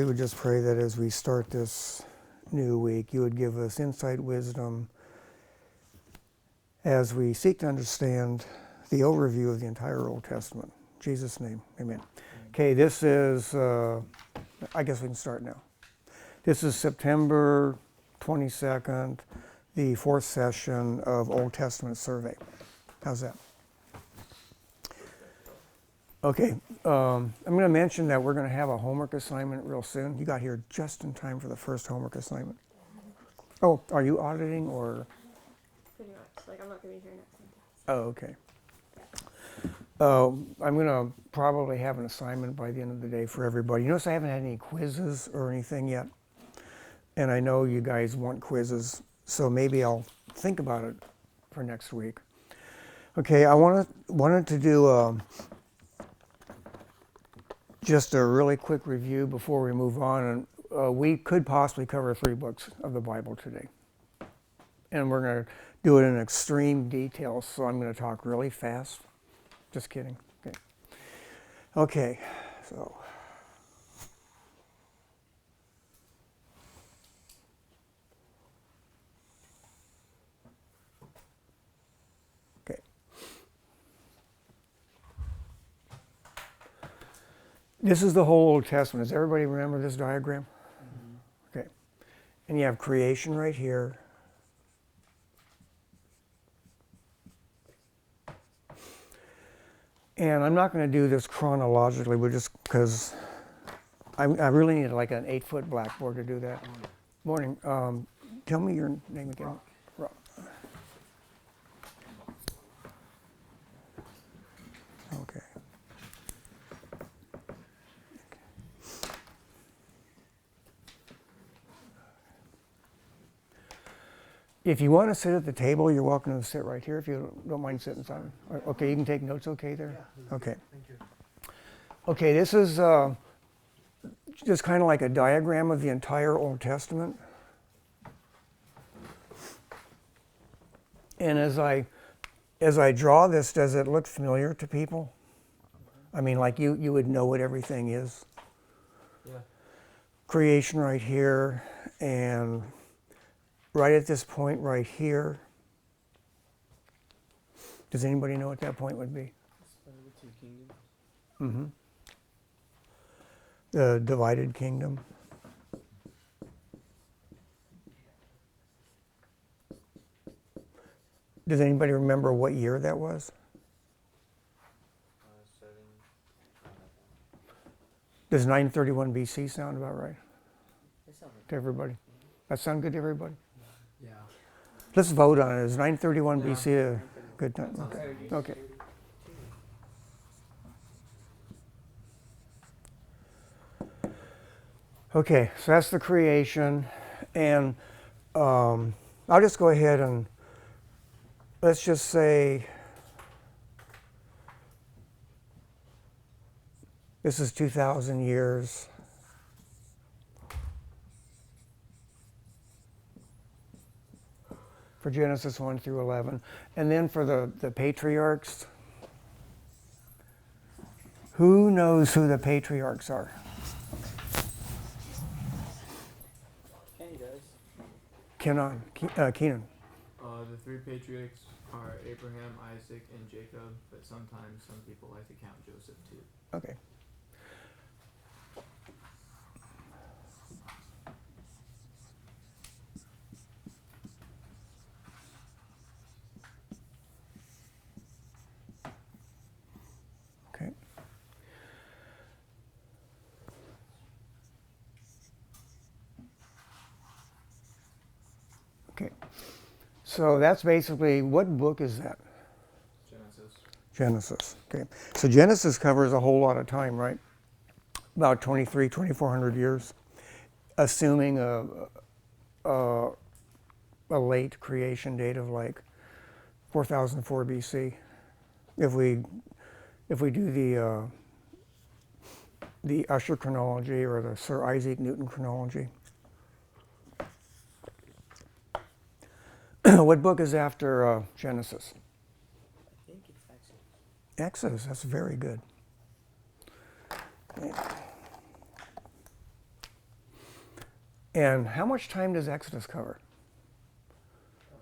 would just pray that as we start this new week, you would give us insight, wisdom, as we seek to understand the overview of the entire Old Testament. In Jesus' name, amen. Okay, this is, I guess we can start now. This is September 22nd, the fourth session of Old Testament Survey. How's that? Okay, I'm going to mention that we're going to have a homework assignment real soon. You got here just in time for the first homework assignment. Oh, are you auditing or? Pretty much. Like, I'm not going to be here next Monday. Oh, okay. I'm going to probably have an assignment by the end of the day for everybody. You notice I haven't had any quizzes or anything yet. And I know you guys want quizzes, so maybe I'll think about it for next week. Okay, I wanted to do just a really quick review before we move on. And we could possibly cover 3 books of the Bible today. And we're going to do it in extreme detail, so I'm going to talk really fast. Just kidding. Okay. Okay, so. Okay. This is the whole Old Testament. Does everybody remember this diagram? Mm-hmm. Okay. And you have creation right here. And I'm not going to do this chronologically, but just because I really need like an 8-foot blackboard to do that. Morning. Tell me your name again. Rock. Okay. If you want to sit at the table, you're welcome to sit right here if you don't mind sitting silent. Okay, you can take notes okay there? Yeah. Okay. Thank you. Okay, this is just kind of like a diagram of the entire Old Testament. And as I draw this, does it look familiar to people? I mean, like you would know what everything is. Yeah. Creation right here, and right at this point right here. Does anybody know what that point would be? The 2 kingdoms. Mm-hmm. The divided kingdom. Does anybody remember what year that was? 7. Does 931 BC sound about right It to everybody? That sound good to everybody? Yeah. Let's vote on it. Is 931 Yeah. BC a good time? Okay. Okay. Okay, so that's the creation, and I'll just go ahead and let's just say this is 2,000 years. For Genesis 1 through 11. And then for the patriarchs, who knows who the patriarchs are? Kenny does. Keenan. The 3 patriarchs are Abraham, Isaac, and Jacob, but sometimes some people like to count Joseph too. Okay. Okay. Okay. So that's basically, what book is that? Genesis. Okay. So Genesis covers a whole lot of time, right? About 2,400 years, assuming a late creation date of like 4004 BC. If we do the Usher chronology or the Sir Isaac Newton chronology. What book is after Genesis? I think it's Exodus. Exodus. That's very good. And how much time does Exodus cover? I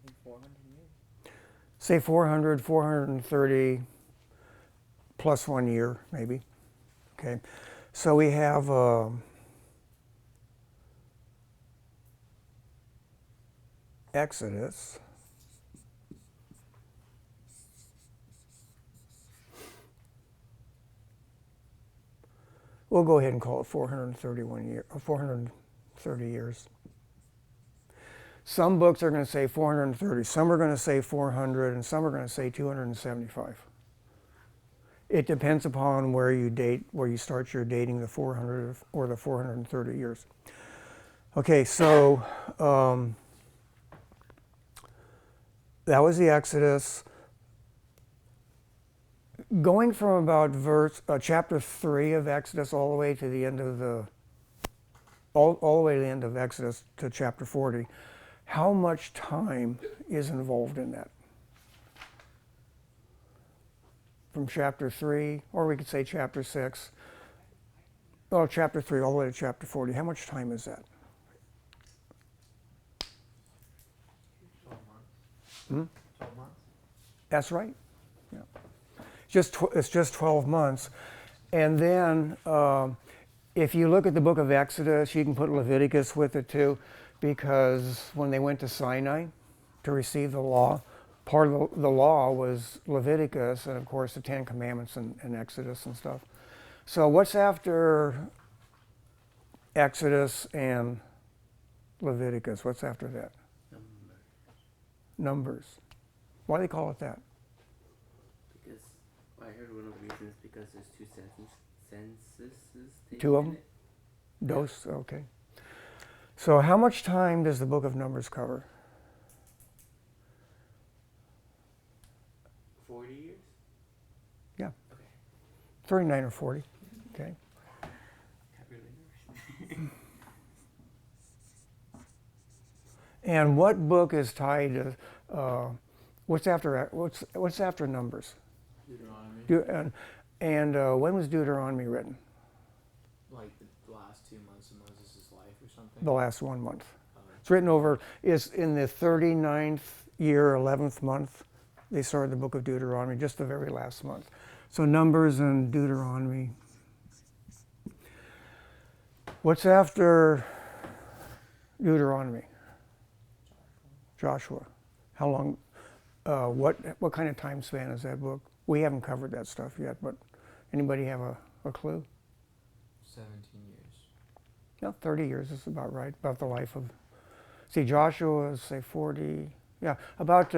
think 400 years. Say 400, 430 plus 1 year, maybe. Okay. So we have Exodus. We'll go ahead and call it 430 years. Some books are going to say 430, some are going to say 400, and some are going to say 275. It depends upon where you start your dating, the 400 or the 430 years. Okay, so that was the Exodus. Going from about chapter 3 of Exodus all the way to the end of all the way to the end of Exodus to chapter 40, how much time is involved in that? From chapter 3, or we could say chapter 6, chapter 3 all the way to chapter 40. How much time is that? 12 months. Hmm? 12 months. That's right. Yeah. It's just 12 months. And then if you look at the book of Exodus, you can put Leviticus with it too, because when they went to Sinai to receive the law, part of the law was Leviticus, and of course the Ten Commandments and Exodus and stuff. So what's after Exodus and Leviticus? What's after that? Numbers. Why do they call it that? Because I heard one of the reasons because there's two censuses. Two of them? Dos, okay. So how much time does the book of Numbers cover? 40 years? Yeah. Okay. 39 or 40, okay. Calculators. And what book is tied to, what's after Numbers? Deuteronomy. And when was Deuteronomy written? Like the last 2 months of Moses' life or something. The last 1 month. It's written is in the 39th year, 11th month. They started the book of Deuteronomy, just the very last month. So Numbers and Deuteronomy. What's after Deuteronomy? Joshua. How long, what kind of time span is that book? We haven't covered that stuff yet, but anybody have a clue? 17 years. No, 30 years is about right, about the life of, see, Joshua is, say, 40, yeah, about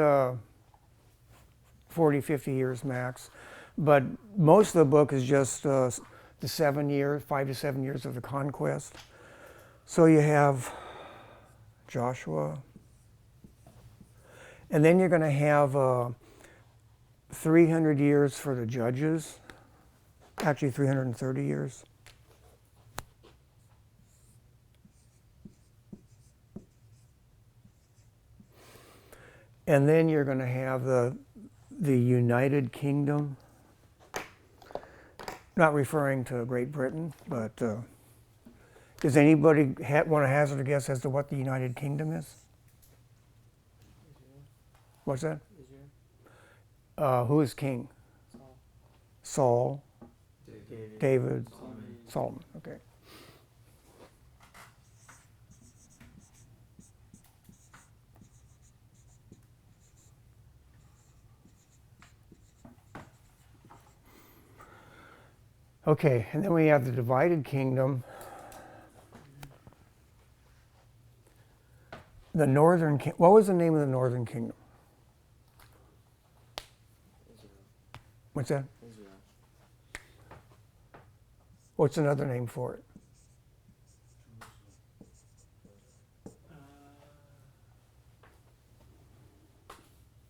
40, 50 years max. But most of the book is just the 5 to 7 years of the conquest. So you have Joshua, and then you're going to have 300 years for the judges, actually 330 years. And then you're going to have the United Kingdom, not referring to Great Britain, but does anybody want to hazard a guess as to what the United Kingdom is? Israel. What's that? Israel. Who is king? Saul. Saul, David. David, Solomon. Okay. Okay, and then we have the divided kingdom. The northern king. What was the name of the northern kingdom? Israel. What's that? Israel. What's another name for it?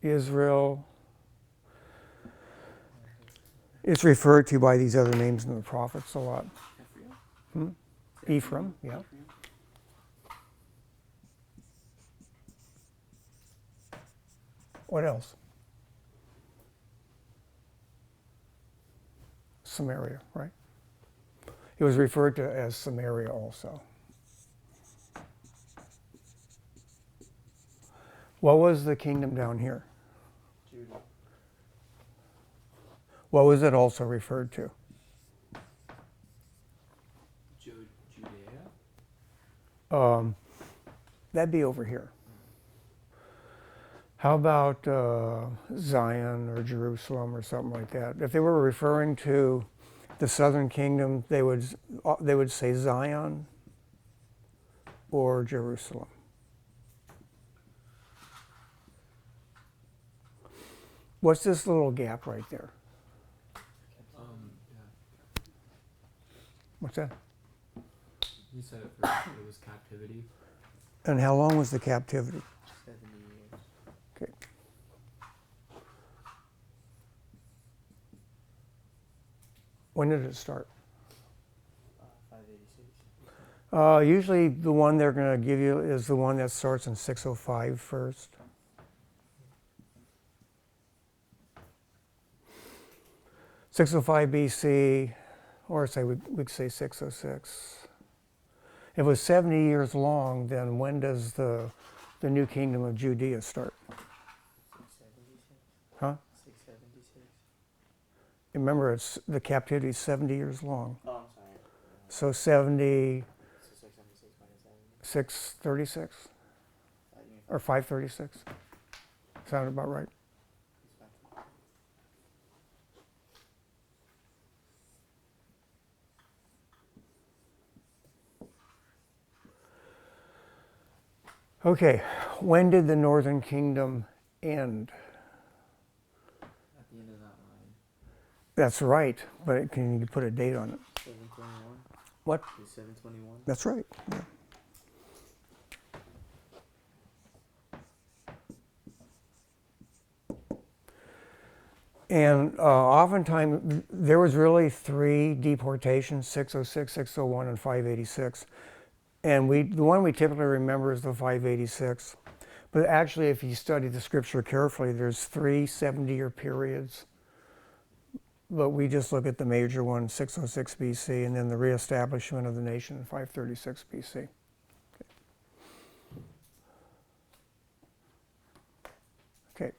Israel. It's referred to by these other names in the prophets a lot. Ephraim. Ephraim, yeah. Ephraim. What else? Samaria, right? It was referred to as Samaria also. What was the kingdom down here? Judah. What was it also referred to? Judea. That'd be over here. How about Zion or Jerusalem or something like that? If they were referring to the southern kingdom, they would say Zion or Jerusalem. What's this little gap right there? Yeah. What's that? You said it first. It was captivity. And how long was the captivity? 70 years. Okay. When did it start? 586. Usually the one they're going to give you is the one that starts in 605 first. BC, or say we could say 606. If it was 70 years long, then when does the new kingdom of Judea start? 676. Huh? 676. Remember, it's the captivity is 70 years long. Oh, I'm sorry. So 70, 676 minus 70. 636 You mean or 536. Sound about right? it's fine. Okay, when did the northern kingdom end? At the end of that line. That's right, but can you put a date on it? 721. What? Is 721? That's right. Yeah. And oftentimes, there was really 3 deportations, 606, 601, and 586. And the one we typically remember is the 586. But actually, if you study the scripture carefully, there's 3 70-year periods. But we just look at the major one, 606 BC, and then the reestablishment of the nation in 536 BC. Okay.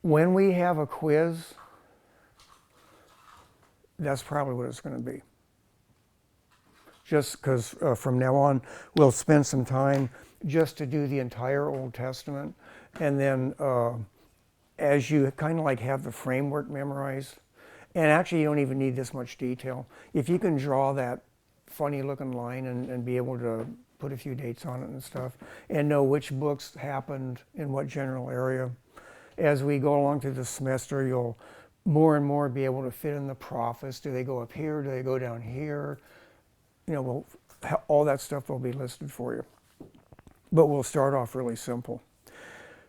When we have a quiz, that's probably what it's going to be. Just because from now on, we'll spend some time just to do the entire Old Testament. And then as you kind of like have the framework memorized, and actually you don't even need this much detail. If you can draw that funny looking line and be able to put a few dates on it and stuff, and know which books happened in what general area, as we go along through the semester, you'll more and more be able to fit in the prophets. Do they go up here? Do they go down here? You know, all that stuff will be listed for you. But we'll start off really simple.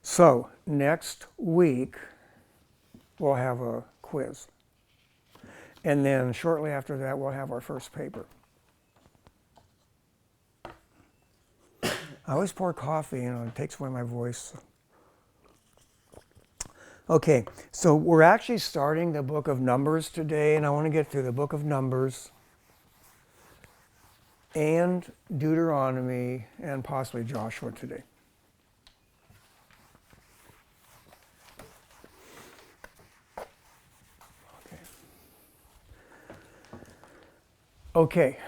So next week, we'll have a quiz. And then shortly after that, we'll have our first paper. I always pour coffee, it takes away my voice. Okay, so we're actually starting the book of Numbers today, and I want to get through the book of Numbers and Deuteronomy and possibly Joshua today. Okay,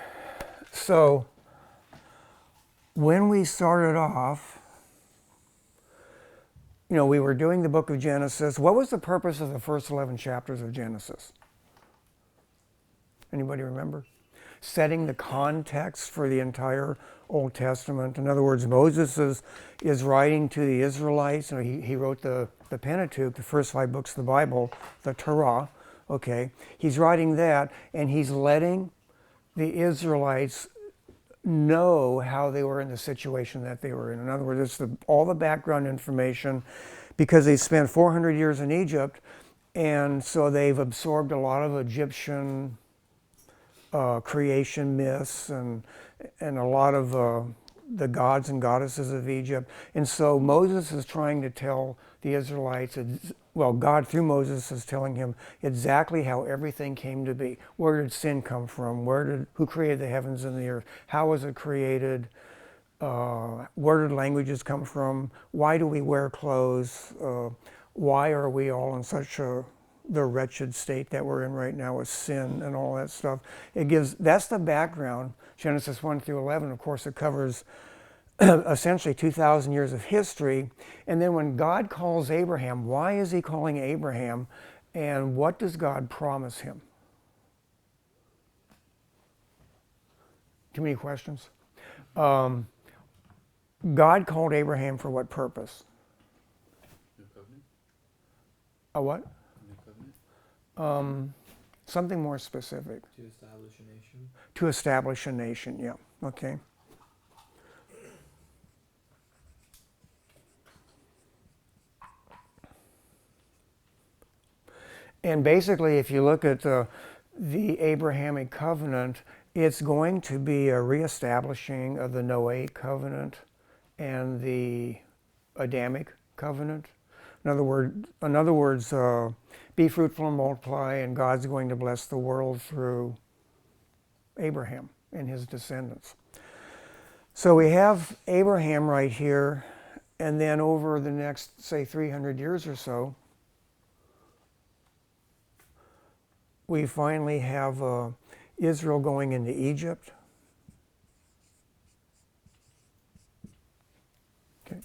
so when we started off, we were doing the book of Genesis. What was the purpose of the first 11 chapters of Genesis? Anybody remember? Setting the context for the entire Old Testament. In other words, Moses is writing to the Israelites. He wrote the Pentateuch, the first 5 books of the Bible, the Torah. Okay, he's writing that, and he's letting the Israelites know how they were in the situation that they were in. In other words, it's all the background information, because they spent 400 years in Egypt, and so they've absorbed a lot of Egyptian creation myths and a lot of the gods and goddesses of Egypt. And so Moses is trying to tell the Israelites well, God through Moses is telling him exactly how everything came to be. Where did sin come from? Who created the heavens and the earth? How was it created? Where did languages come from? Why do we wear clothes? Why are we all in such the wretched state that we're in right now with sin and all that stuff? That's the background. Genesis 1 through 11, of course, it covers essentially 2,000 years of history. And then when God calls Abraham, why is he calling Abraham? And what does God promise him? Too many questions? God called Abraham for what purpose? New covenant? A what? New covenant? Something more specific. To establish a nation. To establish a nation, yeah. Okay. And basically, if you look at the Abrahamic covenant, it's going to be a reestablishing of the Noahic covenant and the Adamic covenant. In other words, be fruitful and multiply, and God's going to bless the world through Abraham and his descendants. So we have Abraham right here, and then over the next, say, 300 years or so, we finally have Israel going into Egypt. Okay.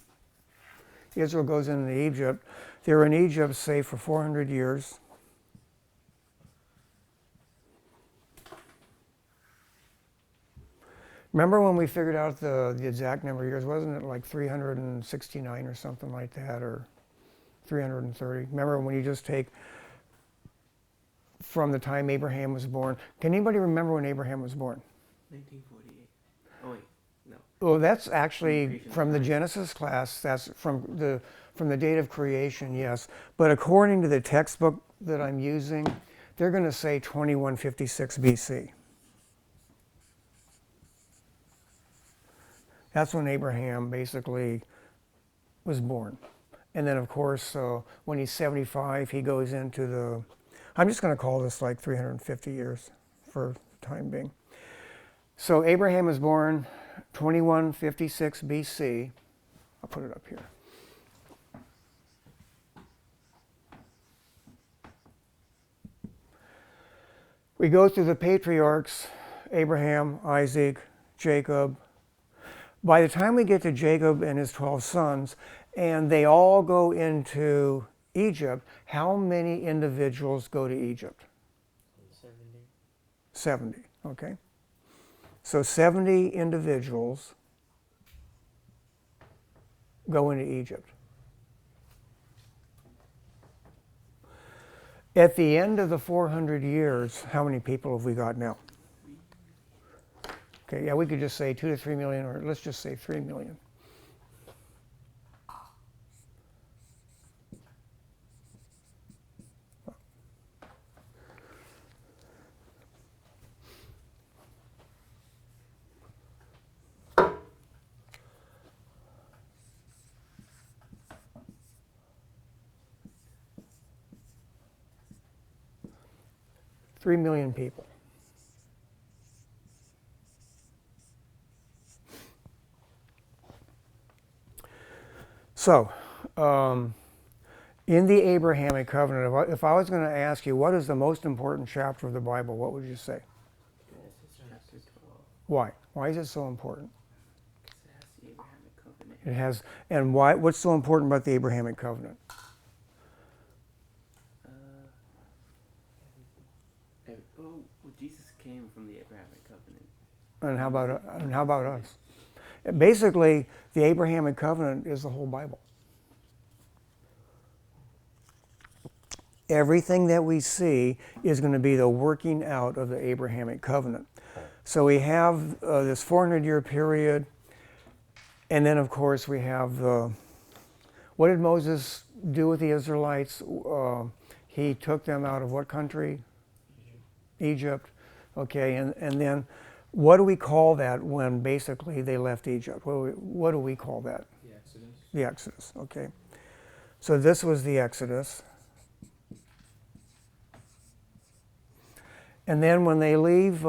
Israel goes into Egypt. They're in Egypt, say, for 400 years. Remember when we figured out the exact number of years? Wasn't it like 369 or something like that, or 330? Remember when you just take from the time Abraham was born? Can anybody remember when Abraham was born? 1948. Oh wait, no. Well, that's actually Creation from the time. Genesis class. That's from the date of creation, yes. But according to the textbook that I'm using, they're going to say 2156 BC. That's when Abraham basically was born. And then, of course, when he's 75, he goes into the, I'm just going to call this like 350 years for the time being. So Abraham was born 2156 BC. I'll put it up here. We go through the patriarchs, Abraham, Isaac, Jacob. By the time we get to Jacob and his 12 sons, and they all go into Egypt, how many individuals go to Egypt? 70. 70, okay. So 70 individuals go into Egypt. At the end of the 400 years, how many people have we got now? Okay, yeah, we could just say 2 to 3 million, or let's just say 3 million. Three million people. So, in the Abrahamic covenant, if I was going to ask you what is the most important chapter of the Bible, what would you say? Genesis chapter 12. Why? Why is it so important? Because it has the Abrahamic covenant. It has, and why? What's so important about the Abrahamic covenant? Well, Jesus came from the Abrahamic covenant. And how about us? Basically, the Abrahamic covenant is the whole Bible. Everything that we see is going to be the working out of the Abrahamic covenant. So we have this 400-year period, and then of course we have what did Moses do with the Israelites? He took them out of what country? Egypt. Okay, and then what do we call that when basically they left Egypt? What do we call that? The Exodus. The Exodus, okay. So this was the Exodus. And then when they leave,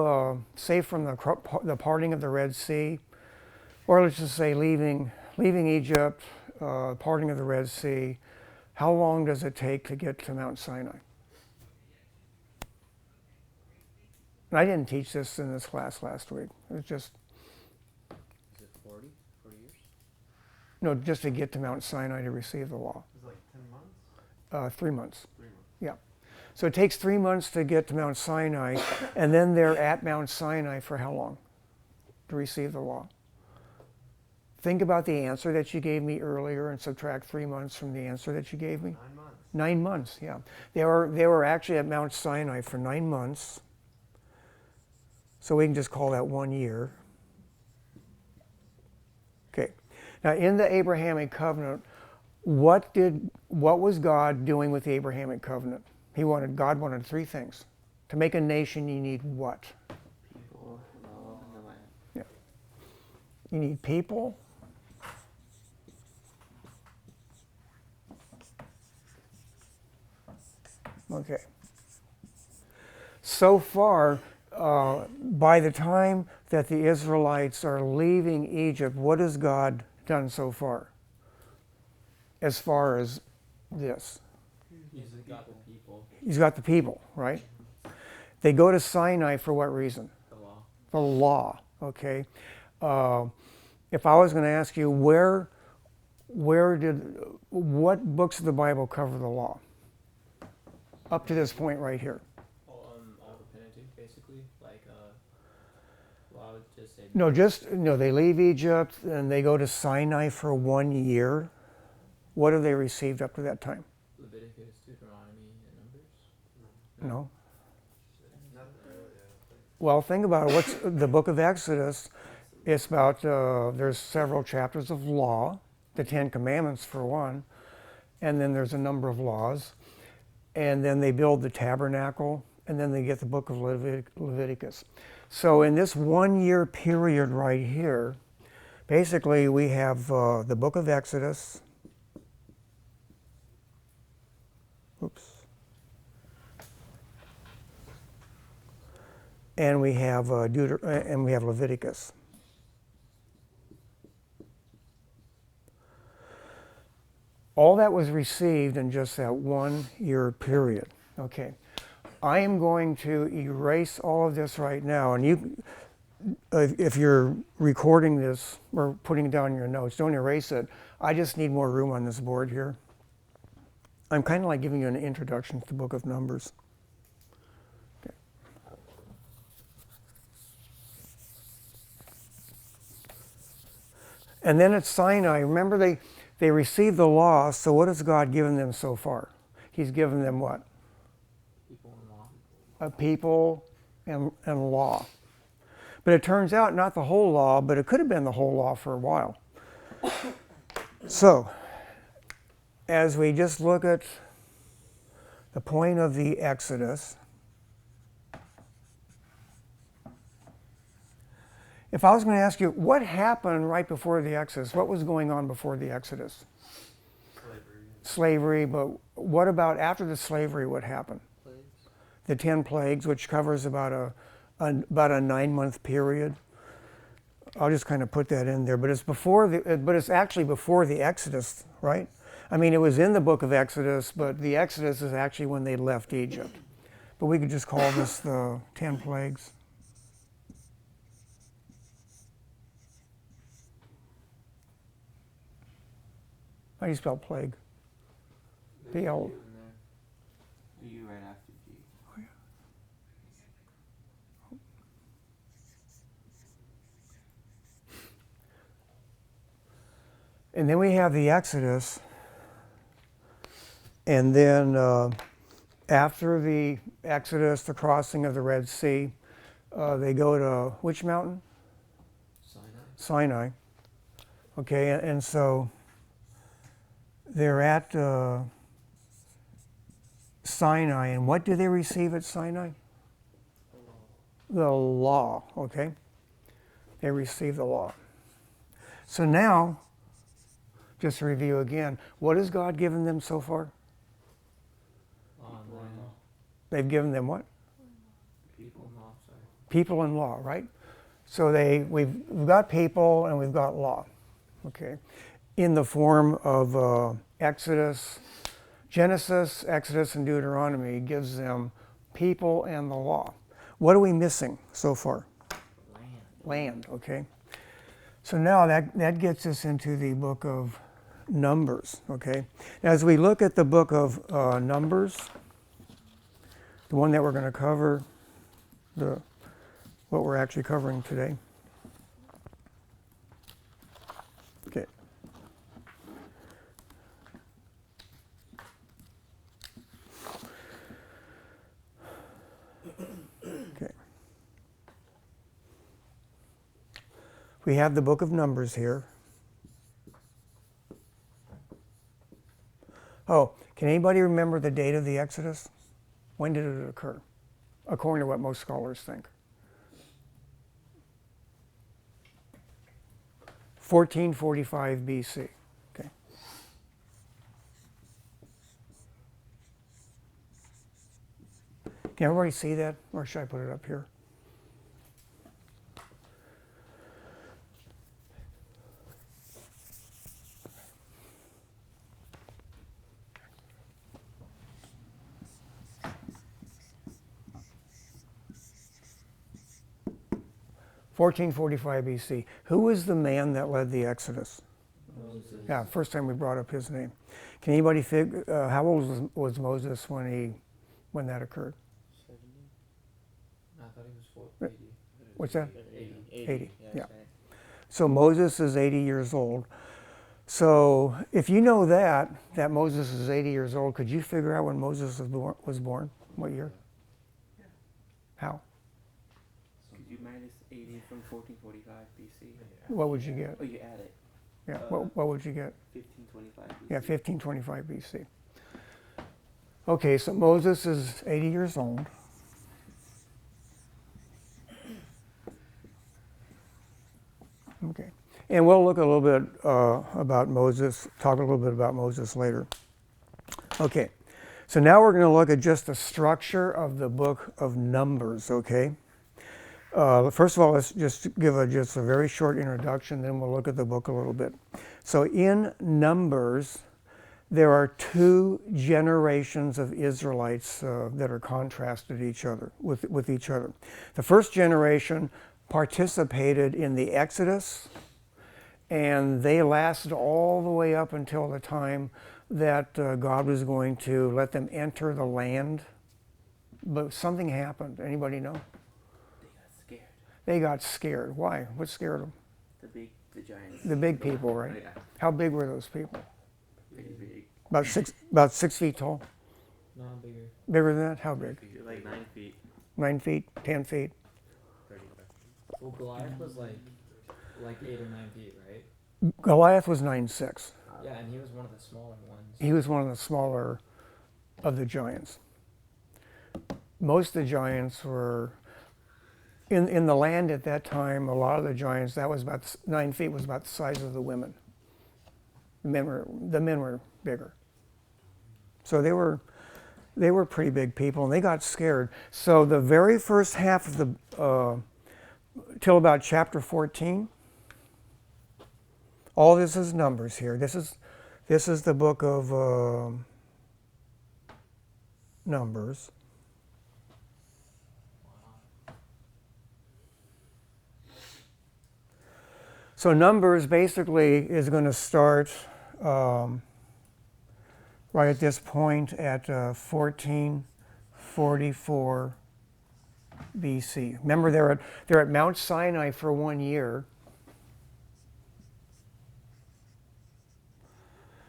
say from the parting of the Red Sea, or let's just say leaving Egypt, parting of the Red Sea, how long does it take to get to Mount Sinai? And I didn't teach this in this class last week. It was just, Is it 40 years? no, just to get to Mount Sinai to receive the law. It was like 10 months? 3 months. 3 months. Yeah. So it takes 3 months to get to Mount Sinai, and then they're at Mount Sinai for how long to receive the law? Think about the answer that you gave me earlier and subtract 3 months from the answer that you gave me. 9 months. 9 months, yeah. They were actually at Mount Sinai for 9 months. So we can just call that 1 year. Okay. Now in the Abrahamic covenant, what was God doing with the Abrahamic covenant? God wanted 3 things. To make a nation, you need what? People, law, and the land. Yeah. You need people. Okay. So far, by the time that the Israelites are leaving Egypt, what has God done so far? As far as this, He's got the people. He's got the people, right? They go to Sinai for what reason? The law. The law, okay? If I was going to ask you, what books of the Bible cover the law? Up to this point right here. All the Pentateuch, basically. Like, well, I would just say. No, they leave Egypt and they go to Sinai for 1 year. What have they received up to that time? Leviticus, Deuteronomy, and Numbers. No. Not really, I don't think. Well, think about it. What's the book of Exodus? It's about, there's several chapters of law, the 10 Commandments for one, and then there's a number of laws. And then they build the tabernacle, and then they get the book of Leviticus. So in this 1 year period right here, basically we have the book of Exodus. Oops. And we have Leviticus. All that was received in just that 1 year period. Okay, I am going to erase all of this right now, and you, if you're recording this or putting down your notes, don't erase it. I just need more room on this board here. I'm kind of like giving you an introduction to the book of Numbers. Okay. And then at Sinai, remember they received the law, so what has God given them so far? He's given them what? People and law. A people and law. But it turns out not the whole law, but it could have been the whole law for a while. So, as we just look at the point of the Exodus, if I was going to ask you, what happened right before the Exodus? What was going on before the Exodus? Slavery, but what about after the slavery, what happened? Plagues. The 10 plagues, which covers about a 9-month period. I'll just kind of put that in there, but it's actually before the Exodus, right? I mean, it was in the book of Exodus, but the Exodus is actually when they left Egypt. But we could just call this the 10 plagues. How do you spell plague? P-L. In there. You right after G. And then we have the Exodus. And then after the Exodus, the crossing of the Red Sea, they go to which mountain? Sinai. Sinai. Okay, and so they're at Sinai, and what do they receive at Sinai? The law, okay? They receive the law. So now, just to review again, what has God given them so far? Law and land. They've given them what? People and law, sorry. People and law, right? So we've got people and we've got law, okay, in the form of Exodus, Genesis, Exodus, and Deuteronomy gives them people and the law. What are we missing so far? Land, okay. So now that gets us into the book of Numbers, okay. Now, as we look at the book of Numbers, the one that we're going to cover, what we're actually covering today. Okay. Okay. We have the book of Numbers here. Oh, can anybody remember the date of the Exodus? When did it occur, according to what most scholars think? 1445 BC. Okay. Can everybody see that, or should I put it up here? (1445 BC). Who was the man that led the Exodus? Moses. Yeah, first time we brought up his name. Can anybody figure how old was Moses when that occurred? 70? I thought he was 80. What's that? 80. 80. Yeah. that's right. So Moses is 80 years old. So if you know that Moses is 80 years old, could you figure out when Moses was born? What year? Yeah. How? Could you minus 80 from 1445 BC? What would you get? Oh, you add it. Yeah. What would you get? 1525 BC. Yeah, 1525 BC. Okay, so Moses is 80 years old. Okay, and we'll look a little bit about Moses, talk a little bit about Moses later. Okay, so now we're going to look at just the structure of the book of Numbers, okay? First of all, let's just give a very short introduction, then we'll look at the book a little bit. So in Numbers, there are two generations of Israelites that are contrasted with each other. The first generation participated in the Exodus, and they lasted all the way up until the time that God was going to let them enter the land. But something happened. Anybody know? They got scared. They got scared. Why? What scared them? The giants. The big people, right? Yeah, How big were those people? pretty big. About 6 feet tall. No, bigger. Bigger than that? How big? Like 9 feet. 9 feet? 10 feet? Well, Goliath was like 8 or 9 feet, right? Goliath was 9'6". Yeah, and he was one of the smaller ones. He was one of the smaller of the giants. Most of the giants were in the land at that time. A lot of the giants, that was about 9 feet, was about the size of the women. The men were bigger. So they were pretty big people, and they got scared. So the very first half of the till about chapter 14. All this is Numbers here. This is the book of Numbers. So Numbers basically is going to start right at this point at 1444 BC. Remember, they're at Mount Sinai for 1 year.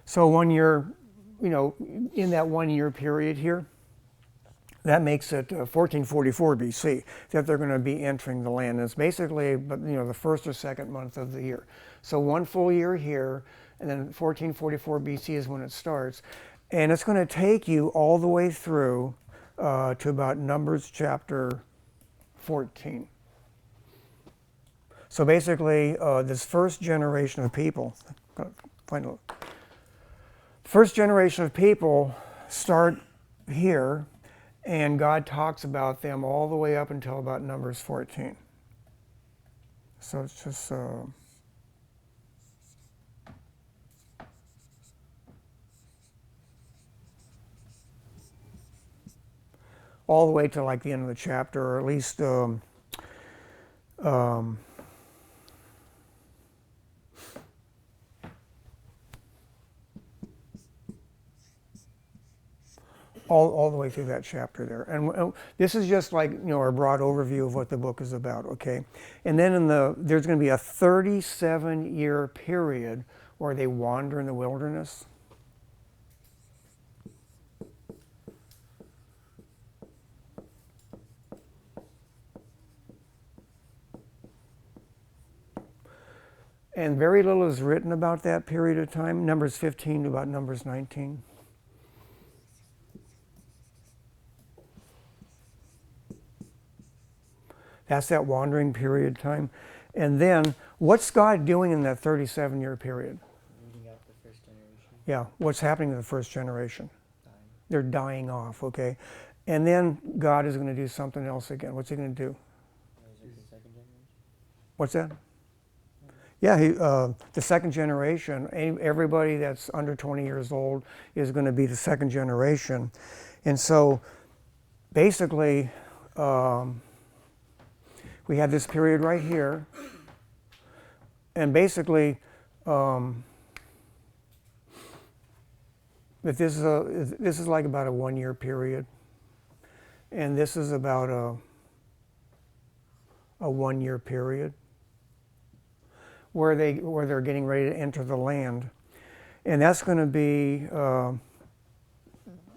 So 1 year, in that 1 year period here, that makes it 1444 BC that they're going to be entering the land. And it's basically, the first or second month of the year. So 1 full year here, and then 1444 BC is when it starts. And it's going to take you all the way through to about Numbers chapter 14. So basically, this first generation of people, first generation of people start here, And God talks about them all the way up until about Numbers 14. So it's just all the way to like the end of the chapter, or at least um, all the way through that chapter there. And this is just like, a broad overview of what the book is about, okay? And then there's going to be a 37-year period where they wander in the wilderness. And very little is written about that period of time, Numbers 15 to about Numbers 19. That's that wandering period of time. And then, what's God doing in that 37-year period? Rooting out the first generation. Yeah, what's happening to the first generation? Dying. They're dying off, okay? And then God is going to do something else again. What's he going to do? Resurrect the second generation. What's that? Yeah, the second generation, everybody that's under 20 years old is going to be the second generation. And so, basically, we have this period right here, and basically, that this is like about a 1-year period, and this is about a 1-year period where they're getting ready to enter the land, and that's going to be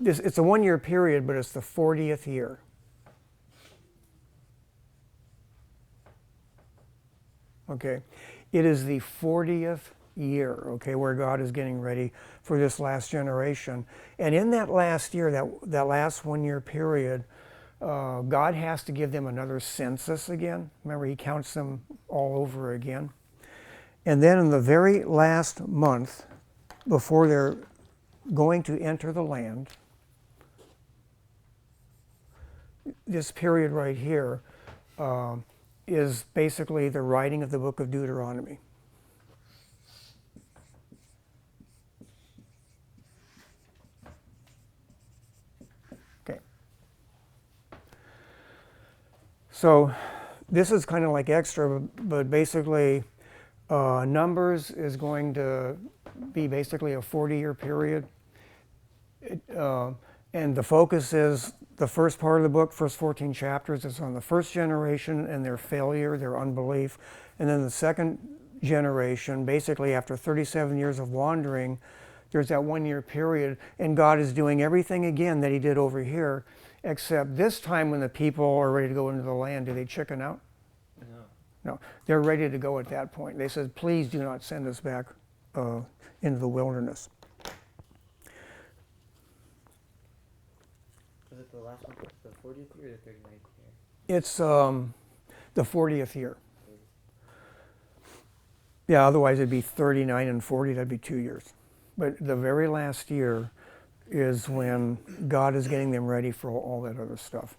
it's a 1-year period, but it's the 40th year. Okay, it is the 40th year, okay, where God is getting ready for this last generation. And in that last year, that last 1-year period, God has to give them another census again. Remember, he counts them all over again. And then in the very last month, before they're going to enter the land, this period right here, is basically the writing of the book of Deuteronomy. Okay. So this is kind of like extra, but basically Numbers is going to be basically a 40-year period. And the focus is the first part of the book, first 14 chapters, is on the first generation and their failure, their unbelief. And then the second generation, basically after 37 years of wandering, there's that 1-year period, and God is doing everything again that he did over here, except this time when the people are ready to go into the land, do they chicken out? No, they're ready to go at that point. They said, please do not send us back into the wilderness. Was it the last one, the 40th year or the 39th year? It's the 40th year. Yeah, otherwise it'd be 39 and 40, that'd be 2 years. But the very last year is when God is getting them ready for all that other stuff.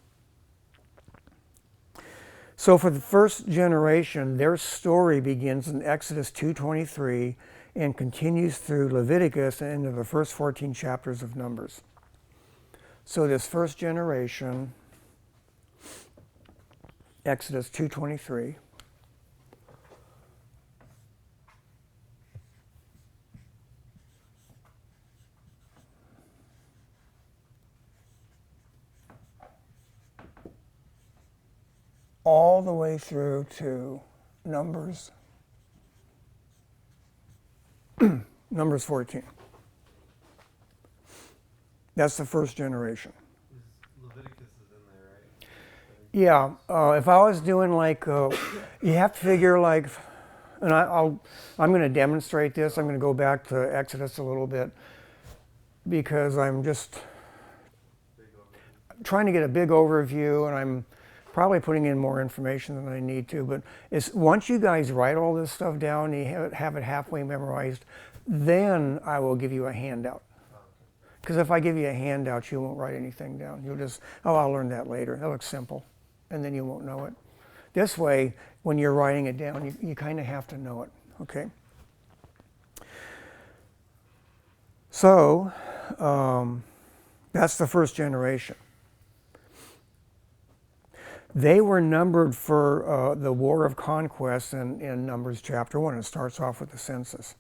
So for the first generation, their story begins in Exodus 2:23 and continues through Leviticus and into the first 14 chapters of Numbers. So this first generation, Exodus 2:23, all the way through to Numbers 14. That's the first generation. Leviticus is in there, right? Yeah, if I was doing like, you have to figure like, and I'm going to demonstrate this. I'm going to go back to Exodus a little bit because I'm just trying to get a big overview, and I'm probably putting in more information than I need to. But once you guys write all this stuff down, you have it halfway memorized, then I will give you a handout. Because if I give you a handout, you won't write anything down. You'll just, oh, I'll learn that later. That looks simple. And then you won't know it. This way, when you're writing it down, you kind of have to know it, okay? So, that's the first generation. They were numbered for the war of conquest in Numbers chapter 1. It starts off with the census.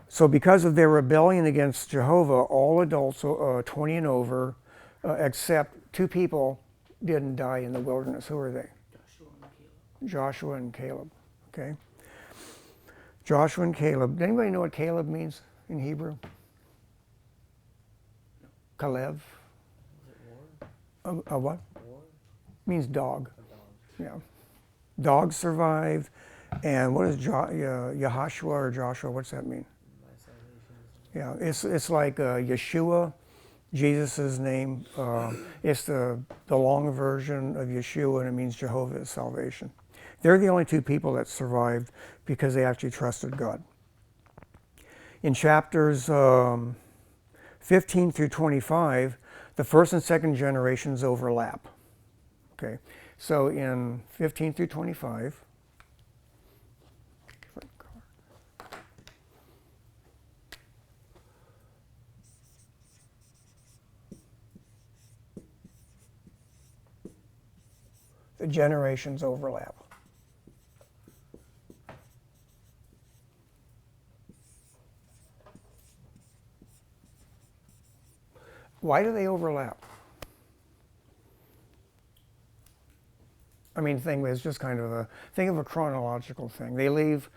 So because of their rebellion against Jehovah, all adults 20 and over, except 2 people, didn't die in the wilderness. Who are they? Joshua and Caleb. Okay. Joshua and Caleb. Does anybody know what Caleb means in Hebrew? Caleb. A what? Means dog. Yeah. Dogs survived. And what is Yahashua or Joshua? What's that mean? Yeah, it's like Yeshua, Jesus' name. It's the long version of Yeshua, and it means Jehovah is salvation. They're the only 2 people that survived because they actually trusted God. In chapters 15 through 25, the first and second generations overlap. Okay, so in 15 through 25, the generations overlap. Why do they overlap? I mean, it's just kind of think of a chronological thing. They leave,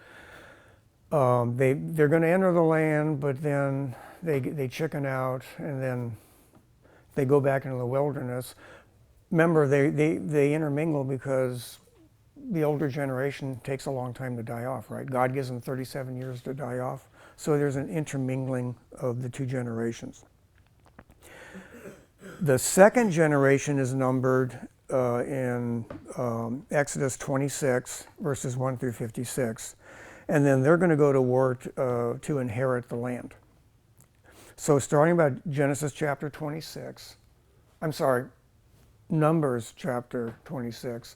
they're going to enter the land, but then they chicken out, and then they go back into the wilderness. Remember, they intermingle because the older generation takes a long time to die off, right? God gives them 37 years to die off. So there's an intermingling of the 2 generations. The second generation is numbered in Exodus 26, verses 1 through 56. And then they're going to go to war to inherit the land. So starting about Genesis chapter 26, Numbers chapter 26,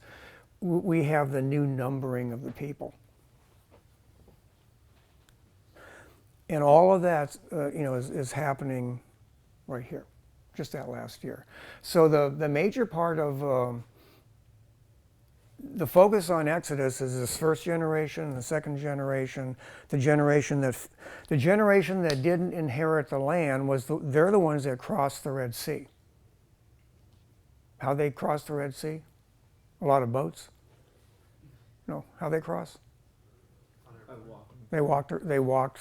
we have the new numbering of the people. And all of that is happening right here, just that last year. So the major part of the focus on Exodus is this first generation, the second generation, the generation that didn't inherit the land they're the ones that crossed the Red Sea. How they crossed the Red Sea? A lot of boats? No, how they crossed? They walked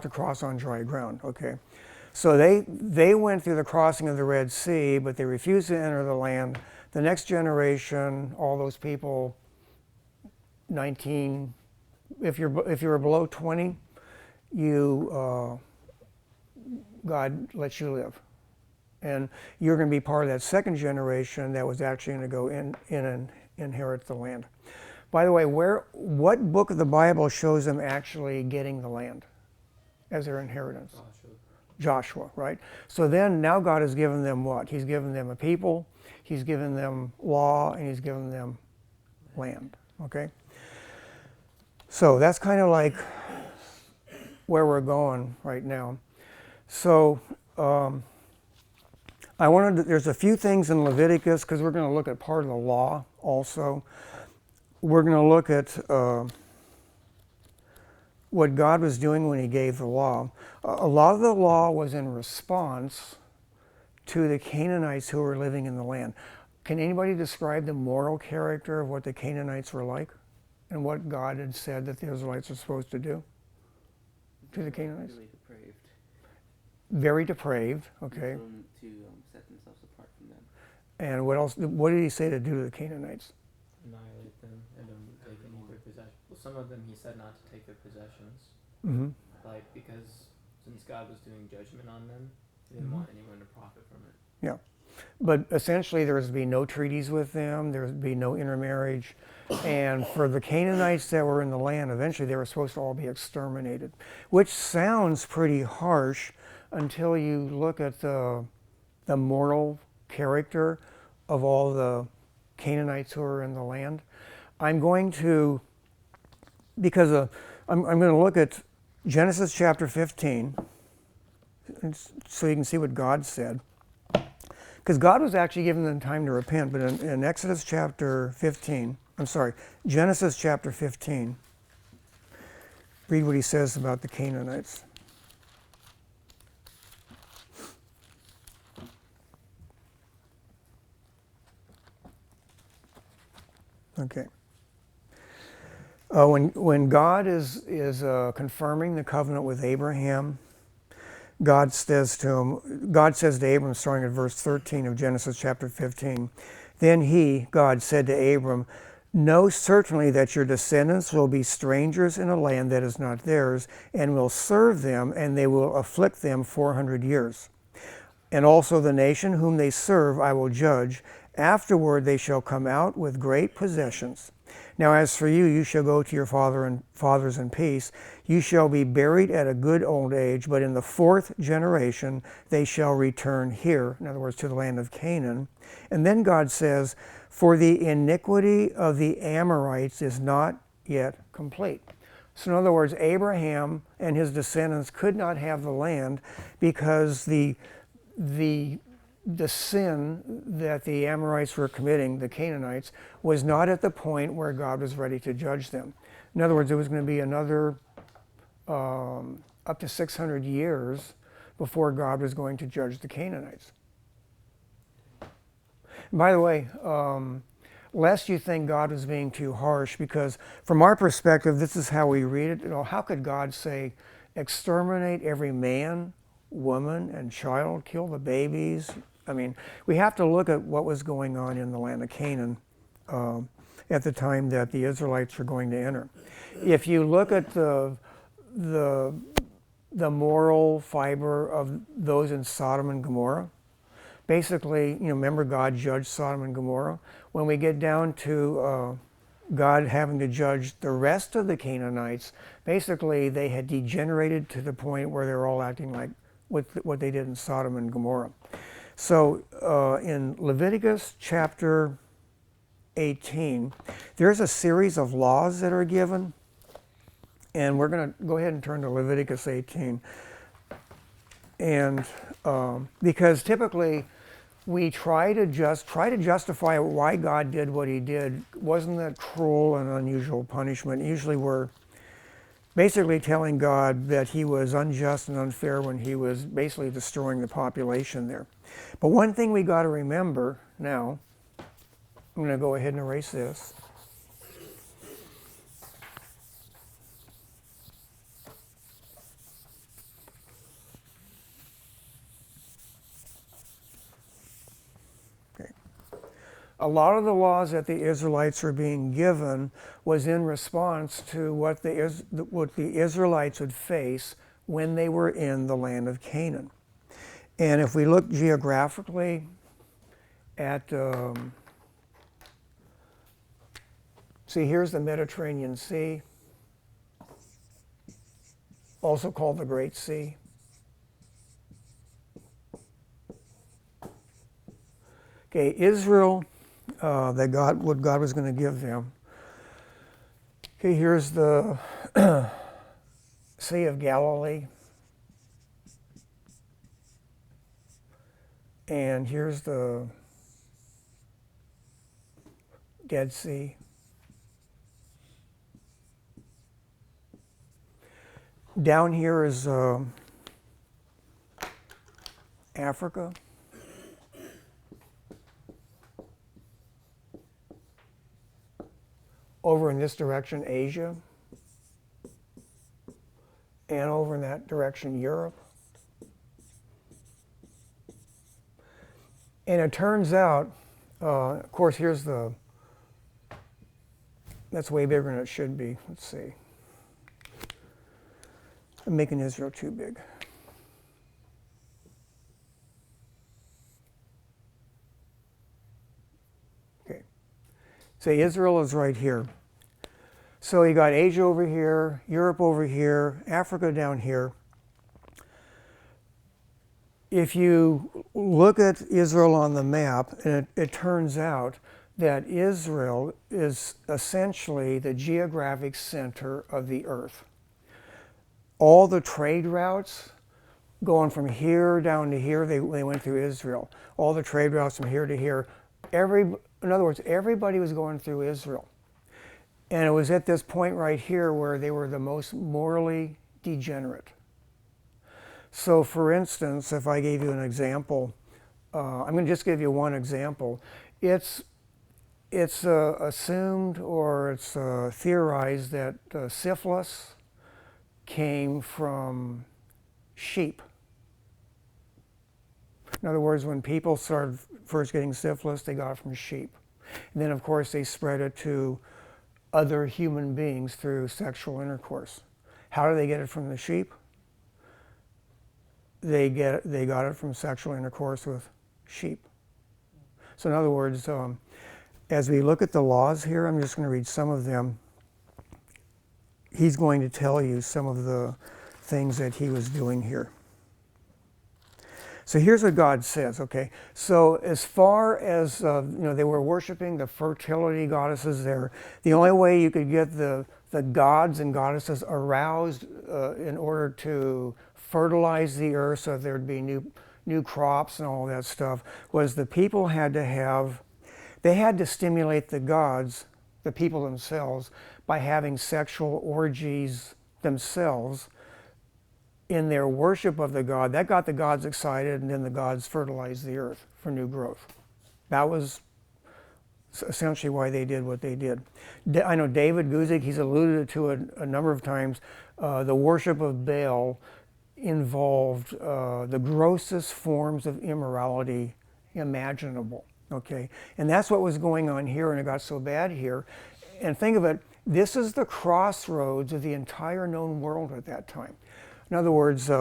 across on dry ground. Okay, so they went through the crossing of the Red Sea, but they refused to enter the land. The next generation, all those people, 19. If you're below 20, God lets you live, and you're going to be part of that second generation that was actually going to go in and inherit the land. By the way, what book of the Bible shows them actually getting the land as their inheritance? Joshua, right? So then now God has given them what? He's given them a people, He's given them law, and He's given them land, okay? So that's kind of like where we're going right now. So there's a few things in Leviticus, because we're going to look at part of the law also. We're going to look at what God was doing when He gave the law. A lot of the law was in response to the Canaanites who were living in the land. Can anybody describe the moral character of what the Canaanites were like and what God had said that the Israelites were supposed to do to the Canaanites? Really depraved. Very depraved, okay. To set themselves apart from them. And what else? What did He say to do to the Canaanites? Annihilate them and don't take any of their possessions. Well, some of them He said not to take their possessions, Mm-hmm. because since God was doing judgment on them, He didn't want anyone to profit from it. Yeah. But essentially there was to be no treaties with them, there was to be no intermarriage. And for the Canaanites that were in the land, eventually they were supposed to all be exterminated, which sounds pretty harsh, until you look at the moral character of all the Canaanites who are in the land. I'm going to, because I'm going to look at Genesis chapter 15, so you can see what God said. Because God was actually giving them time to repent, but in Exodus chapter 15, Genesis chapter 15, read what he says about the Canaanites. Okay. When God is confirming the covenant with Abraham, God says to Abram, starting at verse 13 of Genesis chapter 15, then he, God, said to Abram, know certainly that your descendants will be strangers in a land that is not theirs, and will serve them, and they will afflict them 400 years. And also the nation whom they serve I will judge. Afterward they shall come out with great possessions. Now as for you, you shall go to your fathers in peace. You shall be buried at a good old age, but in the fourth generation they shall return here, in other words, to the land of Canaan. And then God says, for the iniquity of the Amorites is not yet complete. So in other words, Abraham and his descendants could not have the land because the sin that the Amorites were committing, the Canaanites, was not at the point where God was ready to judge them. In other words, it was going to be another up to 600 years before God was going to judge the Canaanites. And by the way, lest you think God was being too harsh, because from our perspective, this is how we read it. You know, how could God say, exterminate every man, woman, and child, kill the babies? I mean, we have to look at what was going on in the land of Canaan at the time that the Israelites were going to enter. If you look at the moral fiber of those in Sodom and Gomorrah, basically, remember God judged Sodom and Gomorrah? When we get down to God having to judge the rest of the Canaanites, basically they had degenerated to the point where they're all acting like what they did in Sodom and Gomorrah. So in Leviticus chapter 18, there's a series of laws that are given, and we're going to go ahead and turn to Leviticus 18. And because typically we try to justify why God did what he did. Wasn't that cruel and unusual punishment? Usually we're basically telling God that he was unjust and unfair when he was basically destroying the population there. But one thing we got to remember now, I'm going to go ahead and erase this. A lot of the laws that the Israelites were being given was in response to what the Israelites would face when they were in the land of Canaan. And if we look geographically at, see, here's the Mediterranean Sea, also called the Great Sea. Okay, Israel, what God was going to give them. Okay, here's the Sea of Galilee. And here's the Dead Sea. Down here is Africa. Over in this direction, Asia. And over in that direction, Europe. And it turns out, of course, that's way bigger than it should be. Let's see. I'm making Israel too big. Okay. Say Israel is right here. So you got Asia over here, Europe over here, Africa down here. if you look at Israel on the map, it turns out that Israel is essentially the geographic center of the earth. All the trade routes going from here down to here, they went through Israel. All the trade routes from here to here, in other words, everybody was going through Israel. And it was at this point right here where they were the most morally degenerate. So for instance, if I gave you an example, I'm going to just give you one example. It's assumed or it's theorized that syphilis came from sheep. In other words, when people started first getting syphilis, they got it from sheep. And then of course they spread it to other human beings through sexual intercourse. How do they get it from the sheep? They got it from sexual intercourse with sheep. So in other words, as we look at the laws here, I'm just going to read some of them. He's going to tell you some of the things that he was doing here. So here's what God says, okay? So as far as, they were worshiping the fertility goddesses there. The only way you could get the gods and goddesses aroused in order to fertilize the earth so there'd be new crops and all that stuff was the people had to stimulate the gods, the people themselves, by having sexual orgies themselves in their worship of the god. That got the gods excited, and then the gods fertilized the earth for new growth. That was essentially why they did what they did. I know David Guzik, he's alluded to it a number of times. The worship of Baal involved the grossest forms of immorality imaginable, okay? And that's what was going on here, and it got so bad here. And think of it, this is the crossroads of the entire known world at that time. In other words,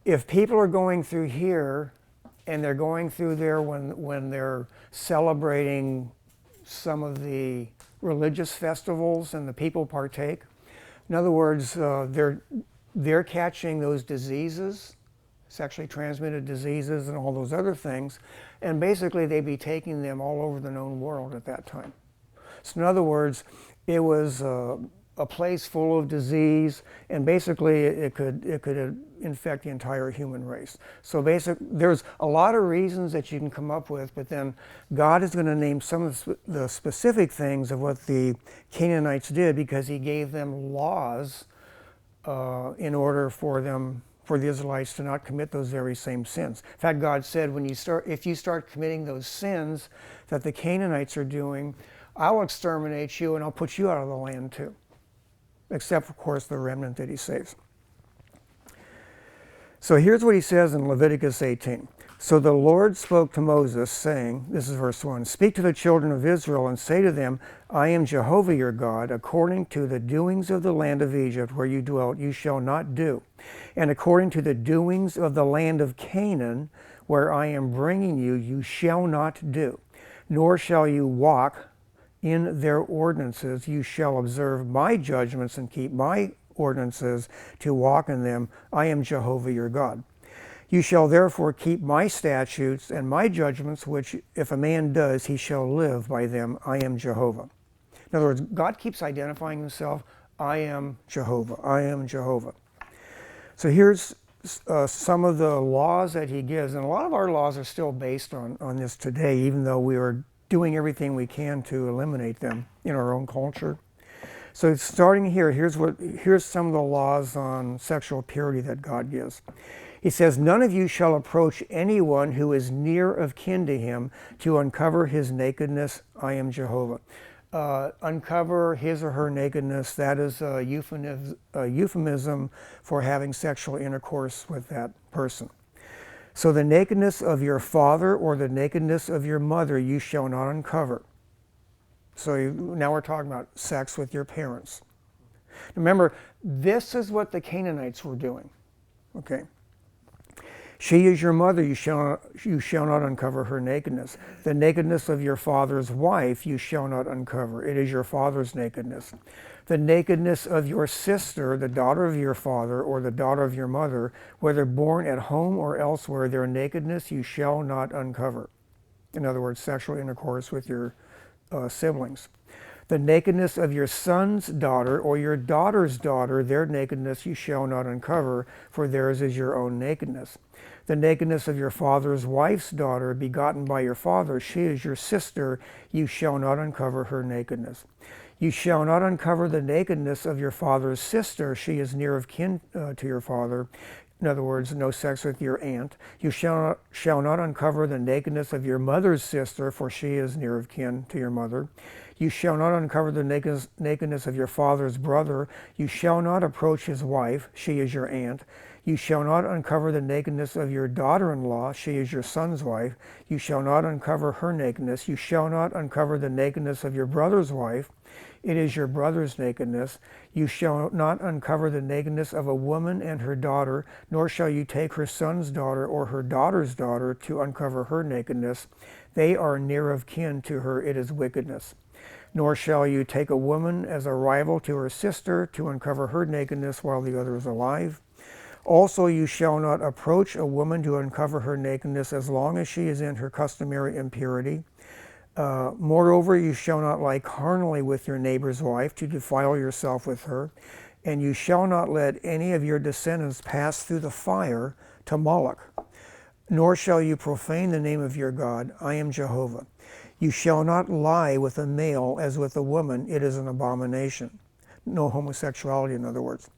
if people are going through here, and they're going through there when they're celebrating some of the religious festivals and the people partake, in other words, they're catching those diseases, sexually transmitted diseases and all those other things, and basically they'd be taking them all over the known world at that time. So in other words, it was a place full of disease, and basically it could infect the entire human race. So there's a lot of reasons that you can come up with, but then God is going to name some of the specific things of what the Canaanites did, because he gave them laws in order for the Israelites to not commit those very same sins. In fact, God said, if you start committing those sins that the Canaanites are doing, I'll exterminate you and I'll put you out of the land too. Except, of course, the remnant that he saves. So here's what he says in Leviticus 18. So the Lord spoke to Moses, saying, this is verse 1, "Speak to the children of Israel and say to them, I am Jehovah your God. According to the doings of the land of Egypt where you dwelt, you shall not do. And according to the doings of the land of Canaan, where I am bringing you, you shall not do. Nor shall you walk in their ordinances. You shall observe my judgments and keep my ordinances to walk in them. I am Jehovah your God. You shall therefore keep my statutes and my judgments, which if a man does, he shall live by them. I am Jehovah." In other words, God keeps identifying himself. I am Jehovah. I am Jehovah. So here's some of the laws that he gives. And a lot of our laws are still based on this today, even though we are doing everything we can to eliminate them in our own culture. So starting here, here's some of the laws on sexual purity that God gives. He says, "None of you shall approach anyone who is near of kin to him to uncover his nakedness. I am Jehovah." Uncover his or her nakedness, that is a euphemism for having sexual intercourse with that person. "So the nakedness of your father or the nakedness of your mother you shall not uncover." So now we're talking about sex with your parents. Remember, this is what the Canaanites were doing. Okay. She is your mother, you shall not uncover her nakedness. The nakedness of your father's wife you shall not uncover. It is your father's nakedness. The nakedness of your sister, the daughter of your father, or the daughter of your mother, whether born at home or elsewhere, their nakedness you shall not uncover. In other words, sexual intercourse with your siblings. The nakedness of your son's daughter or your daughter's daughter, their nakedness you shall not uncover, for theirs is your own nakedness. The nakedness of your father's wife's daughter, begotten by your father, she is your sister, you shall not uncover her nakedness. You shall not uncover the nakedness of your father's sister, she is near of kin to your father. In other words, no sex with your aunt. You shall not uncover the nakedness of your mother's sister, for she is near of kin to your mother. You shall not uncover the nakedness of your father's brother. You shall not approach his wife, she is your aunt. You shall not uncover the nakedness of your daughter-in-law, she is your son's wife. You shall not uncover her nakedness. You shall not uncover the nakedness of your brother's wife. It is your brother's nakedness. You shall not uncover the nakedness of a woman and her daughter, nor shall you take her son's daughter or her daughter's daughter to uncover her nakedness. They are near of kin to her, it is wickedness. Nor shall you take a woman as a rival to her sister to uncover her nakedness while the other is alive. Also you shall not approach a woman to uncover her nakedness as long as she is in her customary impurity. Moreover, you shall not lie carnally with your neighbor's wife to defile yourself with her, and you shall not let any of your descendants pass through the fire to Moloch, nor shall you profane the name of your God. I am Jehovah. You shall not lie with a male as with a woman. It is an abomination. No homosexuality, in other words.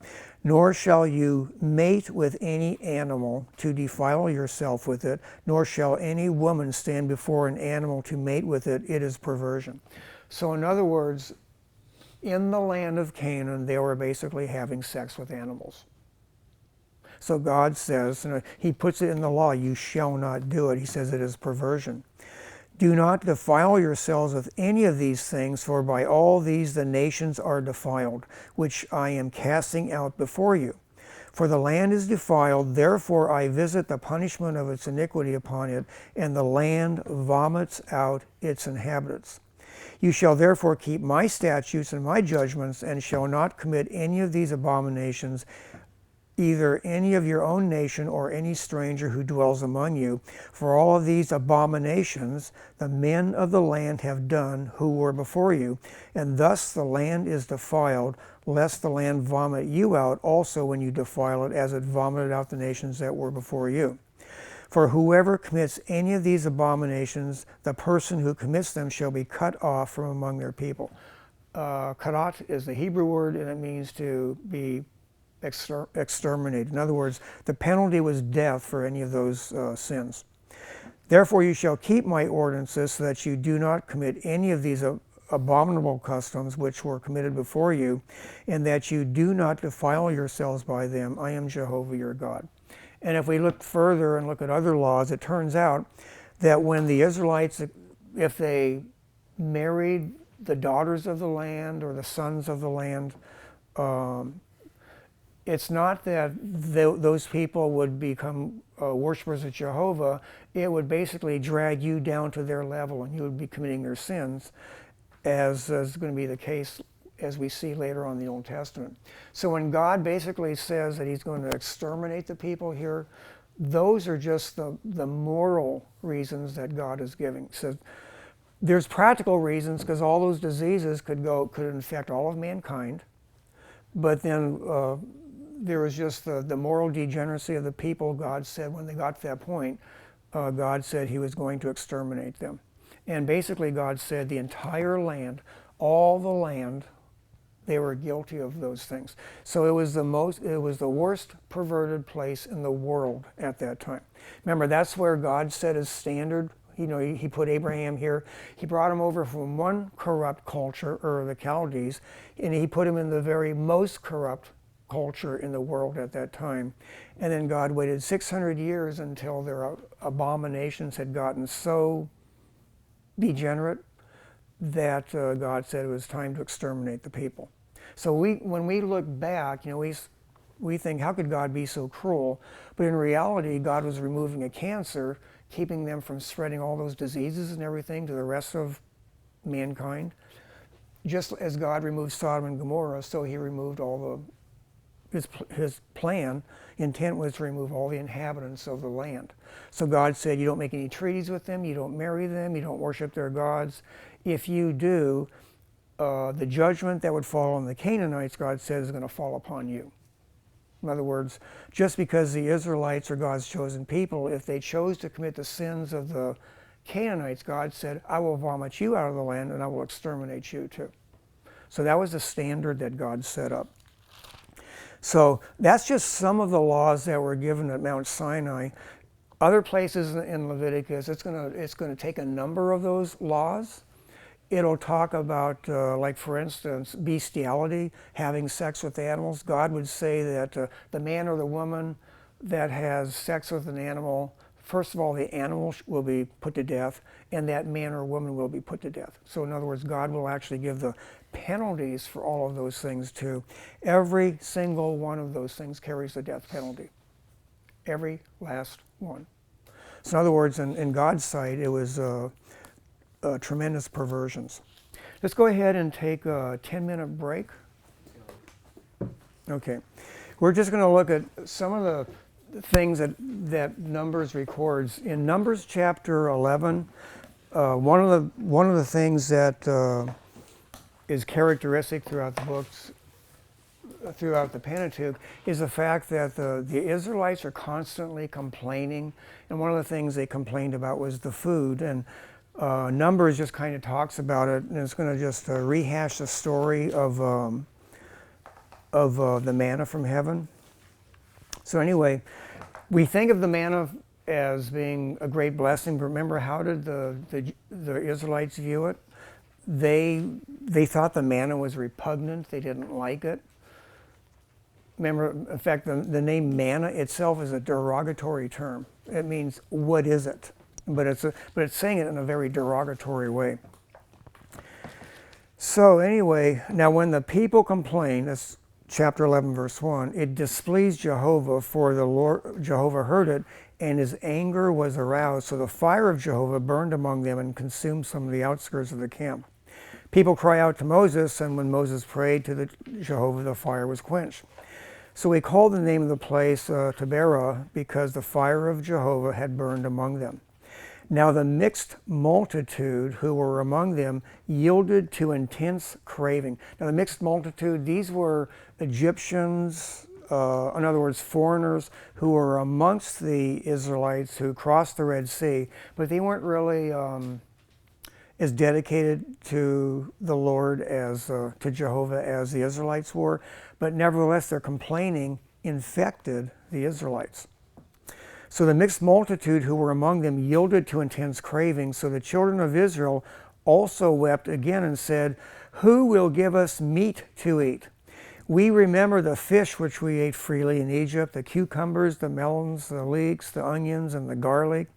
Nor shall you mate with any animal to defile yourself with it, nor shall any woman stand before an animal to mate with it. It is perversion. So in other words, in the land of Canaan, they were basically having sex with animals. So God says, he puts it in the law, you shall not do it. He says it is perversion. Do not defile yourselves with any of these things, for by all these the nations are defiled, which I am casting out before you. For the land is defiled, therefore I visit the punishment of its iniquity upon it, and the land vomits out its inhabitants. You shall therefore keep my statutes and my judgments, and shall not commit any of these abominations, either any of your own nation or any stranger who dwells among you. For all of these abominations the men of the land have done who were before you, and thus the land is defiled, lest the land vomit you out also when you defile it, as it vomited out the nations that were before you. For whoever commits any of these abominations, the person who commits them shall be cut off from among their people. Karat is the Hebrew word, and it means to be exterminated. In other words, the penalty was death for any of those sins. Therefore you shall keep my ordinances, so that you do not commit any of these abominable customs which were committed before you, and that you do not defile yourselves by them. I am Jehovah your God. And if we look further and look at other laws, it turns out that when the Israelites, if they married the daughters of the land or the sons of the land, it's not that those people would become worshipers of Jehovah. It would basically drag you down to their level, and you would be committing their sins, as is going to be the case as we see later on in the Old Testament. So when God basically says that he's going to exterminate the people here, those are just the moral reasons that God is giving. So there's practical reasons, because all those diseases could infect all of mankind, but then there was just the moral degeneracy of the people. God said when they got to that point, God said he was going to exterminate them. And basically God said the entire land, all the land, they were guilty of those things. So it was the worst perverted place in the world at that time. Remember, that's where God set his standard. He put Abraham here. He brought him over from one corrupt culture, or the Chaldees, and he put him in the very most corrupt culture in the world at that time. And then God waited 600 years until their abominations had gotten so degenerate that God said it was time to exterminate the people. So when we look back, We think, how could God be so cruel? But in reality, God was removing a cancer, keeping them from spreading all those diseases and everything to the rest of mankind. Just as God removed Sodom and Gomorrah, so he removed all his plan, intent was to remove all the inhabitants of the land. So God said, you don't make any treaties with them, you don't marry them, you don't worship their gods. If you do, the judgment that would fall on the Canaanites, God said, is going to fall upon you. In other words, just because the Israelites are God's chosen people, if they chose to commit the sins of the Canaanites, God said, I will vomit you out of the land and I will exterminate you too. So that was the standard that God set up. So that's just some of the laws that were given at Mount Sinai. Other places in Leviticus, it's going to take a number of those laws. It'll talk about, like for instance, bestiality, having sex with animals. God would say that the man or the woman that has sex with an animal, first of all, the animal will be put to death, and that man or woman will be put to death. So in other words, God will actually give the penalties for all of those things too. Every single one of those things carries the death penalty. Every last one. So in other words, in God's sight, it was tremendous perversions. Let's go ahead and take a 10-minute break. Okay. We're just going to look at some of the things that Numbers records. In Numbers chapter 11, one of the things that is characteristic throughout the books, throughout the Pentateuch, is the fact that the Israelites are constantly complaining, and one of the things they complained about was the food. And Numbers just kind of talks about it, and it's going to just rehash the story of the manna from heaven. So anyway, we think of the manna as being a great blessing, but remember, how did the Israelites view it? They thought the manna was repugnant. They didn't like it. Remember, in fact, the name manna itself is a derogatory term. It means, what is it? But it's saying it in a very derogatory way. So anyway, now when the people complained, that's chapter 11, verse 1, it displeased Jehovah, for the Lord Jehovah heard it, and his anger was aroused. So the fire of Jehovah burned among them and consumed some of the outskirts of the camp. People cry out to Moses, and when Moses prayed to Jehovah, the fire was quenched. So he called the name of the place Taberah, because the fire of Jehovah had burned among them. Now the mixed multitude who were among them yielded to intense craving. Now the mixed multitude, these were Egyptians, in other words, foreigners who were amongst the Israelites who crossed the Red Sea, but they weren't really as dedicated to the Lord as to Jehovah as the Israelites were, but nevertheless their complaining infected the Israelites. So the mixed multitude who were among them yielded to intense craving. So the children of Israel also wept again and said, who will give us meat to eat? We remember the fish which we ate freely in Egypt, the cucumbers, the melons, the leeks, the onions, and the garlic.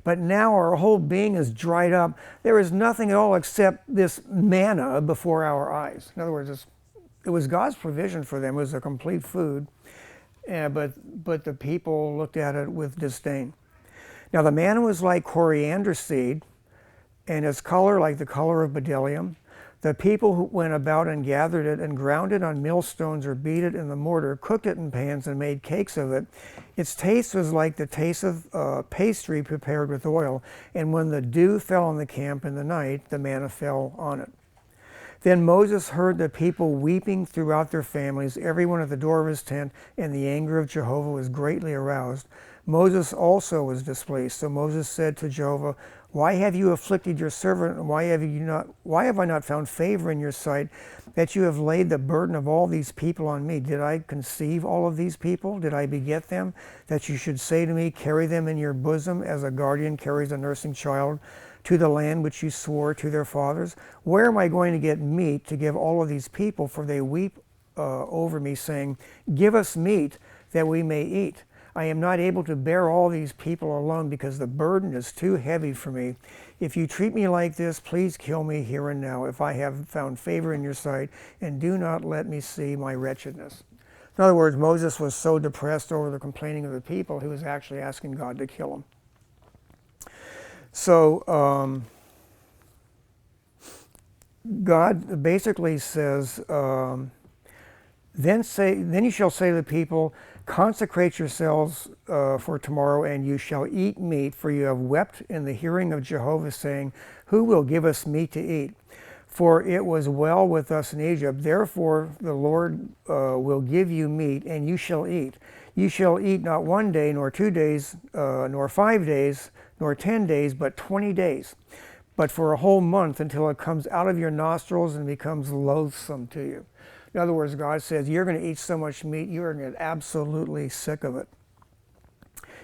But now our whole being is dried up. There is nothing at all except this manna before our eyes. In other words, it was God's provision for them. It was a complete food. But the people looked at it with disdain. Now the manna was like coriander seed, and its color like the color of bdellium. The people who went about and gathered it and ground it on millstones or beat it in the mortar, cooked it in pans and made cakes of it. Its taste was like the taste of pastry prepared with oil. And when the dew fell on the camp in the night, the manna fell on it. Then Moses heard the people weeping throughout their families, everyone at the door of his tent, and the anger of Jehovah was greatly aroused. Moses also was displeased. So Moses said to Jehovah, why have you afflicted your servant, and why have I not found favor in your sight, that you have laid the burden of all these people on me? Did I conceive all of these people? Did I beget them, that you should say to me, carry them in your bosom, as a guardian carries a nursing child, to the land which you swore to their fathers? Where am I going to get meat to give all of these people? For they weep over me, saying, give us meat that we may eat. I am not able to bear all these people alone, because the burden is too heavy for me. If you treat me like this, please kill me here and now, if I have found favor in your sight, and do not let me see my wretchedness. In other words, Moses was so depressed over the complaining of the people, he was actually asking God to kill him. So God basically says, then you shall say to the people, consecrate yourselves for tomorrow, and you shall eat meat, for you have wept in the hearing of Jehovah, saying, who will give us meat to eat? For it was well with us in Egypt. Therefore the Lord will give you meat, and you shall eat. You shall eat not 1 day, nor 2 days, nor 5 days, nor 10 days, but 20 days. But for a whole month, until it comes out of your nostrils and becomes loathsome to you. In other words, God says, you're going to eat so much meat, you're going to get absolutely sick of it.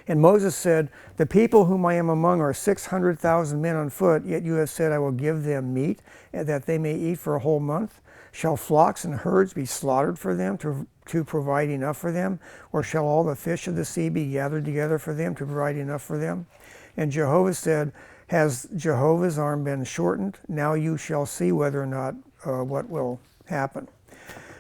And Moses said, the people whom I am among are 600,000 men on foot, yet you have said, I will give them meat, and that they may eat for a whole month. Shall flocks and herds be slaughtered for them to provide enough for them? Or shall all the fish of the sea be gathered together for them to provide enough for them? And Jehovah said, has Jehovah's arm been shortened? Now you shall see whether or not what will happen.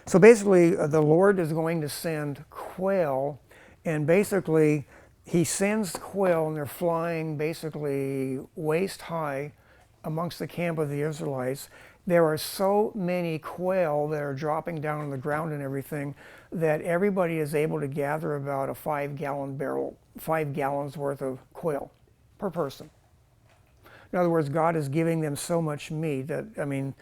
So basically, the Lord is going to send quail, and basically, he sends quail, and they're flying basically waist high amongst the camp of the Israelites. There are so many quail that are dropping down on the ground and everything that everybody is able to gather about a 5-gallon barrel, 5 gallons worth of quail per person. In other words, God is giving them so much meat that, I mean,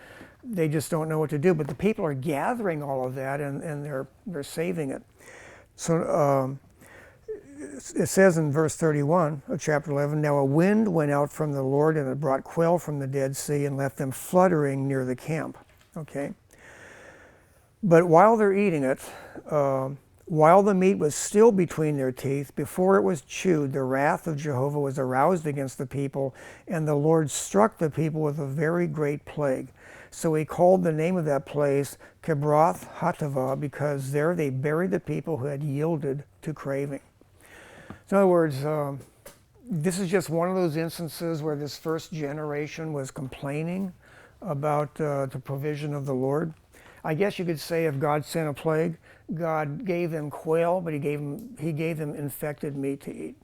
they just don't know what to do. But the people are gathering all of that, and they're saving it. So it says in verse 31 of chapter 11, now a wind went out from the Lord, and it brought quail from the Dead Sea and left them fluttering near the camp. Okay? But while they're eating it, while the meat was still between their teeth, before it was chewed, the wrath of Jehovah was aroused against the people, and the Lord struck the people with a very great plague. So he called the name of that place Kibroth Hattaavah, because there they buried the people who had yielded to craving. So in other words, this is just one of those instances where this first generation was complaining about the provision of the Lord. I guess you could say if God sent a plague, God gave them quail, but he gave them infected meat to eat,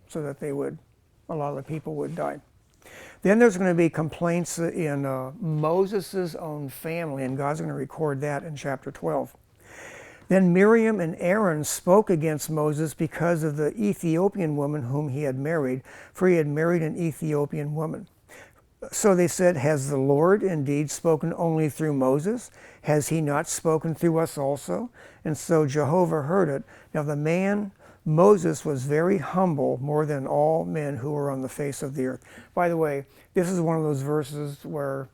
so that a lot of the people would die. Then there's going to be complaints in Moses' own family, and God's going to record that in chapter 12. Then Miriam and Aaron spoke against Moses because of the Ethiopian woman whom he had married, for he had married an Ethiopian woman. So they said, has the Lord indeed spoken only through Moses? Has he not spoken through us also? And so Jehovah heard it. Now the man Moses was very humble, more than all men who were on the face of the earth. By the way, this is one of those verses where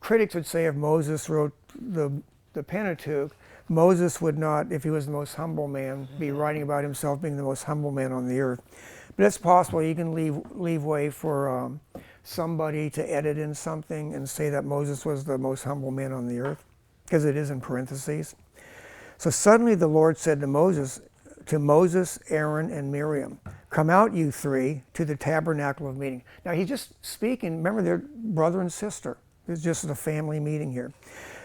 critics would say if Moses wrote the Pentateuch, Moses would not, if he was the most humble man, be writing about himself being the most humble man on the earth. But it's possible you can leave way for somebody to edit in something and say that Moses was the most humble man on the earth, because it is in parentheses. So suddenly the Lord said to Moses, Aaron, and Miriam, come out, you three, to the tabernacle of meeting. Now he's just speaking, remember they're brother and sister. It's just a family meeting here.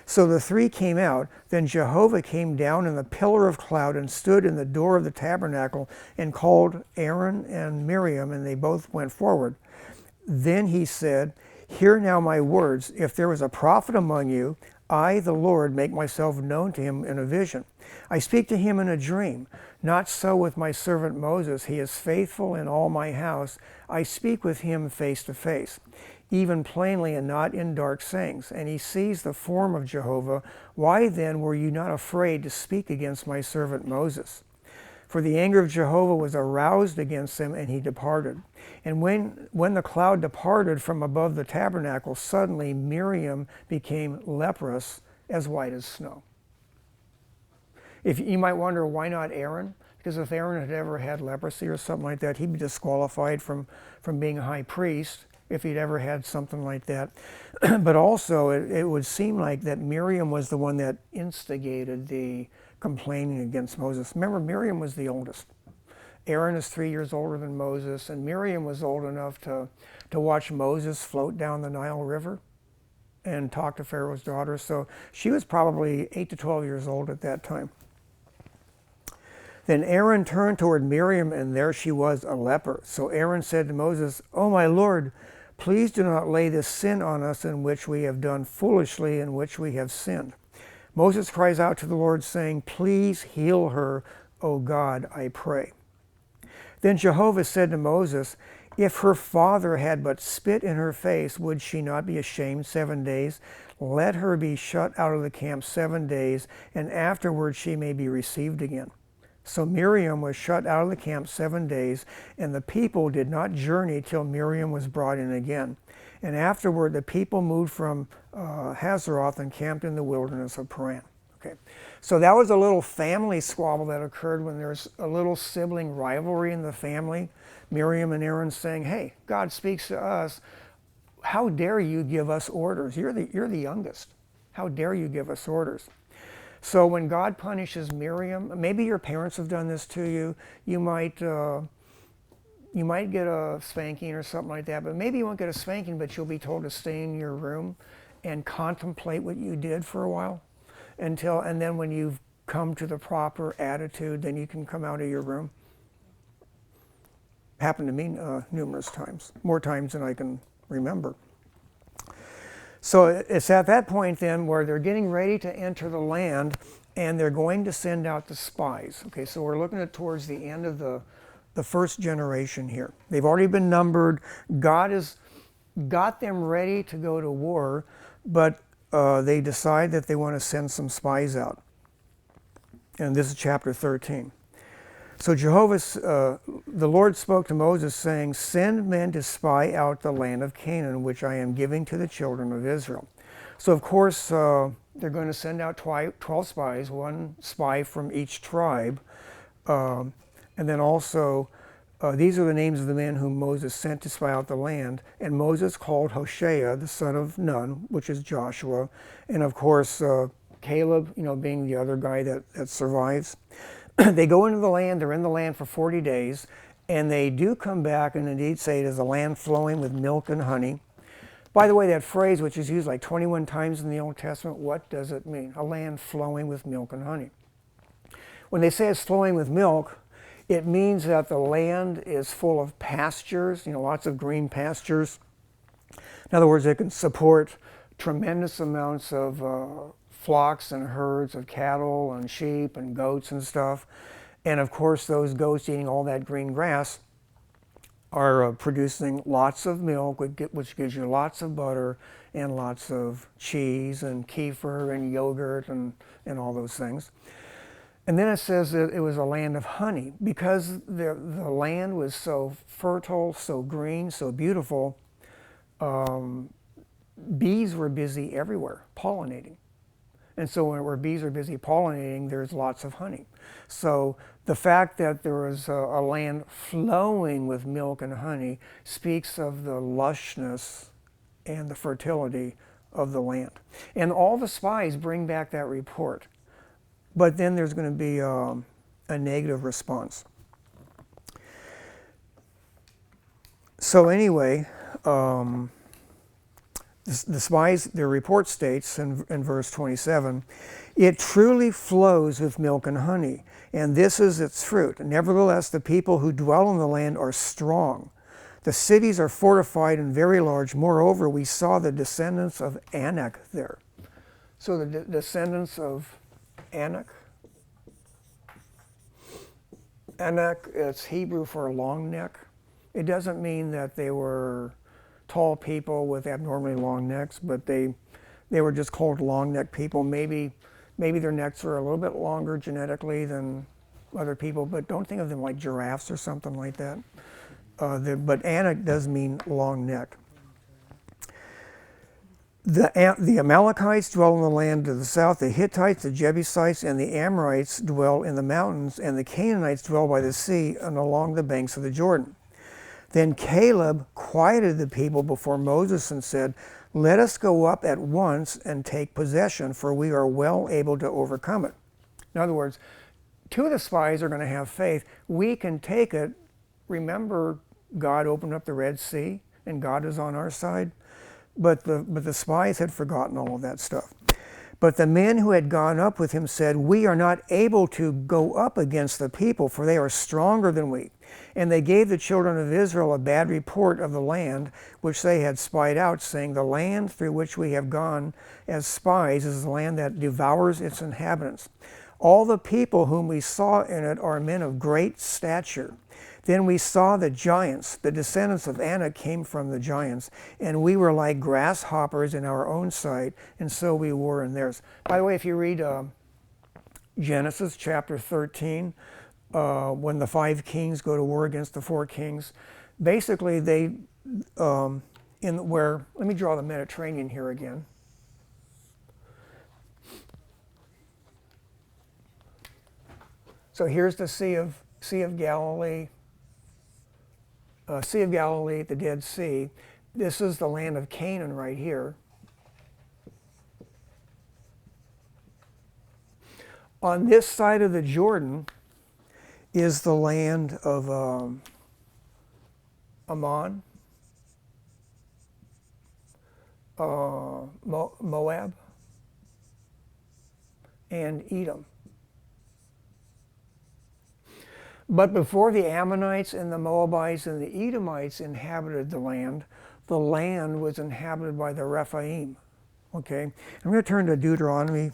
So the three came out. Then Jehovah came down in the pillar of cloud and stood in the door of the tabernacle and called Aaron and Miriam, and they both went forward. Then he said, hear now my words. If there is a prophet among you, I, the Lord, make myself known to him in a vision. I speak to him in a dream. Not so with my servant Moses. He is faithful in all my house. I speak with him face to face, even plainly and not in dark sayings. And he sees the form of Jehovah. Why then were you not afraid to speak against my servant Moses? For the anger of Jehovah was aroused against him, and he departed. And when the cloud departed from above the tabernacle, suddenly Miriam became leprous, as white as snow. If you might wonder, why not Aaron? Because if Aaron had ever had leprosy or something like that, he'd be disqualified from being a high priest if he'd ever had something like that. But also, it would seem like that Miriam was the one that instigated the complaining against Moses. Remember, Miriam was the oldest. Aaron is 3 years older than Moses, and Miriam was old enough to watch Moses float down the Nile River and talk to Pharaoh's daughter. So she was probably 8 to 12 years old at that time. Then Aaron turned toward Miriam, and there she was, a leper. So Aaron said to Moses, "O my Lord, please do not lay this sin on us in which we have done foolishly, in which we have sinned." Moses cries out to the Lord, saying, "Please heal her, O God, I pray." Then Jehovah said to Moses, "If her father had but spit in her face, would she not be ashamed 7 days? Let her be shut out of the camp 7 days, and afterward she may be received again." So Miriam was shut out of the camp 7 days, and the people did not journey till Miriam was brought in again. And afterward the people moved from Hazeroth and camped in the wilderness of Paran. Okay, so that was a little family squabble that occurred when there's a little sibling rivalry in the family. Miriam and Aaron saying, "Hey, God speaks to us. How dare you give us orders? You're the youngest. How dare you give us orders?" So when God punishes Miriam, maybe your parents have done this to you. You might get a spanking or something like that, but maybe you won't get a spanking, but you'll be told to stay in your room and contemplate what you did for a while and then when you've come to the proper attitude, then you can come out of your room. Happened to me numerous times, more times than I can remember. So it's at that point then where they're getting ready to enter the land, and they're going to send out the spies. Okay, so we're looking at towards the end of the first generation here. They've already been numbered. God has got them ready to go to war, but they decide that they want to send some spies out. And this is chapter 13. So the Lord spoke to Moses, saying, "Send men to spy out the land of Canaan, which I am giving to the children of Israel." So of course, they're going to send out 12 spies, one spy from each tribe. And then also, these are the names of the men whom Moses sent to spy out the land. And Moses called Hoshea, the son of Nun, which is Joshua. And of course, Caleb, being the other guy that survives. They go into the land, they're in the land for 40 days, and they do come back and indeed say it is a land flowing with milk and honey. By the way, that phrase, which is used like 21 times in the Old Testament, what does it mean? A land flowing with milk and honey. When they say it's flowing with milk, it means that the land is full of pastures, lots of green pastures. In other words, it can support tremendous amounts of flocks and herds of cattle and sheep and goats and stuff. And of course, those goats eating all that green grass are producing lots of milk, which gives you lots of butter and lots of cheese and kefir and yogurt and all those things. And then it says that it was a land of honey. Because the land was so fertile, so green, so beautiful, bees were busy everywhere, pollinating. And so where bees are busy pollinating, there's lots of honey. So the fact that there was a land flowing with milk and honey speaks of the lushness and the fertility of the land. And all the spies bring back that report. But then there's going to be a negative response. So anyway, the spies, their report states in verse 27, "It truly flows with milk and honey, and this is its fruit. Nevertheless, the people who dwell in the land are strong. The cities are fortified and very large. Moreover, we saw the descendants of Anak there." So the descendants of Anak. Anak is Hebrew for long neck. It doesn't mean that they were tall people with abnormally long necks, but they were just called long neck people. Maybe their necks were a little bit longer genetically than other people, but don't think of them like giraffes or something like that. But Anak does mean long neck. The Amalekites dwell in the land to the south. The Hittites, the Jebusites, and the Amorites dwell in the mountains, and the Canaanites dwell by the sea and along the banks of the Jordan. Then Caleb quieted the people before Moses and said, "Let us go up at once and take possession, for we are well able to overcome it." In other words, two of the spies are going to have faith. We can take it. Remember, God opened up the Red Sea, and God is on our side. But the spies had forgotten all of that stuff. But the men who had gone up with him said, "We are not able to go up against the people, for they are stronger than we." And they gave the children of Israel a bad report of the land which they had spied out, saying, "The land through which we have gone as spies is the land that devours its inhabitants. All the people whom we saw in it are men of great stature. Then we saw the giants, the descendants of Anak came from the giants, and we were like grasshoppers in our own sight, and so we were in theirs." By the way, if you read Genesis chapter 13, when the 5 kings go to war against the 4 kings, basically they, let me draw the Mediterranean here again. So here's the Sea of Galilee. Sea of Galilee, the Dead Sea. This is the land of Canaan right here. On this side of the Jordan is the land of Ammon, Moab, and Edom. But before the Ammonites and the Moabites and the Edomites inhabited the land was inhabited by the Rephaim. Okay, I'm going to turn to Deuteronomy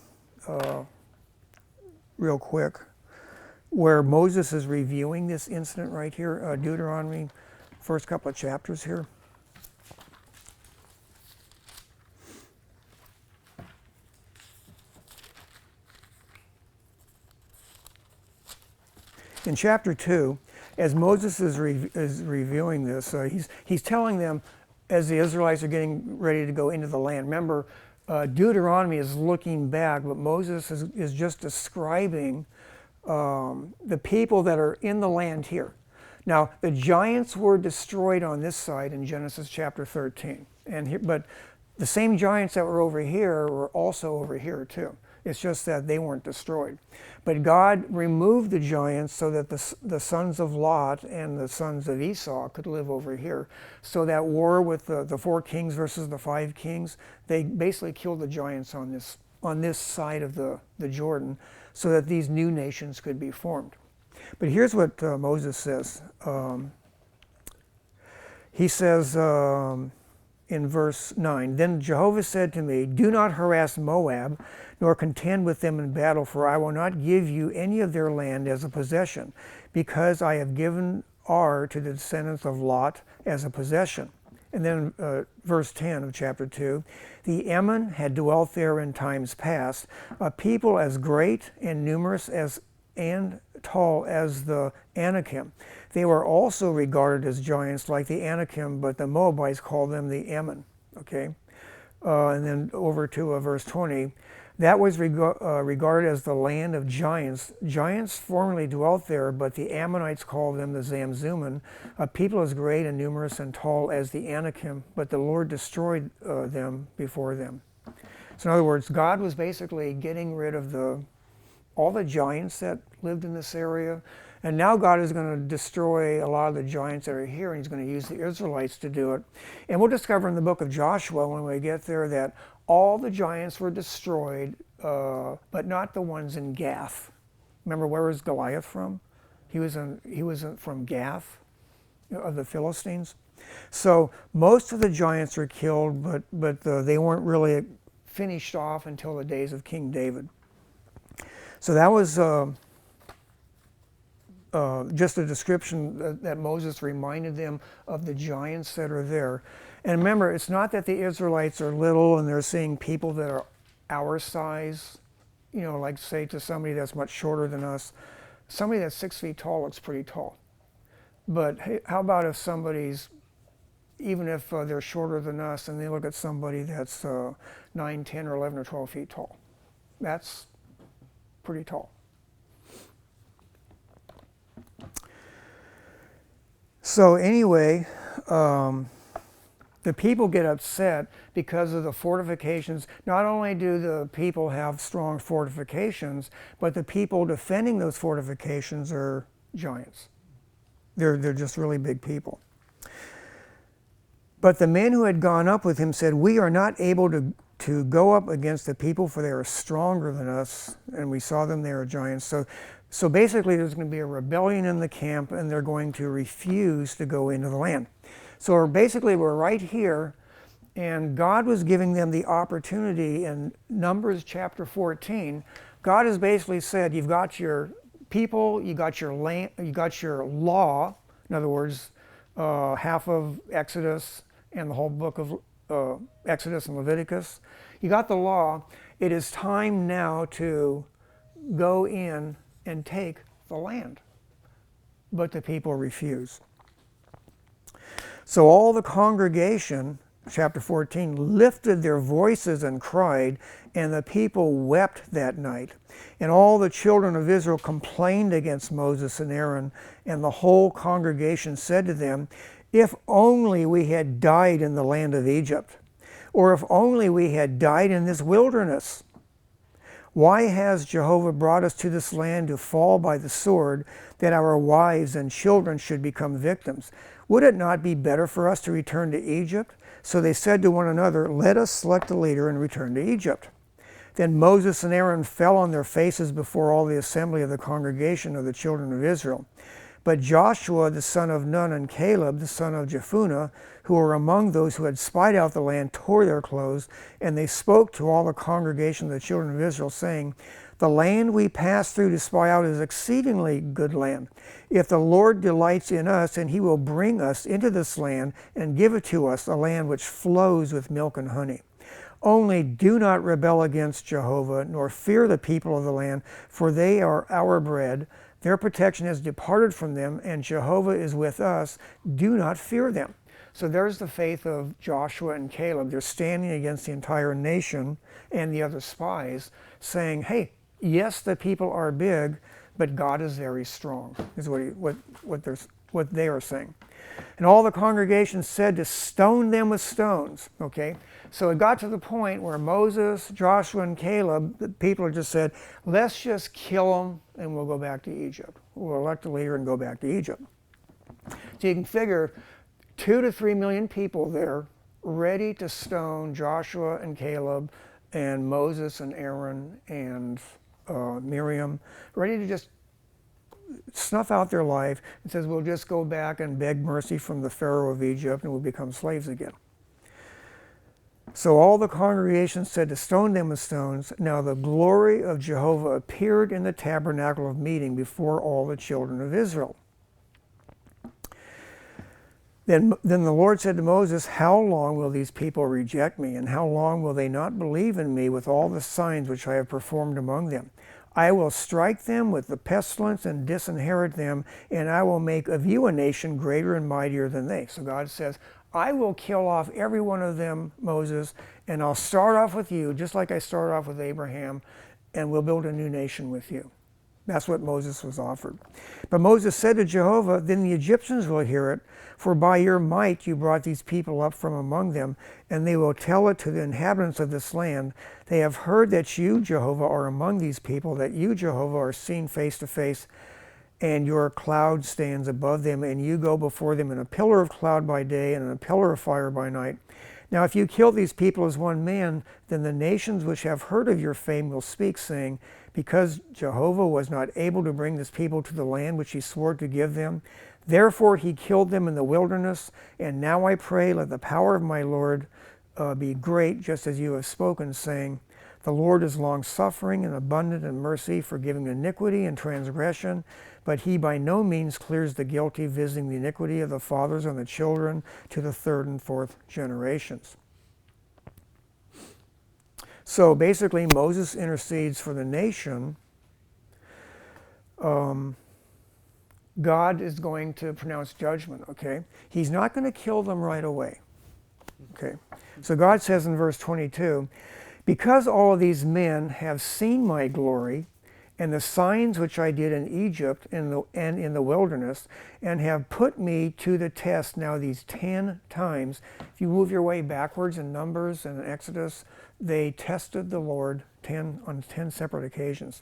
real quick, where Moses is reviewing this incident right here. Deuteronomy, first couple of chapters here. In chapter 2, as Moses is reviewing this, he's telling them, as the Israelites are getting ready to go into the land. Remember, Deuteronomy is looking back, but Moses is just describing the people that are in the land here. Now, the giants were destroyed on this side in Genesis chapter 13, but the same giants that were over here were also over here too. It's just that they weren't destroyed. But God removed the giants so that the sons of Lot and the sons of Esau could live over here. So that war with the 4 kings versus the 5 kings, they basically killed the giants on this side of the Jordan so that these new nations could be formed. But here's what Moses says. He says in verse 9, "Then Jehovah said to me, do not harass Moab, nor contend with them in battle, for I will not give you any of their land as a possession, because I have given Ar to the descendants of Lot as a possession." And then verse 10 of chapter 2, "The Ammon had dwelt there in times past, a people as great and numerous and tall as the Anakim. They were also regarded as giants like the Anakim, but the Moabites called them the Ammon." Okay, and then over to verse 20, "That was regarded as the land of giants. Giants formerly dwelt there, but the Ammonites called them the Zamzummim, a people as great and numerous and tall as the Anakim, but the Lord destroyed them before them." So in other words, God was basically getting rid of all the giants that lived in this area, and now God is going to destroy a lot of the giants that are here, and he's going to use the Israelites to do it. And we'll discover in the book of Joshua when we get there that all the giants were destroyed, but not the ones in Gath. Remember, where was Goliath from? He was from Gath, of the Philistines. So most of the giants were killed, but they weren't really finished off until the days of King David. So that was just a description that Moses reminded them of the giants that are there. And remember, it's not that the Israelites are little and they're seeing people that are our size, like say to somebody that's much shorter than us. Somebody that's 6 feet tall looks pretty tall. But hey, how about if even if they're shorter than us and they look at somebody that's 9, 10, or 11 or 12 feet tall? That's pretty tall. So anyway, the people get upset because of the fortifications. Not only do the people have strong fortifications, but the people defending those fortifications are giants. They're just really big people. "But the men who had gone up with him said, we are not able to to go up against the people, for they are stronger than us, and we saw them, they are giants. So basically there's going to be a rebellion in the camp, and they're going to refuse to go into the land. So basically we're right here, and God was giving them the opportunity in Numbers chapter 14. God has basically said, you've got your people, you got your land, you got your law. In other words, half of Exodus and the whole book of Exodus and Leviticus. You got the law. It is time now to go in and take the land. But the people refuse. So all the congregation, chapter 14, lifted their voices and cried, and the people wept that night. And all the children of Israel complained against Moses and Aaron, and the whole congregation said to them, if only we had died in the land of Egypt, or if only we had died in this wilderness. Why has Jehovah brought us to this land to fall by the sword, that our wives and children should become victims? Would it not be better for us to return to Egypt? So they said to one another, let us select a leader and return to Egypt. Then Moses and Aaron fell on their faces before all the assembly of the congregation of the children of Israel. But Joshua the son of Nun and Caleb the son of Jephunneh, who were among those who had spied out the land, tore their clothes, and they spoke to all the congregation of the children of Israel, saying, the land we passed through to spy out is exceedingly good land. If the Lord delights in us, and he will bring us into this land and give it to us, a land which flows with milk and honey. Only do not rebel against Jehovah, nor fear the people of the land, for they are our bread. Their protection has departed from them, and Jehovah is with us. Do not fear them. So there's the faith of Joshua and Caleb. They're standing against the entire nation and the other spies, saying, hey, yes, the people are big, but God is very strong, is what they are saying. And all the congregation said to stone them with stones. Okay, so it got to the point where Moses, Joshua, and Caleb, the people just said, let's just kill them and we'll go back to Egypt. We'll elect a leader and go back to Egypt. So you can figure 2 to 3 million people there ready to stone Joshua and Caleb and Moses and Aaron and Miriam, ready to just snuff out their life, and says we'll just go back and beg mercy from the Pharaoh of Egypt and we'll become slaves again. So all the congregation said to stone them with stones. Now the glory of Jehovah appeared in the tabernacle of meeting before all the children of Israel. Then the Lord said to Moses, how long will these people reject me, and how long will they not believe in me with all the signs which I have performed among them? I will strike them with the pestilence and disinherit them, and I will make of you a nation greater and mightier than they. So God says, I will kill off every one of them, Moses, and I'll start off with you, just like I started off with Abraham, and we'll build a new nation with you. That's what Moses was offered. But Moses said to Jehovah, then the Egyptians will hear it, for by your might you brought these people up from among them, and they will tell it to the inhabitants of this land. They have heard that you, Jehovah, are among these people, that you, Jehovah, are seen face to face, and your cloud stands above them, and you go before them in a pillar of cloud by day and in a pillar of fire by night. Now if you kill these people as one man, then the nations which have heard of your fame will speak, saying, because Jehovah was not able to bring this people to the land which he swore to give them, therefore he killed them in the wilderness. And now I pray, let the power of my Lord be great, just as you have spoken, saying, the Lord is long-suffering and abundant in mercy, forgiving iniquity and transgression, but he by no means clears the guilty, visiting the iniquity of the fathers on the children to the 3rd and 4th generations. So basically Moses intercedes for the nation. God is going to pronounce judgment, okay? He's not going to kill them right away, okay? So God says in verse 22, because all of these men have seen my glory and the signs which I did in Egypt and in the wilderness, and have put me to the test now these 10 times. If you move your way backwards in Numbers and in Exodus, they tested the Lord on 10 separate occasions,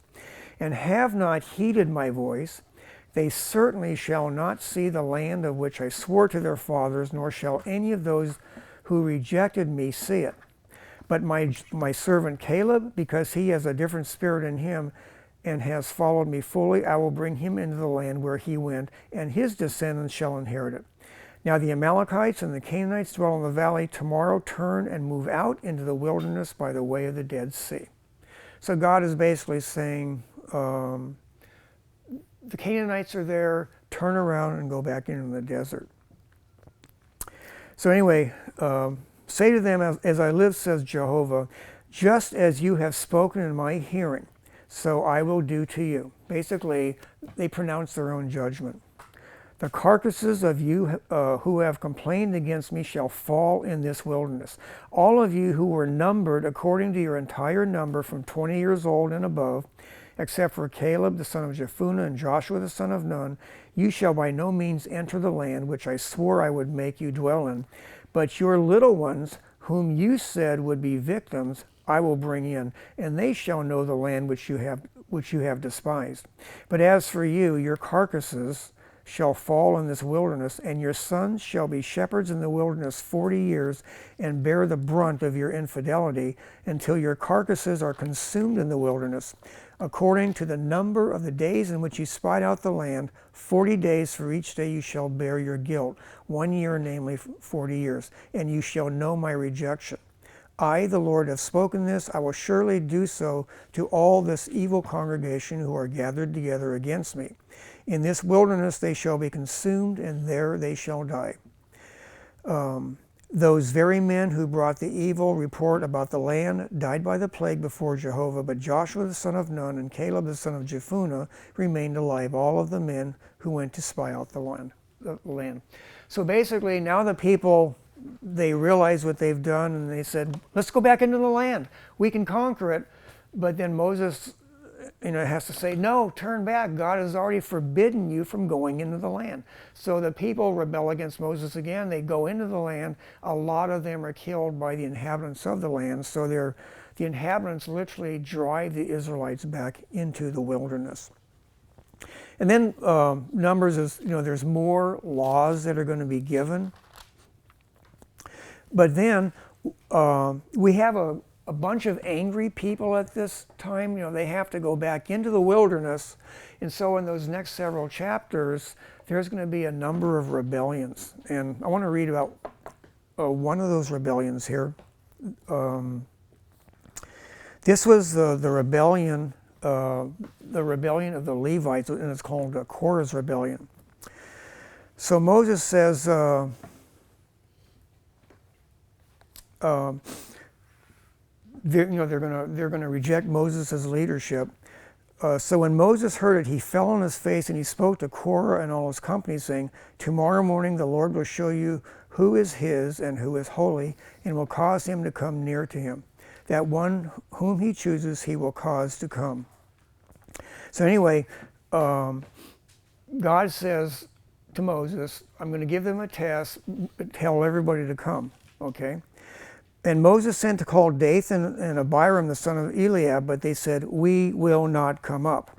and have not heeded my voice. They certainly shall not see the land of which I swore to their fathers, nor shall any of those who rejected me see it. But my servant Caleb, because he has a different spirit in him and has followed me fully, I will bring him into the land where he went, and his descendants shall inherit it. Now the Amalekites and the Canaanites dwell in the valley. Tomorrow turn and move out into the wilderness by the way of the Dead Sea. So God is basically saying, the Canaanites are there, turn around and go back into the desert. So anyway, say to them, as I live, says Jehovah, just as you have spoken in my hearing, so I will do to you. Basically, they pronounce their own judgment. The carcasses of you who have complained against me shall fall in this wilderness. All of you who were numbered according to your entire number from 20 years old and above, except for Caleb the son of Jephunneh and Joshua the son of Nun, you shall by no means enter the land which I swore I would make you dwell in. But your little ones, whom you said would be victims, I will bring in, and they shall know the land which you have despised. But as for you, your carcasses shall fall in this wilderness, and your sons shall be shepherds in the wilderness 40 years, and bear the brunt of your infidelity, until your carcasses are consumed in the wilderness. According to the number of the days in which you spied out the land, 40 days for each day you shall bear your guilt, 1 year, namely 40 years, and you shall know my rejection. I, the Lord, have spoken this. I will surely do so to all this evil congregation who are gathered together against me. In this wilderness they shall be consumed, and there they shall die. Those very men who brought the evil report about the land died by the plague before Jehovah, but Joshua the son of Nun and Caleb the son of Jephunneh remained alive, all of the men who went to spy out the land. So basically now the people, they realize what they've done, and they said, let's go back into the land. We can conquer it. But then Moses has to say, no, turn back. God has already forbidden you from going into the land. So the people rebel against Moses again. They go into the land. A lot of them are killed by the inhabitants of the land. So the inhabitants literally drive the Israelites back into the wilderness. And then Numbers is, there's more laws that are going to be given. But then we have a bunch of angry people at this time. They have to go back into the wilderness. And so in those next several chapters, there's going to be a number of rebellions. And I want to read about one of those rebellions here. This was the rebellion of the Levites, and it's called Korah's rebellion. So Moses says, they're going to reject Moses' leadership. So when Moses heard it, he fell on his face, and he spoke to Korah and all his company, saying, tomorrow morning the Lord will show you who is his and who is holy, and will cause him to come near to him. That one whom he chooses he will cause to come. So anyway, God says to Moses, I'm going to give them a test, tell everybody to come, okay? And Moses sent to call Dathan and Abiram the son of Eliab, but they said, we will not come up.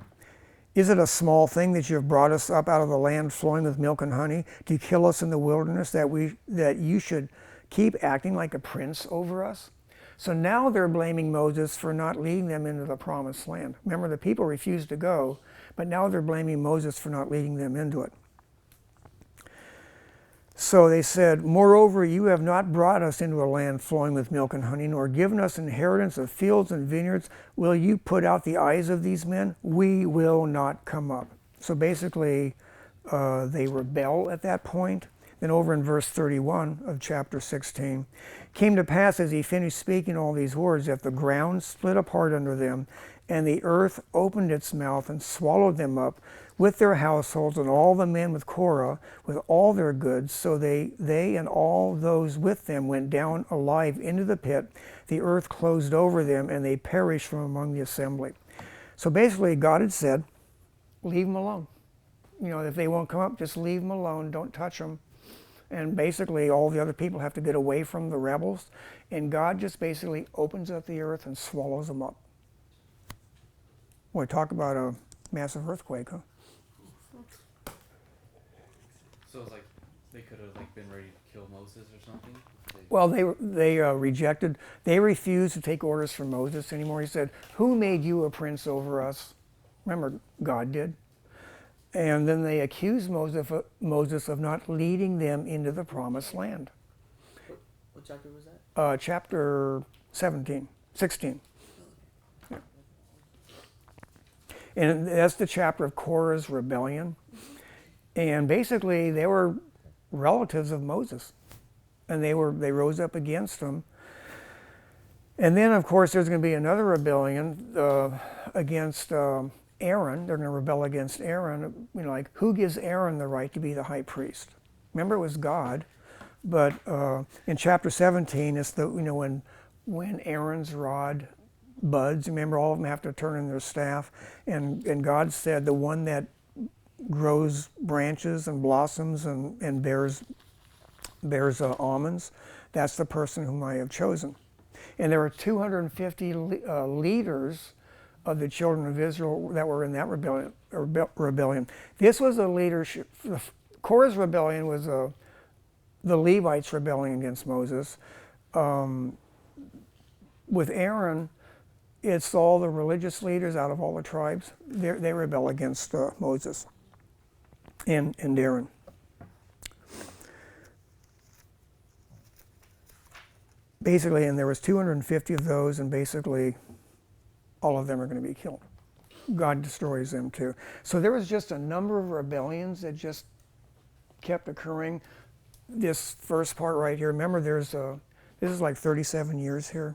Is it a small thing that you have brought us up out of the land flowing with milk and honey to kill us in the wilderness, that you should keep acting like a prince over us? So now they're blaming Moses for not leading them into the promised land. Remember, the people refused to go, but now they're blaming Moses for not leading them into it. So they said, moreover, you have not brought us into a land flowing with milk and honey, nor given us inheritance of fields and vineyards. Will you put out the eyes of these men? We will not come up. So basically, they rebel at that point. Then over in verse 31 of chapter 16, came to pass as he finished speaking all these words, that the ground split apart under them, and the earth opened its mouth and swallowed them up, with their households and all the men with Korah, with all their goods. So they and all those with them went down alive into the pit. The earth closed over them, and they perished from among the assembly. So basically, God had said, leave them alone. If they won't come up, just leave them alone. Don't touch them. And basically, all the other people have to get away from the rebels. And God just basically opens up the earth and swallows them up. Boy, talk about a massive earthquake, huh? So it's like they could have been ready to kill Moses or something. Well, they rejected. They refused to take orders from Moses anymore. He said, "Who made you a prince over us?" Remember, God did. And then they accused Moses of not leading them into the promised land. What chapter was that? Chapter 16. Yeah. And that's the chapter of Korah's rebellion. And basically, they were relatives of Moses, and they rose up against him. And then, of course, there's going to be another rebellion against Aaron. They're going to rebel against Aaron. You know, like, who gives Aaron the right to be the high priest? Remember, it was God. But in chapter 17, it's the, you know, when Aaron's rod buds. Remember, all of them have to turn in their staff, and God said, the one that grows branches and blossoms and bears almonds, that's the person whom I have chosen. And there were 250 leaders of the children of Israel that were in that rebellion. This was a leadership. Korah's rebellion was the Levites rebelling against Moses. With Aaron, it's all the religious leaders out of all the tribes. They rebel against Moses and Aaron. Basically, and there was 250 of those, and basically all of them are going to be killed. God destroys them too. So there was just a number of rebellions that just kept occurring. This first part right here, remember this is like 37 years here.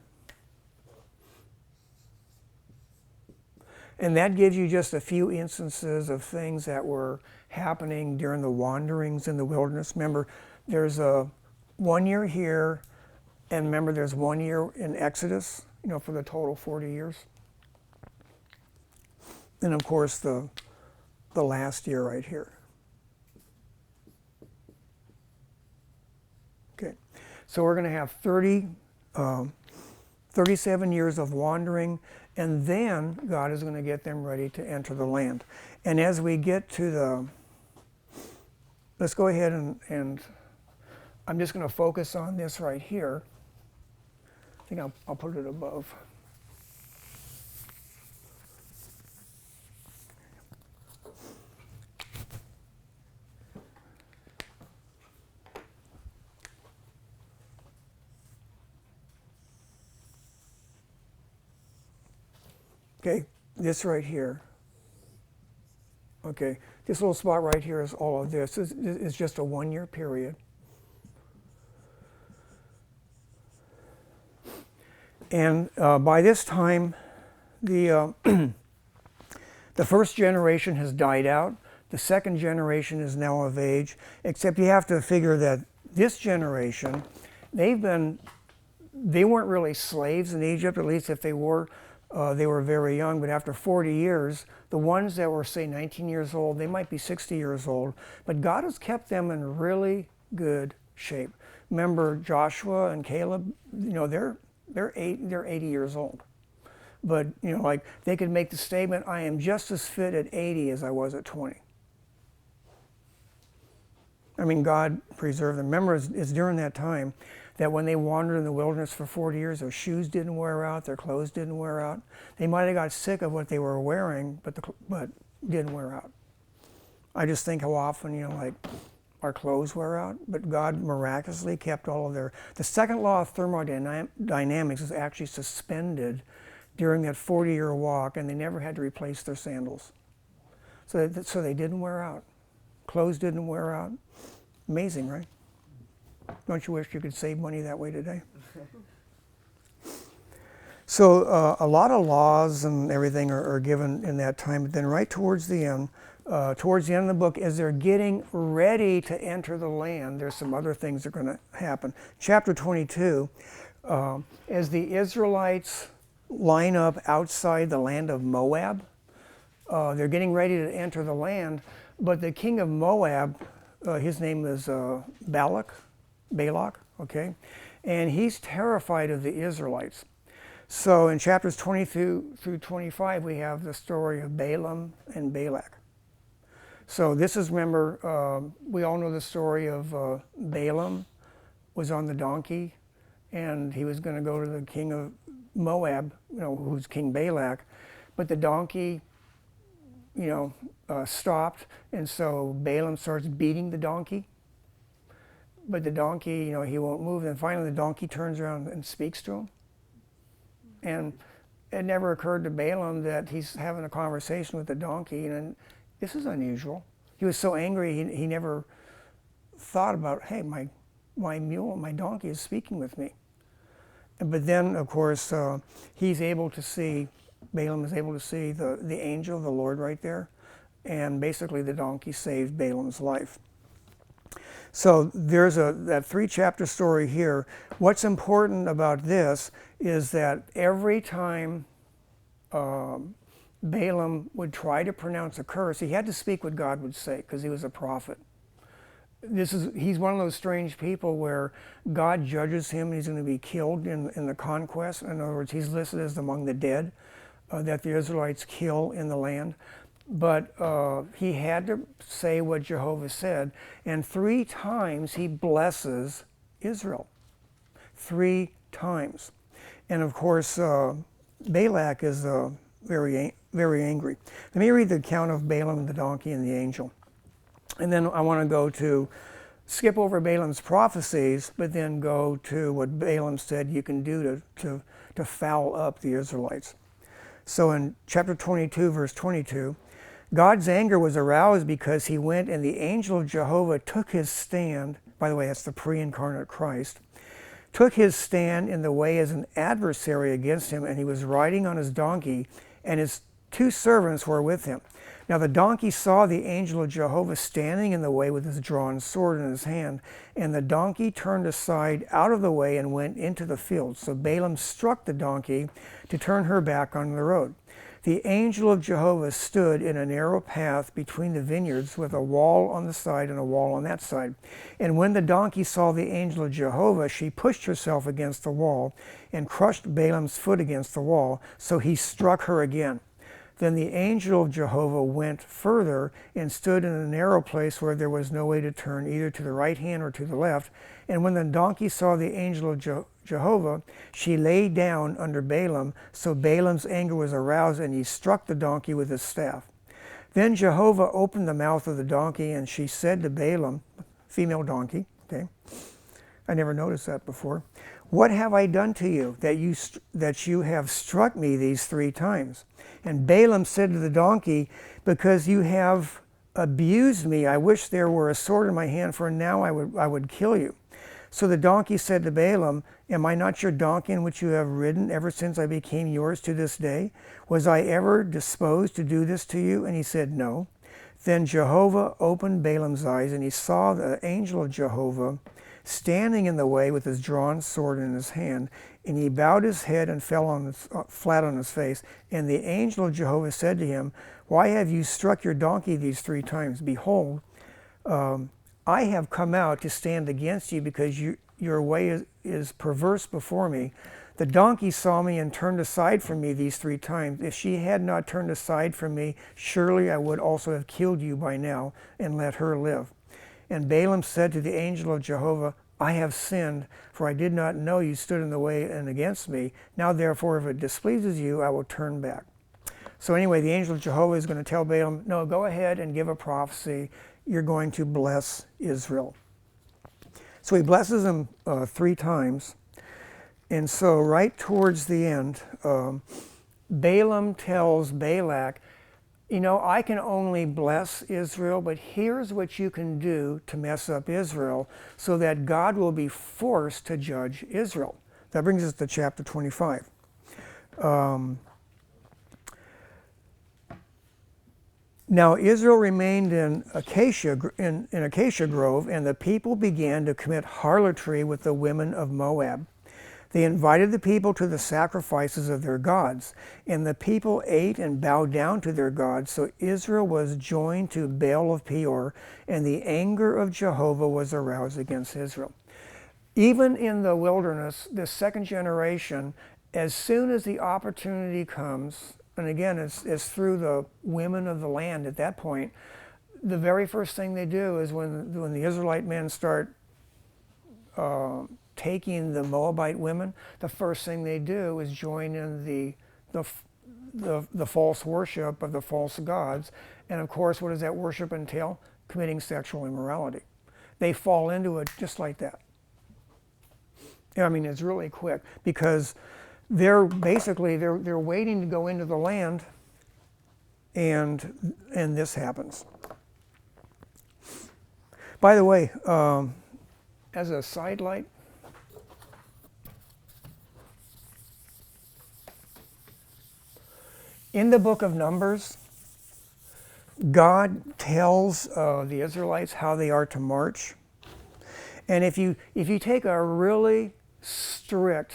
And that gives you just a few instances of things that were happening during the wanderings in the wilderness. Remember, there's a 1 year here, and remember there's 1 year in Exodus, you know, for the total 40 years. And of course the last year right here. Okay, so we're going to have 37 years of wandering, and then God is going to get them ready to enter the land. And as we get to let's go ahead and I'm just going to focus on this right here. I think I'll put it above. Okay, this right here. Okay, this little spot right here is all of this. It's just a 1 year period. And by this time, the first generation has died out. The second generation is now of age, except you have to figure that this generation, they weren't really slaves in Egypt, at least if they were very young. But after 40 years, the ones that were, say, 19 years old, they might be 60 years old. But God has kept them in really good shape. Remember Joshua and Caleb, you know, they're 80 years old. But, you know, like, they could make the statement, I am just as fit at 80 as I was at 20. I mean, God preserved them. Remember, it's during that time that when they wandered in the wilderness for 40 years, their shoes didn't wear out, their clothes didn't wear out. They might have got sick of what they were wearing, but didn't wear out. I just think how often, you know, like, our clothes wear out, but God miraculously kept all of the second law of thermodynamics is actually suspended during that 40-year walk, and they never had to replace their sandals. So they didn't wear out. Clothes didn't wear out. Amazing, right? Don't you wish you could save money that way today? So a lot of laws and everything are given in that time, but then right towards the end of the book, as they're getting ready to enter the land, there's some other things that are going to happen. Chapter 22, as the Israelites line up outside the land of Moab, they're getting ready to enter the land, but the king of Moab, his name is Balak, okay? And he's terrified of the Israelites. So in chapters 22 through 25, we have the story of Balaam and Balak. So this is, remember, we all know the story of Balaam was on the donkey, and he was going to go to the king of Moab, who's King Balak, but the donkey, stopped, and so Balaam starts beating the donkey. But the donkey, he won't move. And finally, the donkey turns around and speaks to him. And it never occurred to Balaam that he's having a conversation with the donkey, and this is unusual. He was so angry, he never thought about, hey, my mule, my donkey is speaking with me. But then, of course, Balaam is able to see the angel of the Lord right there, and basically the donkey saved Balaam's life. So there's that 3-chapter story here. What's important about this is that every time Balaam would try to pronounce a curse, he had to speak what God would say because he was a prophet. He's one of those strange people where God judges him and he's going to be killed in the conquest. In other words, he's listed as among the dead that the Israelites kill in the land. But he had to say what Jehovah said, and 3 times he blesses Israel. 3 times. And of course, Balak is very, very angry. Let me read the account of Balaam and the donkey and the angel. And then I want to skip over Balaam's prophecies, but then go to what Balaam said you can do to foul up the Israelites. So in chapter 22, verse 22, God's anger was aroused because he went and the angel of Jehovah took his stand. By the way, that's the pre-incarnate Christ. Took his stand in the way as an adversary against him, and he was riding on his donkey, and his 2 servants were with him. Now the donkey saw the angel of Jehovah standing in the way with his drawn sword in his hand, and the donkey turned aside out of the way and went into the field. So Balaam struck the donkey to turn her back on the road. The angel of Jehovah stood in a narrow path between the vineyards with a wall on the side and a wall on that side. And when the donkey saw the angel of Jehovah, she pushed herself against the wall and crushed Balaam's foot against the wall, so he struck her again. Then the angel of Jehovah went further and stood in a narrow place where there was no way to turn either to the right hand or to the left. And when the donkey saw the angel of Jehovah, she lay down under Balaam, so Balaam's anger was aroused, and he struck the donkey with his staff. Then Jehovah opened the mouth of the donkey, and she said to Balaam, female donkey, okay, I never noticed that before, what have I done to you that you have struck me these 3 times? And Balaam said to the donkey, because you have abused me, I wish there were a sword in my hand, for now I would kill you. So the donkey said to Balaam, am I not your donkey in which you have ridden ever since I became yours to this day? Was I ever disposed to do this to you? And he said, no. Then Jehovah opened Balaam's eyes, and he saw the angel of Jehovah standing in the way with his drawn sword in his hand. And he bowed his head and fell flat on his face. And the angel of Jehovah said to him, why have you struck your donkey these 3 times? Behold, I have come out to stand against you because your way is perverse before me. The donkey saw me and turned aside from me these 3 times. If she had not turned aside from me, surely I would also have killed you by now and let her live. And Balaam said to the angel of Jehovah, I have sinned, for I did not know you stood in the way and against me. Now therefore, if it displeases you, I will turn back. So anyway, the angel of Jehovah is going to tell Balaam, no, go ahead and give a prophecy. You're going to bless Israel. So he blesses him 3 times. And so right towards the end, Balaam tells Balak, I can only bless Israel, but here's what you can do to mess up Israel so that God will be forced to judge Israel. That brings us to chapter 25. Now Israel remained in Acacia Grove, and the people began to commit harlotry with the women of Moab. They invited the people to the sacrifices of their gods, and the people ate and bowed down to their gods. So Israel was joined to Baal of Peor, and the anger of Jehovah was aroused against Israel. Even in the wilderness, the 2nd generation, as soon as the opportunity comes, and again, it's through the women of the land at that point, the very first thing they do is when the Israelite men start taking the Moabite women, the first thing they do is join in the false worship of the false gods. And of course, what does that worship entail? Committing sexual immorality. They fall into it just like that. I mean, it's really quick because they're basically they're waiting to go into the land, and this happens. By the way, as a sidelight, in the book of Numbers, God tells the Israelites how they are to march. And if you take a really strict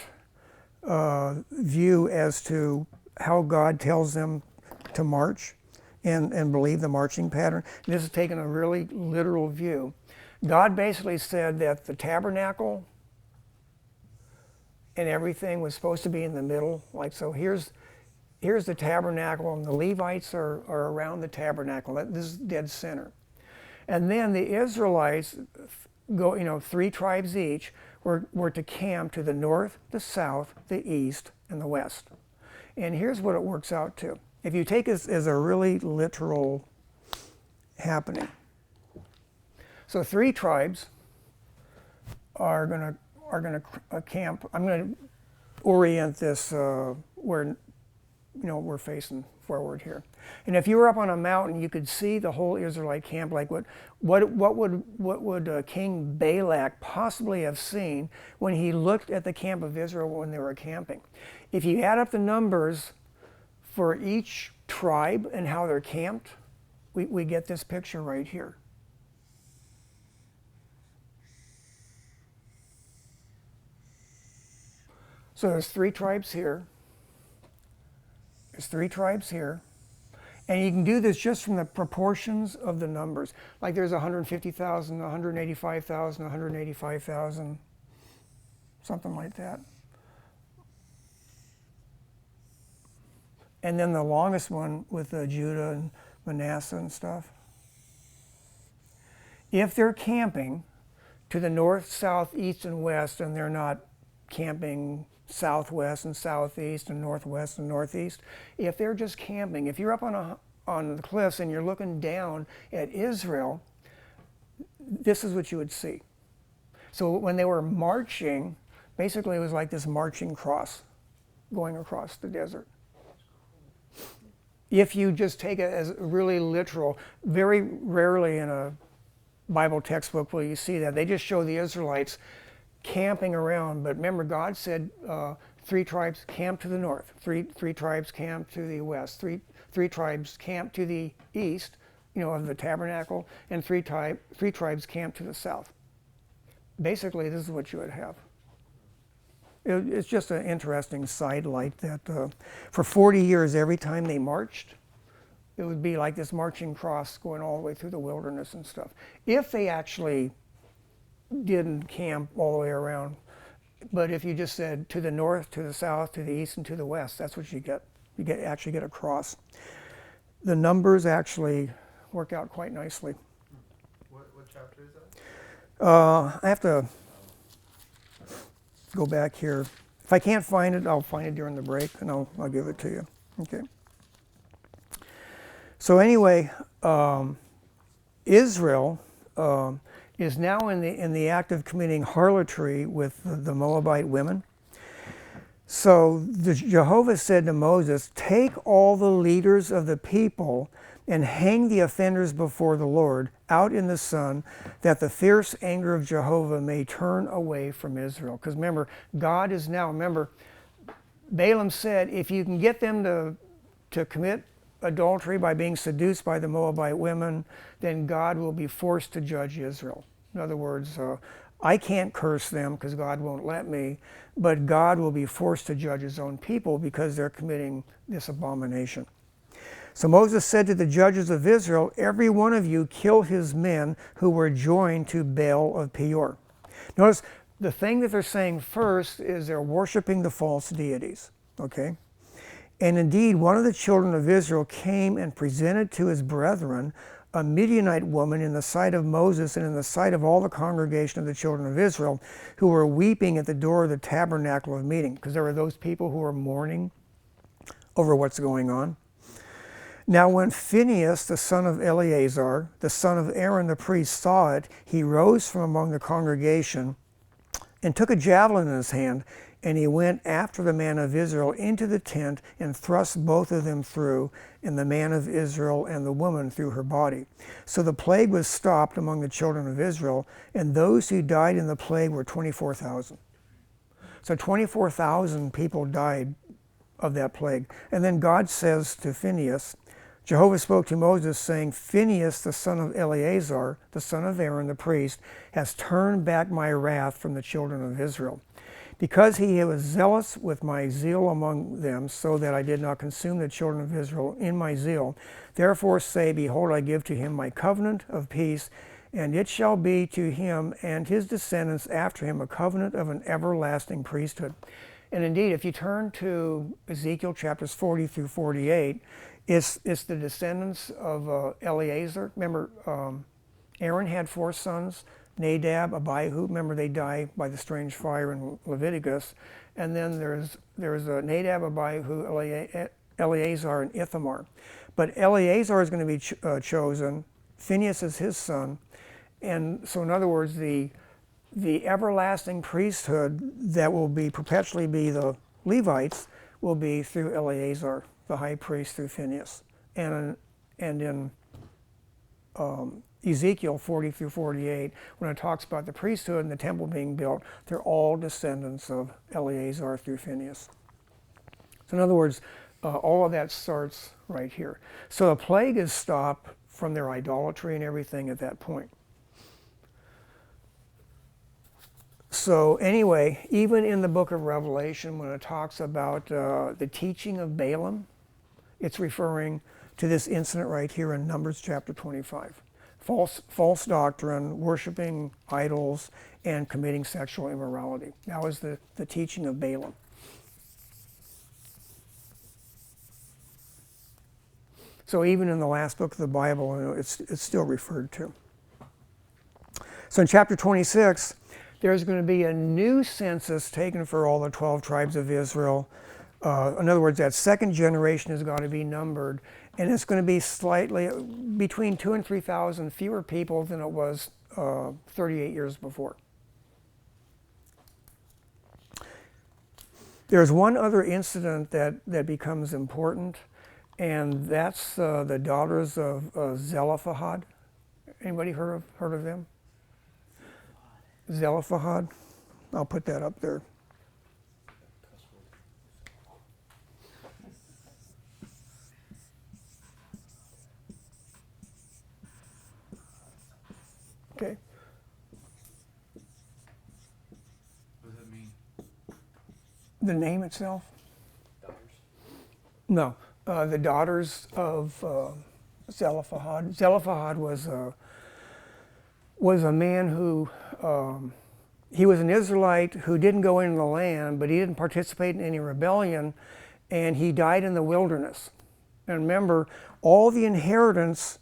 view as to how God tells them to march and believe the marching pattern, this is taking a really literal view. God basically said that the tabernacle and everything was supposed to be in the middle. Like, so here's the tabernacle, and the Levites are around the tabernacle. This is dead center. And then the Israelites go, 3 tribes each, were to camp to the north, the south, the east, and the west. And here's what it works out to. If you take it as a really literal happening. So 3 tribes are gonna camp. I'm gonna orient this where we're facing forward here. And if you were up on a mountain, you could see the whole Israelite camp. Like what would King Balak possibly have seen when he looked at the camp of Israel when they were camping? If you add up the numbers for each tribe and how they're camped, we get this picture right here. So there's 3 tribes here. There's 3 tribes here. And you can do this just from the proportions of the numbers. Like there's 150,000, 185,000, 185,000, something like that. And then the longest one with Judah and Manasseh and stuff. If they're camping to the north, south, east, and west, and they're not camping southwest and southeast and northwest and northeast, if they're just camping, if you're up on the cliffs and you're looking down at Israel, this is what you would see. So when they were marching, basically it was like this marching cross going across the desert. If you just take it as really literal, very rarely in a Bible textbook will you see that. They just show the Israelites camping around, but remember God said 3 tribes camp to the north, three tribes camp to the west, three tribes camp to the east, of the tabernacle, and three tribes camp to the south. Basically, this is what you would have. It's just an interesting sidelight that for 40 years, every time they marched, it would be like this marching cross going all the way through the wilderness and stuff. If they actually didn't camp all the way around. But if you just said to the north, to the south, to the east, and to the west, that's what you get. You actually get a cross. The numbers actually work out quite nicely. What chapter is that? I have to go back here. If I can't find it, I'll find it during the break, and I'll give it to you. Okay. So anyway, Israel is now in the act of committing harlotry with the Moabite women. So Jehovah said to Moses, "Take all the leaders of the people and hang the offenders before the Lord out in the sun, that the fierce anger of Jehovah may turn away from Israel." Because remember, God is now, Balaam said, if you can get them to commit adultery by being seduced by the Moabite women, then God will be forced to judge Israel. In other words, I can't curse them because God won't let me, but God will be forced to judge his own people because they're committing this abomination. So Moses said to the judges of Israel, "Every one of you kill his men who were joined to Baal of Peor." Notice the thing that they're saying first is they're worshiping the false deities, okay? And indeed, one of the children of Israel came and presented to his brethren a Midianite woman in the sight of Moses and in the sight of all the congregation of the children of Israel, who were weeping at the door of the tabernacle of meeting, because there were those people who were mourning over what's going on. Now when Phinehas, the son of Eleazar, the son of Aaron the priest, saw it, he rose from among the congregation and took a javelin in his hand, and he went after the man of Israel into the tent and thrust both of them through, and the man of Israel and the woman through her body. So the plague was stopped among the children of Israel, and those who died in the plague were 24,000. So 24,000 people died of that plague. And then God says to Phinehas, Jehovah spoke to Moses, saying, Phinehas, the son of Eleazar, the son of Aaron the priest, has turned back my wrath from the children of Israel, because he was zealous with my zeal among them, so that I did not consume the children of Israel in my zeal. Therefore say, behold, I give to him my covenant of peace, and it shall be to him and his descendants after him a covenant of an everlasting priesthood. And indeed, if you turn to Ezekiel chapters 40 through 48, it's the descendants of Eleazar. Remember, Aaron had 4 sons, Nadab, Abihu. Remember, they die by the strange fire in Leviticus. And then there's Nadab, Abihu, Eleazar, and Ithamar. But Eleazar is going to be chosen. Phinehas is his son. And so in other words, the everlasting priesthood that will be perpetually be the Levites will be through Eleazar, the high priest, through Phinehas. And in Ezekiel 40 through 48, when it talks about the priesthood and the temple being built, they're all descendants of Eleazar through Phinehas. So in other words, all of that starts right here. So the plague is stopped from their idolatry and everything at that point. So anyway, even in the book of Revelation, when it talks about the teaching of Balaam, it's referring to this incident right here in Numbers chapter 25. False doctrine, worshiping idols, and committing sexual immorality. That was the teaching of Balaam. So even in the last book of the Bible, it's still referred to. So in chapter 26, there's going to be a new census taken for all the 12 tribes of Israel. In other words, that second generation has got to be numbered, and it's going to be slightly between 2,000 and 3,000 fewer people than it was 38 years before. There's one other incident that becomes important, and that's the daughters of Zelophehad. Anybody heard of them? Zelophehad. I'll put that up there. Okay. What does that mean? The name itself? Daughters? No. The daughters of Zelophehad. Zelophehad was a man who, he was an Israelite who didn't go into the land, but he didn't participate in any rebellion, and he died in the wilderness. And remember, all the inheritance,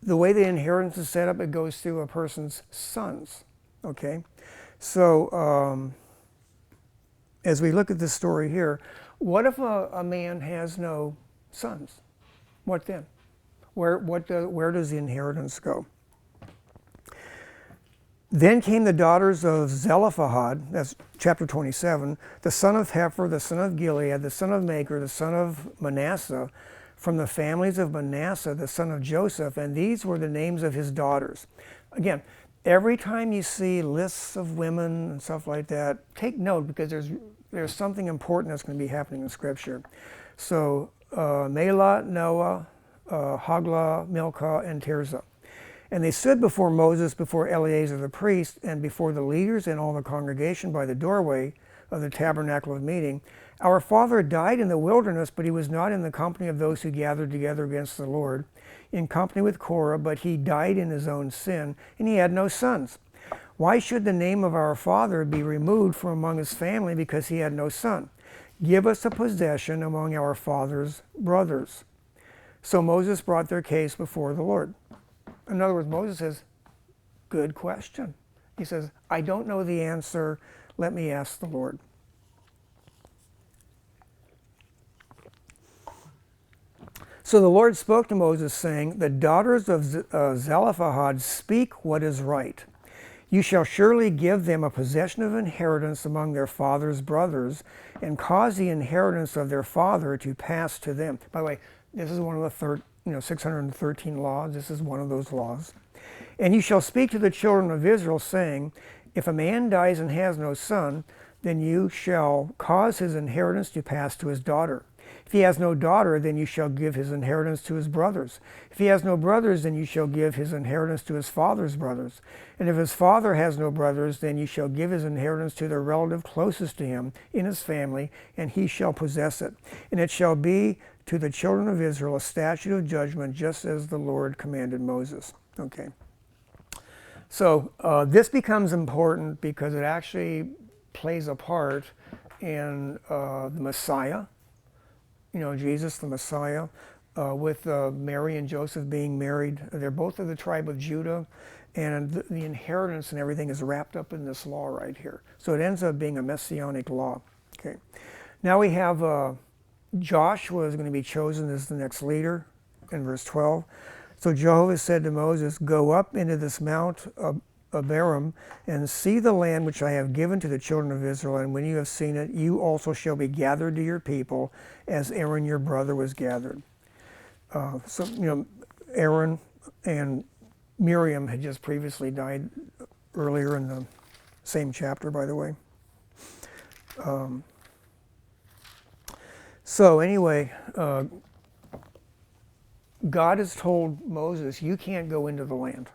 the way the inheritance is set up, it goes through a person's sons, okay? So as we look at this story here, what if a man has no sons? What then? Where does the inheritance go? Then came the daughters of Zelophehad, that's chapter 27, the son of Hepher, the son of Gilead, the son of Machir, the son of Manasseh, from the families of Manasseh, the son of Joseph, and these were the names of his daughters. Again, every time you see lists of women and stuff like that, take note, because there's something important that's going to be happening in Scripture. So Mahlah, Noah, Hoglah, Milcah, and Tirzah. And they stood before Moses, before Eleazar the priest, and before the leaders and all the congregation by the doorway of the tabernacle of meeting. Our father died in the wilderness, but he was not in the company of those who gathered together against the Lord, in company with Korah, but he died in his own sin, and he had no sons. Why should the name of our father be removed from among his family because he had no son? Give us a possession among our father's brothers. So Moses brought their case before the Lord. In other words, Moses says, good question. He says, I don't know the answer. Let me ask the Lord. So the Lord spoke to Moses, saying, the daughters of Zelophehad speak what is right. You shall surely give them a possession of inheritance among their father's brothers, and cause the inheritance of their father to pass to them. By the way, this is one of the 613 laws. This is one of those laws. And you shall speak to the children of Israel, saying, if a man dies and has no son, then you shall cause his inheritance to pass to his daughter. If he has no daughter, then you shall give his inheritance to his brothers. If he has no brothers, then you shall give his inheritance to his father's brothers. And if his father has no brothers, then you shall give his inheritance to the relative closest to him in his family, and he shall possess it. And it shall be to the children of Israel a statute of judgment, just as the Lord commanded Moses. Okay. So this becomes important because it actually plays a part in the Messiah. Jesus, the Messiah, with Mary and Joseph being married. They're both of the tribe of Judah, and the inheritance and everything is wrapped up in this law right here. So it ends up being a messianic law. Okay. Now we have Joshua is going to be chosen as the next leader in verse 12. So Jehovah said to Moses, go up into this Mount Abiram and see the land which I have given to the children of Israel, and when you have seen it, you also shall be gathered to your people as Aaron your brother was gathered. Aaron and Miriam had just previously died earlier in the same chapter, by the way. So anyway, God has told Moses, you can't go into the land.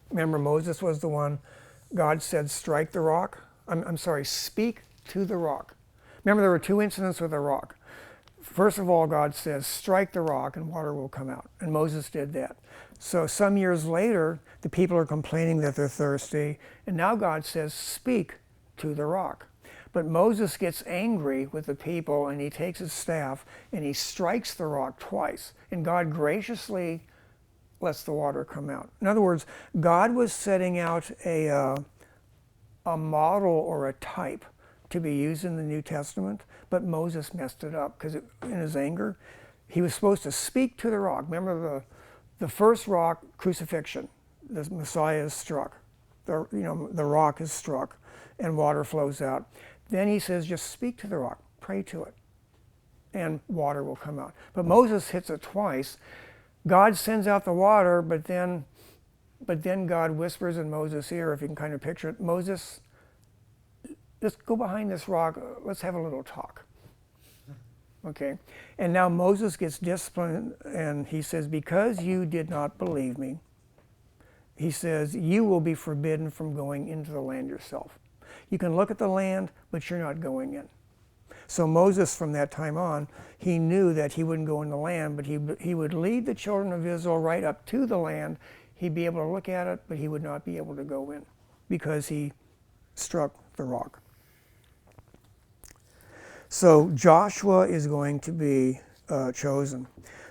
Remember, Moses was the one, God said, strike the rock. I'm sorry, speak to the rock. Remember, there were two incidents with a rock. First of all, God says, strike the rock and water will come out. And Moses did that. So some years later, the people are complaining that they're thirsty. And now God says, speak to the rock. But Moses gets angry with the people, and he takes his staff and he strikes the rock twice. And God graciously lets the water come out. In other words, God was setting out a model or a type to be used in the New Testament, but Moses messed it up because in his anger, he was supposed to speak to the rock. Remember the first rock, crucifixion. The Messiah is struck. The rock is struck, and water flows out. Then he says, just speak to the rock, pray to it, and water will come out. But Moses hits it twice. God sends out the water, but then God whispers in Moses' ear, if you can kind of picture it, Moses, let's go behind this rock, let's have a little talk. Okay, and now Moses gets disciplined, and he says, because you did not believe me, he says, you will be forbidden from going into the land yourself. You can look at the land, but you're not going in. So Moses, from that time on, he knew that he wouldn't go in the land, but he would lead the children of Israel right up to the land. He'd be able to look at it, but he would not be able to go in because he struck the rock. So Joshua is going to be chosen.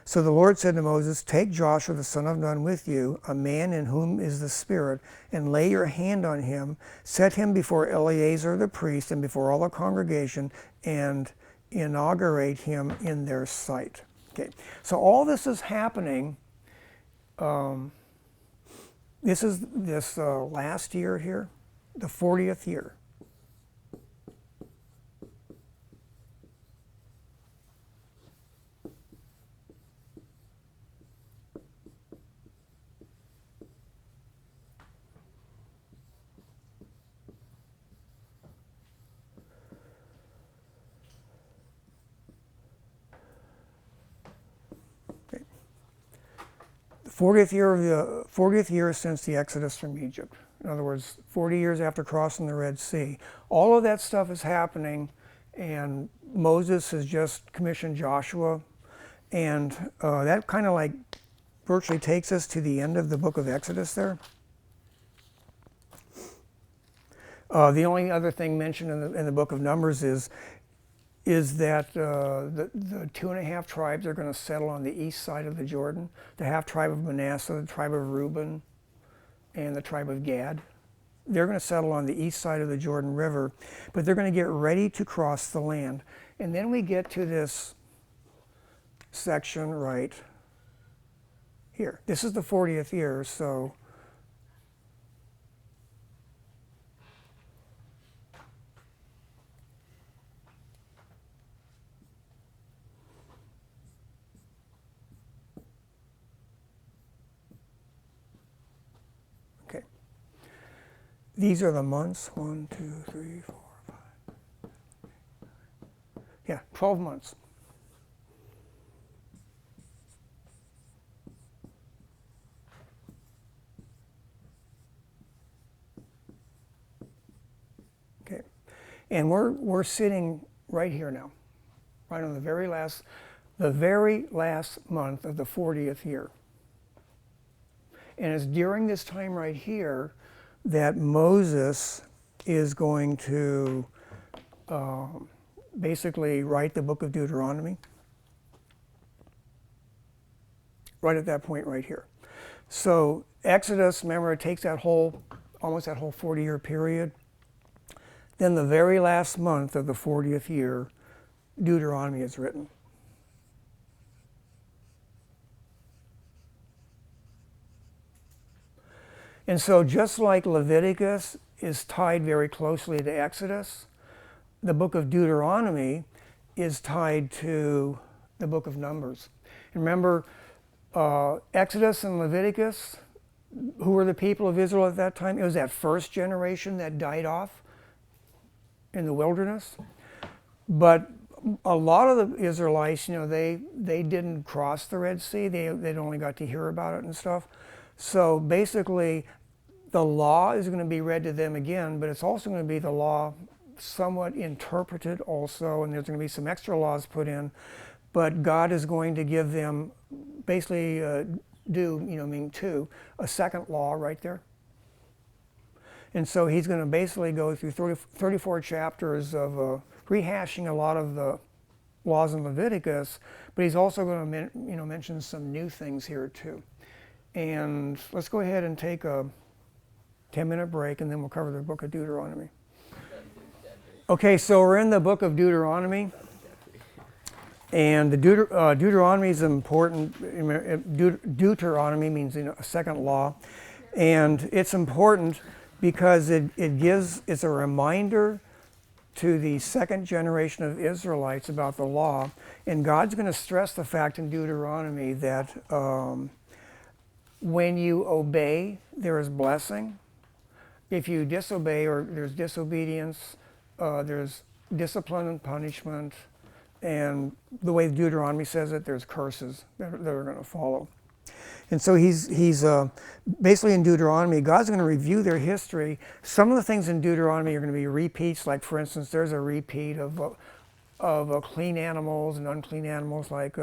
So the Lord said to Moses, take Joshua the son of Nun with you, a man in whom is the Spirit, and lay your hand on him, set him before Eleazar the priest and before all the congregation, and inaugurate him in their sight. Okay, so all this is happening. This is this last year here, the 40th year. The 40th year since the Exodus from Egypt. In other words, 40 years after crossing the Red Sea. All of that stuff is happening, and Moses has just commissioned Joshua, and that kind of like virtually takes us to the end of the book of Exodus there. The only other thing mentioned in the book of Numbers is is that the 2.5 tribes are going to settle on the east side of the Jordan. The half tribe of Manasseh, the tribe of Reuben, and the tribe of Gad. They're going to settle on the east side of the Jordan River, but they're going to get ready to cross the land. And then we get to this section right here. This is the 40th year, so okay. These are the months. 1, 2, 3, 4, 5. Yeah, 12 months. Okay, and we're sitting right here now, right on the very last month of the 40th year. And it's during this time right here that Moses is going to basically write the book of Deuteronomy. Right at that point right here. So Exodus, remember, it takes almost that whole 40-year period. Then the very last month of the 40th year, Deuteronomy is written. And so just like Leviticus is tied very closely to Exodus, the book of Deuteronomy is tied to the book of Numbers. And remember, Exodus and Leviticus, who were the people of Israel at that time? It was that first generation that died off in the wilderness. But a lot of the Israelites, they didn't cross the Red Sea. They'd only got to hear about it and stuff. So basically, the law is going to be read to them again, but it's also going to be the law somewhat interpreted also, and there's going to be some extra laws put in. But God is going to give them basically a second law right there. And so he's going to basically go through 34 chapters of rehashing a lot of the laws in Leviticus, but he's also going to mention some new things here too. And let's go ahead and take a 10-minute break, and then we'll cover the book of Deuteronomy. Okay, so we're in the book of Deuteronomy. And the Deuteronomy is important. Deuteronomy means a second law. And it's important because it's a reminder to the second generation of Israelites about the law. And God's going to stress the fact in Deuteronomy that when you obey, there is blessing. If you disobey, or there's disobedience, there's discipline and punishment. And the way Deuteronomy says it, there's curses that are going to follow. And so he's basically in Deuteronomy, God's going to review their history. Some of the things in Deuteronomy are going to be repeats. Like, for instance, there's a repeat of clean animals and unclean animals. Like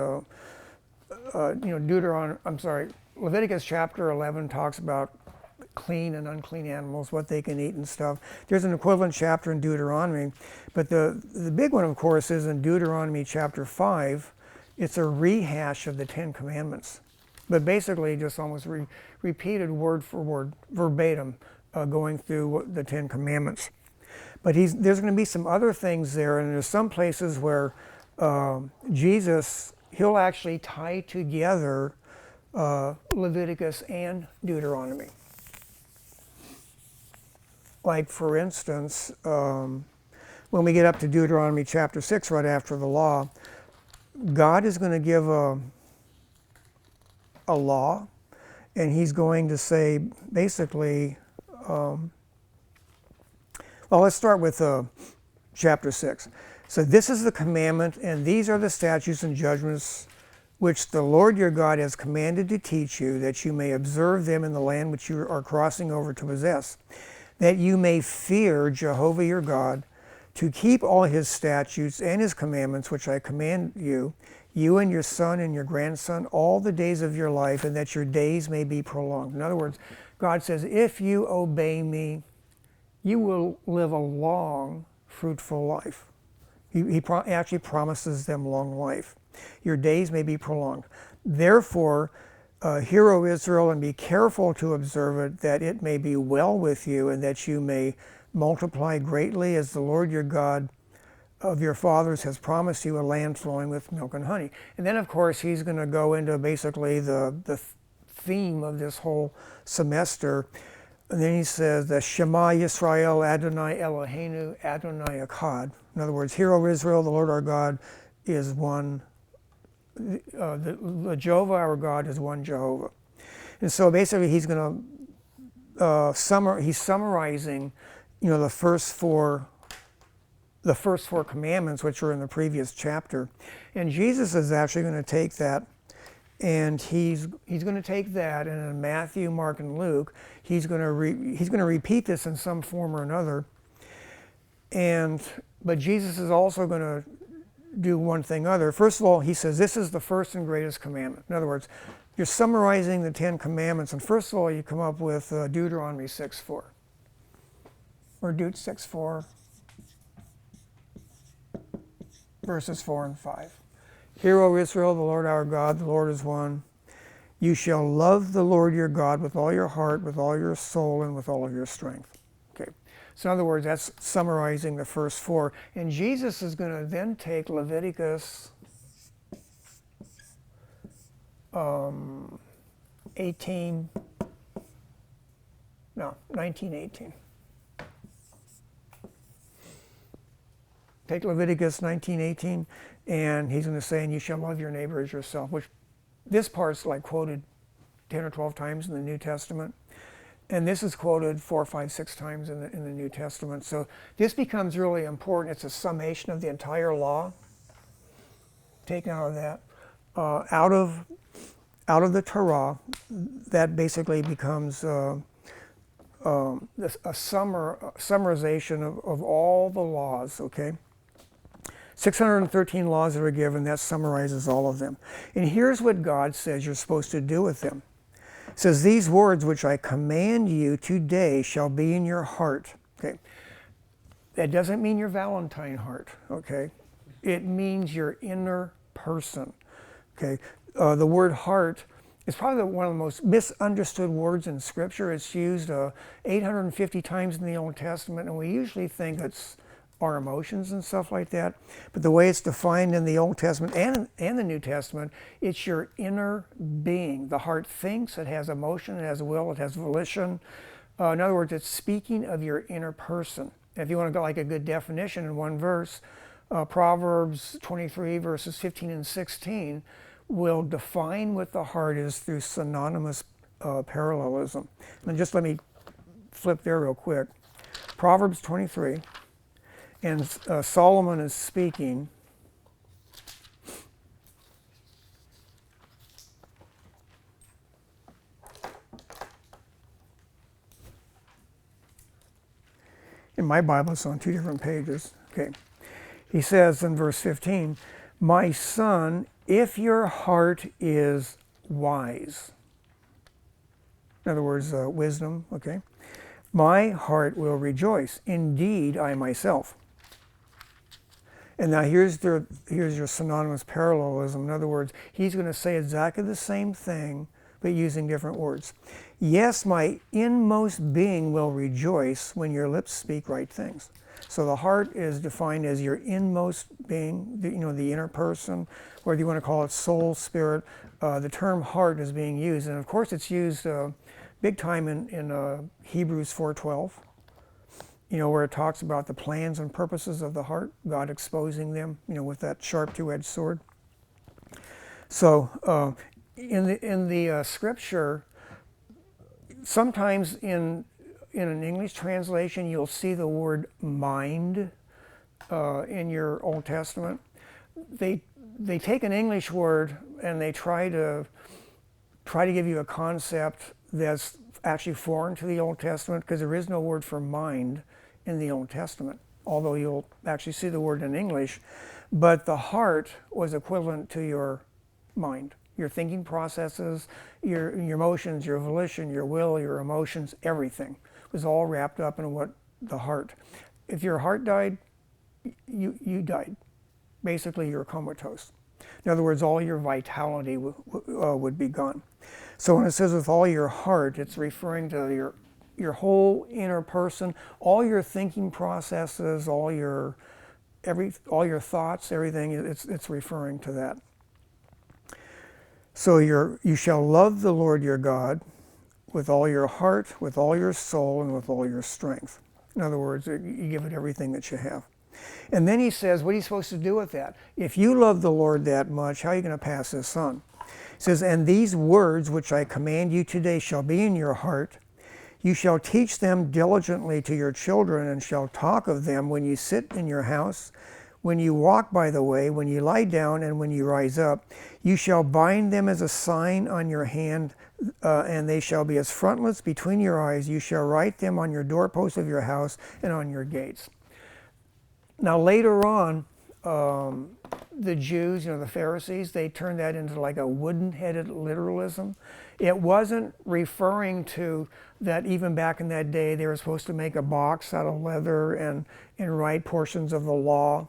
Leviticus chapter 11 talks about clean and unclean animals, what they can eat and stuff. There's an equivalent chapter in Deuteronomy, but the big one, of course, is in Deuteronomy chapter 5. It's a rehash of the Ten Commandments, but basically just almost repeated word for word, verbatim, going through the Ten Commandments. But there's going to be some other things there, and there's some places where Jesus, he'll actually tie together Leviticus and Deuteronomy. Like, for instance, when we get up to Deuteronomy chapter 6, right after the law, God is going to give a law, and he's going to say, basically, well, let's start with chapter 6. So this is the commandment, and these are the statutes and judgments which the Lord your God has commanded to teach you, that you may observe them in the land which you are crossing over to possess, that you may fear Jehovah your God, to keep all his statutes and his commandments which I command you, you and your son and your grandson, all the days of your life, and that your days may be prolonged. In other words, God says, if you obey me, you will live a long, fruitful life. Actually promises them long life. Your days may be prolonged. Therefore, hear, O Israel, and be careful to observe it, that it may be well with you, and that you may multiply greatly, as the Lord your God of your fathers has promised you, a land flowing with milk and honey. And then, of course, he's going to go into basically the theme of this whole semester. And then he says, the Shema Yisrael Adonai Eloheinu Adonai Echad. In other words, hear, O Israel, the Lord our God is one. The Jehovah our God is one Jehovah. And so basically he's going to he's summarizing, the first four commandments, which are in the previous chapter. And Jesus is actually going to take that, and he's going to take that, and in Matthew, Mark, and Luke, he's going to repeat this in some form or another. But Jesus is also going to do one thing other. First of all, he says this is the first and greatest commandment. In other words, you're summarizing the 10 commandments, and first of all, you come up with Deuteronomy 6:4, or Deut 6:4, verses 4 and 5. Hear, O Israel, the Lord our God, the Lord is one. You shall love the Lord your God with all your heart, with all your soul, and with all of your strength. Okay. So in other words, that's summarizing the first four. And Jesus is going to then take Leviticus 19:18. Take Leviticus 19:18, and he's going to say, and you shall love your neighbor as yourself, which this part's like quoted 10 or 12 times in the New Testament. And this is quoted 4, 5, 6 times in the New Testament. So this becomes really important. It's a summation of the entire law, taken out of that. Out of the Torah, that basically becomes a summarization of all the laws, okay? 613 laws that are given, that summarizes all of them. And here's what God says you're supposed to do with them. It says, these words which I command you today shall be in your heart. Okay. That doesn't mean your Valentine heart, okay? It means your inner person, okay? The word heart is probably one of the most misunderstood words in Scripture. It's used 850 times in the Old Testament, and we usually think it's our emotions and stuff like that. But the way it's defined in the Old Testament and the New Testament, it's your inner being. The heart thinks, it has emotion, it has will, it has volition. In other words, it's speaking of your inner person. If you want to go like a good definition in one verse, Proverbs 23 verses 15 and 16 will define what the heart is through synonymous parallelism. And just let me flip there real quick. Proverbs 23. And Solomon is speaking. In my Bible, it's on 2 different pages. Okay. He says in verse 15, my son, if your heart is wise. In other words, wisdom, okay? My heart will rejoice. Indeed, I myself. And now here's your synonymous parallelism. In other words, he's going to say exactly the same thing, but using different words. Yes, my inmost being will rejoice when your lips speak right things. So the heart is defined as your inmost being, the inner person, whether you want to call it soul, spirit. The term heart is being used, and of course it's used big time in Hebrews 4:12. Where it talks about the plans and purposes of the heart, God exposing them, with that sharp two-edged sword. So in the scripture, sometimes in an English translation, you'll see the word mind in your Old Testament. They take an English word and they try to give you a concept that's actually foreign to the Old Testament, because there is no word for mind in the Old Testament, although you'll actually see the word in English. But the heart was equivalent to your mind, your thinking processes, your emotions, your volition, your will, your emotions, everything was all wrapped up in what the heart. If your heart died, you died. Basically, you're comatose. In other words, all your vitality would be gone. So when it says with all your heart, it's referring to your whole inner person, all your thinking processes, all your thoughts, everything. It's referring to that. So you shall love the Lord your God with all your heart, with all your soul, and with all your strength. In other words, you give it everything that you have. And then he says, what are you supposed to do with that? If you love the Lord that much, how are you going to pass this on? He says, and these words which I command you today shall be in your heart. You shall teach them diligently to your children, and shall talk of them when you sit in your house, when you walk by the way, when you lie down, and when you rise up. You shall bind them as a sign on your hand, and they shall be as frontlets between your eyes. You shall write them on your doorposts of your house and on your gates. Now later on, the Jews, the Pharisees, they turned that into like a wooden-headed literalism. It wasn't referring to that even back in that day they were supposed to make a box out of leather and write portions of the law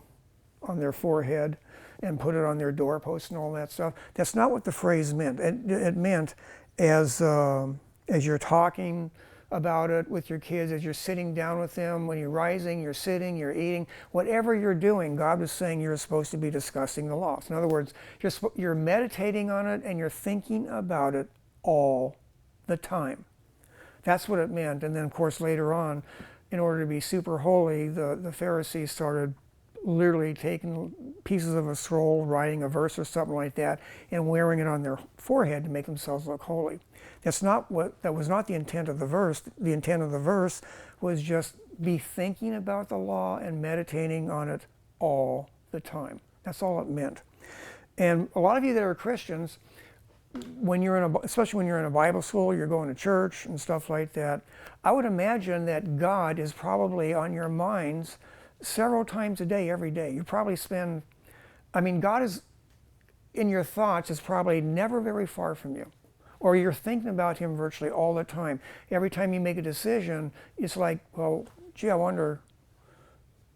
on their forehead and put it on their doorposts and all that stuff. That's not what the phrase meant. It meant as you're talking about it with your kids, as you're sitting down with them, when you're rising, you're sitting, you're eating, whatever you're doing, God was saying you're supposed to be discussing the law. So in other words, you're meditating on it and you're thinking about it all the time. That's what it meant. And then, of course, later on, in order to be super holy, the Pharisees started literally taking pieces of a scroll, writing a verse or something like that, and wearing it on their forehead to make themselves look holy. That was not the intent of the verse. The intent of the verse was just be thinking about the law and meditating on it all the time. That's all it meant. And a lot of you that are Christians, especially when you're in a Bible school, you're going to church and stuff like that, I would imagine that God is probably on your minds several times a day, every day. You probably God is in your thoughts, is probably never very far from you. Or you're thinking about him virtually all the time. Every time you make a decision, it's like, well, gee, I wonder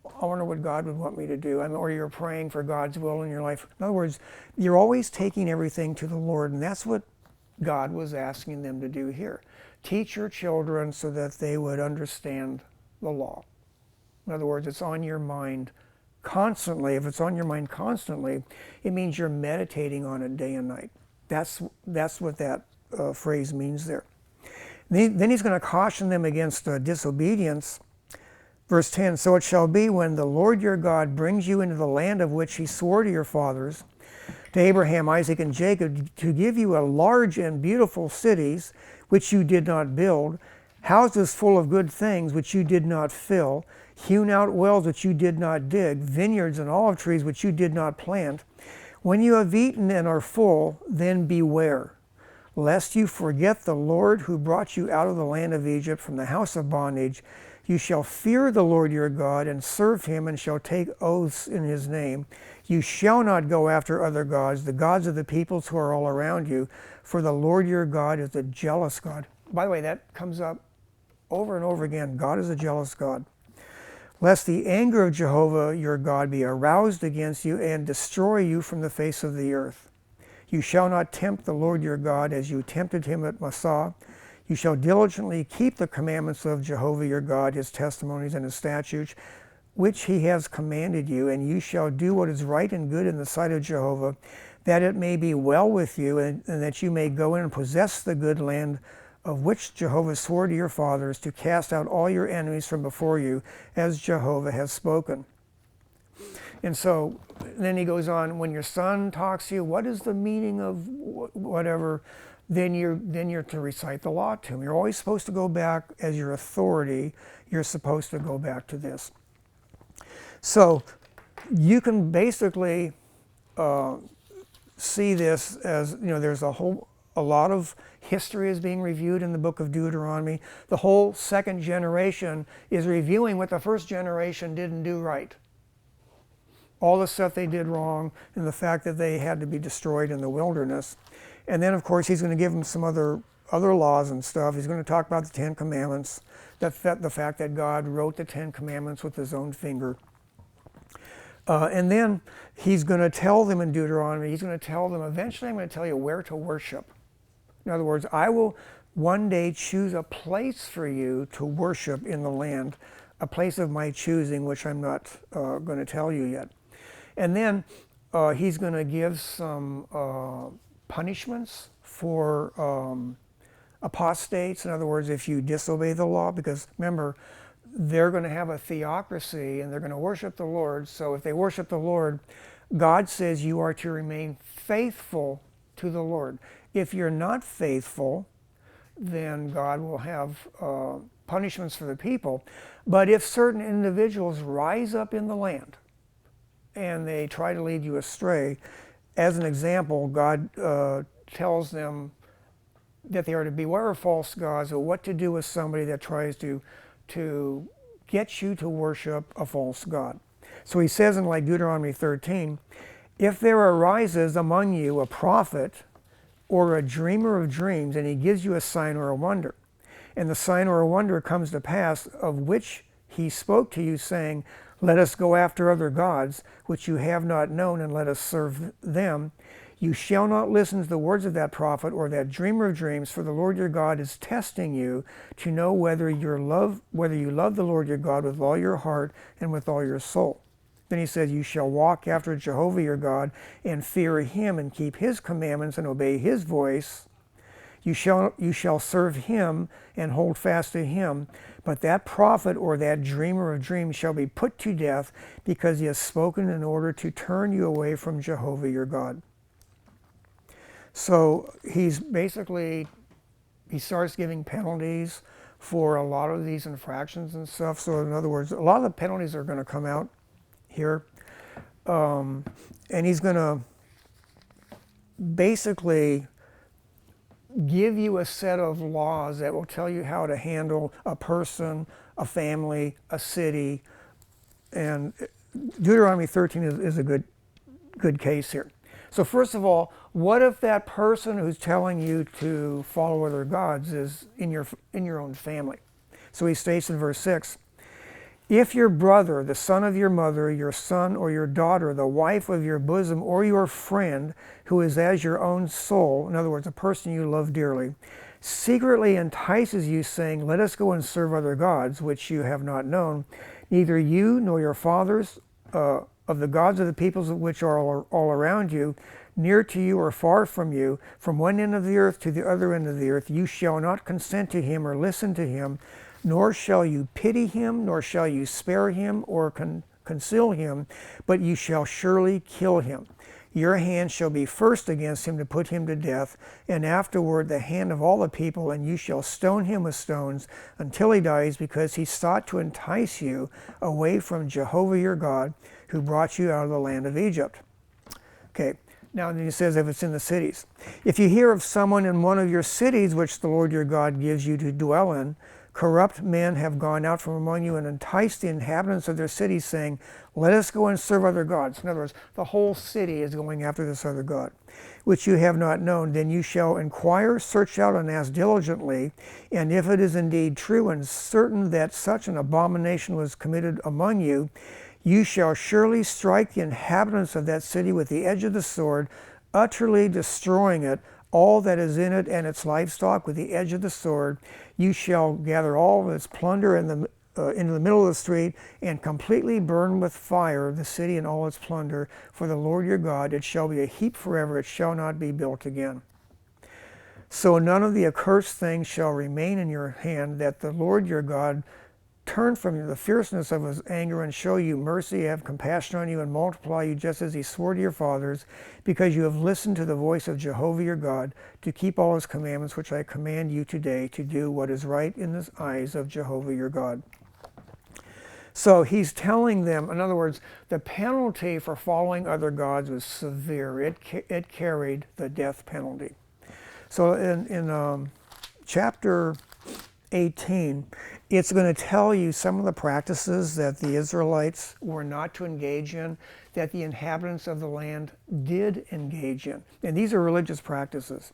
what God would want me to do. Or you're praying for God's will in your life. In other words, you're always taking everything to the Lord, and that's what God was asking them to do here. Teach your children so that they would understand the law. In other words, it's on your mind constantly. If it's on your mind constantly, it means you're meditating on it day and night. That's what that phrase means there. Then he's going to caution them against disobedience. Verse 10, so it shall be when the Lord your God brings you into the land of which he swore to your fathers, to Abraham, Isaac, and Jacob, to give you a large and beautiful cities, which you did not build, houses full of good things, which you did not fill, hewn out wells which you did not dig, vineyards and olive trees which you did not plant. When you have eaten and are full, then beware, lest you forget the Lord who brought you out of the land of Egypt from the house of bondage. You shall fear the Lord your God and serve him, and shall take oaths in his name. You shall not go after other gods, the gods of the peoples who are all around you, for the Lord your God is a jealous God. By the way, that comes up over and over again. God is a jealous God. Lest the anger of Jehovah your God be aroused against you and destroy you from the face of the earth. You shall not tempt the Lord your God as you tempted him at Massah. You shall diligently keep the commandments of Jehovah your God, his testimonies and his statutes, which he has commanded you, and you shall do what is right and good in the sight of Jehovah, that it may be well with you, and that you may go in and possess the good land of which Jehovah swore to your fathers, to cast out all your enemies from before you, as Jehovah has spoken. And so then he goes on, when your son talks to you, what is the meaning of whatever, then you're to recite the law to him. You're always supposed to go back as your authority. You're supposed to go back to this. So you can basically see this as, there's a lot of history is being reviewed in the book of Deuteronomy. The whole second generation is reviewing what the first generation didn't do right. All the stuff they did wrong, and the fact that they had to be destroyed in the wilderness. And then, of course, he's going to give them some other laws and stuff. He's going to talk about the Ten Commandments, the fact that God wrote the Ten Commandments with his own finger. And then he's going to tell them in Deuteronomy, he's going to tell them, eventually I'm going to tell you where to worship. In other words, I will one day choose a place for you to worship in the land, a place of my choosing, which I'm not going to tell you yet. And then he's going to give some punishments for apostates. In other words, if you disobey the law, because remember, they're going to have a theocracy and they're going to worship the Lord. So if they worship the Lord, God says you are to remain faithful to the Lord. If you're not faithful, then God will have punishments for the people. But if certain individuals rise up in the land and they try to lead you astray, as an example, God tells them that they are to beware of false gods, or what to do with somebody that tries to get you to worship a false god. So he says in like Deuteronomy 13, if there arises among you a prophet or a dreamer of dreams, and he gives you a sign or a wonder, and the sign or a wonder comes to pass, of which he spoke to you, saying, let us go after other gods, which you have not known, and let us serve them, you shall not listen to the words of that prophet or that dreamer of dreams, for the Lord your God is testing you to know whether you love the Lord your God with all your heart and with all your soul. Then he says, you shall walk after Jehovah your God and fear him and keep his commandments and obey his voice. You shall serve him and hold fast to him. But that prophet or that dreamer of dreams shall be put to death, because he has spoken in order to turn you away from Jehovah your God. So he's basically, he starts giving penalties for a lot of these infractions and stuff. So in other words, a lot of the penalties are going to come out here. And he's going to basically give you a set of laws that will tell you how to handle a person, a family, a city. And Deuteronomy 13 is a good case here. So first of all, what if that person who's telling you to follow other gods is in your own family? So he states in verse 6, if your brother, the son of your mother, your son or your daughter, the wife of your bosom, or your friend who is as your own soul, in other words, a person you love dearly, secretly entices you, saying, let us go and serve other gods, which you have not known, neither you nor your fathers of the gods of the peoples which are all around you, near to you or far from you, from one end of the earth to the other end of the earth, you shall not consent to him or listen to him, nor shall you pity him, nor shall you spare him or conceal him, but you shall surely kill him. Your hand shall be first against him to put him to death, and afterward the hand of all the people, and you shall stone him with stones until he dies, because he sought to entice you away from Jehovah your God, who brought you out of the land of Egypt. Okay, now then he says if it's in the cities. If you hear of someone in one of your cities which the Lord your God gives you to dwell in, corrupt men have gone out from among you and enticed the inhabitants of their cities, saying, let us go and serve other gods. In other words, the whole city is going after this other god, which you have not known. Then you shall inquire, search out, and ask diligently, and if it is indeed true and certain that such an abomination was committed among you, you shall surely strike the inhabitants of that city with the edge of the sword, utterly destroying it, all that is in it and its livestock with the edge of the sword. You shall gather all of its plunder into the middle of the street, and completely burn with fire the city and all its plunder. For the Lord your God, it shall be a heap forever, it shall not be built again. So none of the accursed things shall remain in your hand, that the Lord your God turn from you the fierceness of his anger, and show you mercy, have compassion on you, and multiply you, just as he swore to your fathers, because you have listened to the voice of Jehovah your God, to keep all his commandments which I command you today, to do what is right in the eyes of Jehovah your God. So he's telling them, in other words, the penalty for following other gods was severe. It carried the death penalty. So in chapter 18, it's going to tell you some of the practices that the Israelites were not to engage in, that the inhabitants of the land did engage in. And these are religious practices.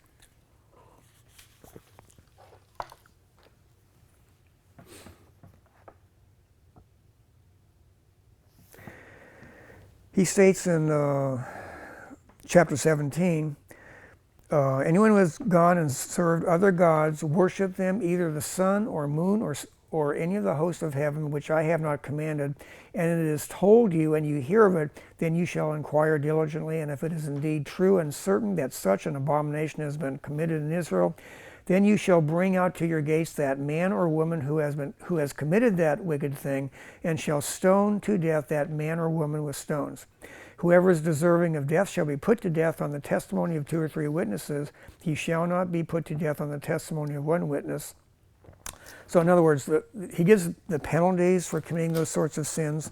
He states in chapter 17, anyone who has gone and served other gods, worship them, either the sun or moon or any of the hosts of heaven, which I have not commanded, and it is told you, and you hear of it, then you shall inquire diligently, and if it is indeed true and certain that such an abomination has been committed in Israel, then you shall bring out to your gates that man or woman who has committed that wicked thing, and shall stone to death that man or woman with stones. Whoever is deserving of death shall be put to death on the testimony of 2 or 3 witnesses. He shall not be put to death on the testimony of 1 witness. So in other words, he gives the penalties for committing those sorts of sins.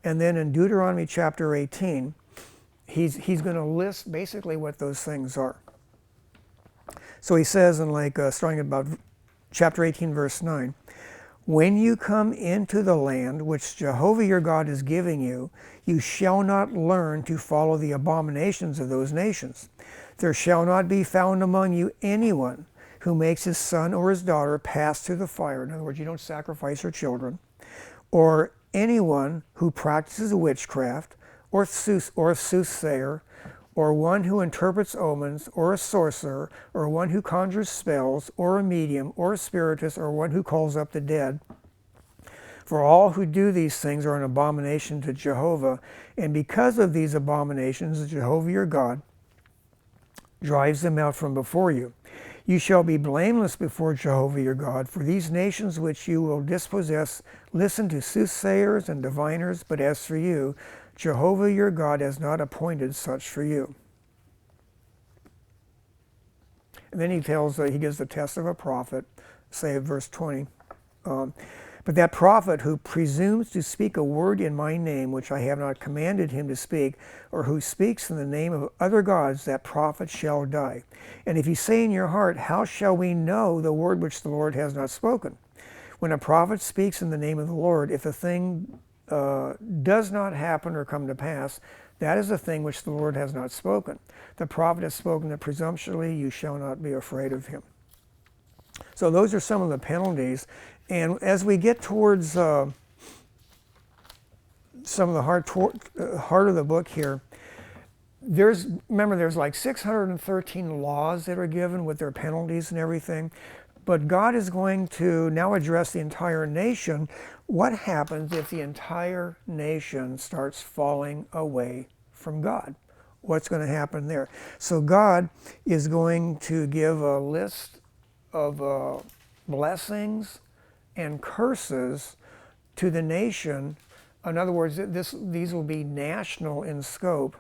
And then in Deuteronomy chapter 18, he's going to list basically what those things are. So he says in starting at about chapter 18, verse 9, when you come into the land which Jehovah your God is giving you, you shall not learn to follow the abominations of those nations. There shall not be found among you anyone who makes his son or his daughter pass through the fire. In other words, you don't sacrifice your children. Or anyone who practices witchcraft, or a soothsayer, or one who interprets omens, or a sorcerer, or one who conjures spells, or a medium, or a spiritist, or one who calls up the dead. For all who do these things are an abomination to Jehovah, and because of these abominations, Jehovah your God drives them out from before you. You shall be blameless before Jehovah your God, for these nations which you will dispossess listen to soothsayers and diviners, but as for you, Jehovah your God has not appointed such for you. And then he gives the test of a prophet, say verse 20. But that prophet who presumes to speak a word in my name, which I have not commanded him to speak, or who speaks in the name of other gods, that prophet shall die. And if you say in your heart, how shall we know the word which the Lord has not spoken? When a prophet speaks in the name of the Lord, if a thing does not happen or come to pass, that is a thing which the Lord has not spoken. The prophet has spoken that presumptuously you shall not be afraid of him. So those are some of the penalties. And as we get towards some of the heart of the book here, there's like 613 laws that are given with their penalties and everything. But God is going to now address the entire nation. What happens if the entire nation starts falling away from God? What's going to happen there? So God is going to give a list of blessings and curses to the nation. In other words, these will be national in scope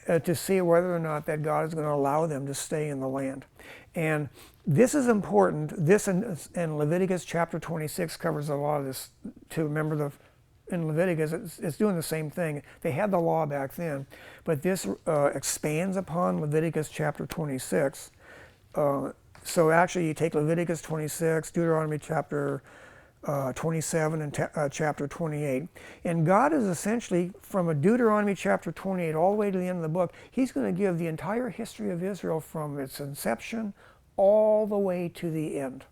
to see whether or not that God is going to allow them to stay in the land. And this is important. This and Leviticus chapter 26 covers a lot of this too. Remember, in Leviticus, it's doing the same thing. They had the law back then, but this expands upon Leviticus chapter 26. So actually, you take Leviticus 26, Deuteronomy chapter 27, and chapter 28. And God is essentially, from a Deuteronomy chapter 28 all the way to the end of the book, he's going to give the entire history of Israel from its inception all the way to the end.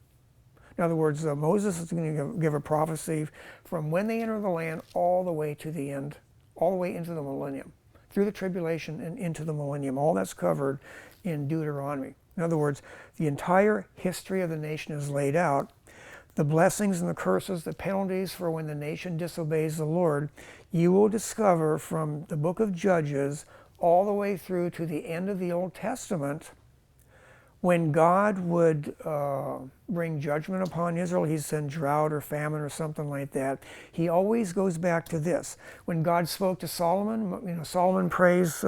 In other words, Moses is going to give a prophecy from when they enter the land all the way to the end, all the way into the millennium, through the tribulation and into the millennium. All that's covered in Deuteronomy. In other words, the entire history of the nation is laid out. The blessings and the curses, the penalties for when the nation disobeys the Lord, you will discover from the book of Judges all the way through to the end of the Old Testament. When God would bring judgment upon Israel, he'd send drought or famine or something like that. He always goes back to this. When God spoke to Solomon, Solomon prays,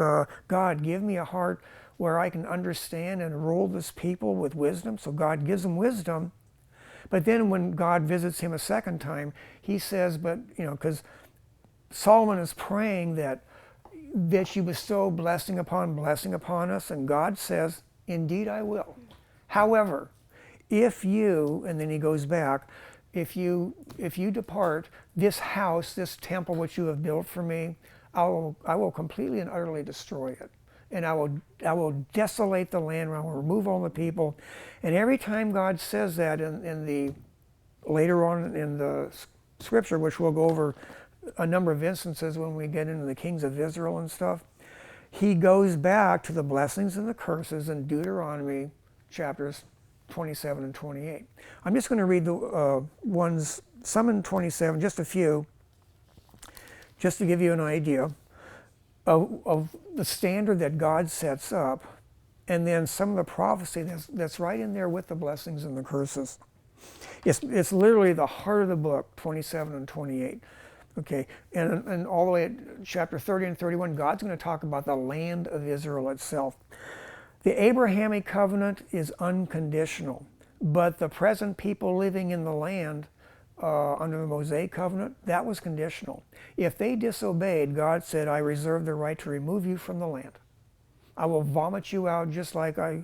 God, give me a heart where I can understand and rule this people with wisdom. So God gives him wisdom. But then when God visits him a second time, he says, because Solomon is praying that you bestow blessing upon us, and God says, indeed I will. However, if you, and then he goes back, if you depart, this house, this temple which you have built for me, I will completely and utterly destroy it. And I will desolate the land, I will remove all the people. And every time God says that in the later on in the scripture, which we'll go over a number of instances when we get into the kings of Israel and stuff, he goes back to the blessings and the curses in Deuteronomy chapters 27 and 28. I'm just going to read the ones, some in 27, just a few, just to give you an idea of the standard that God sets up, and then some of the prophecy that's right in there with the blessings and the curses. It's literally the heart of the book, 27 and 28. Okay, and all the way at chapter 30 and 31, God's going to talk about the land of Israel itself. The Abrahamic covenant is unconditional, but the present people living in the land under the Mosaic covenant, that was conditional. If they disobeyed, God said, I reserve the right to remove you from the land. I will vomit you out just like I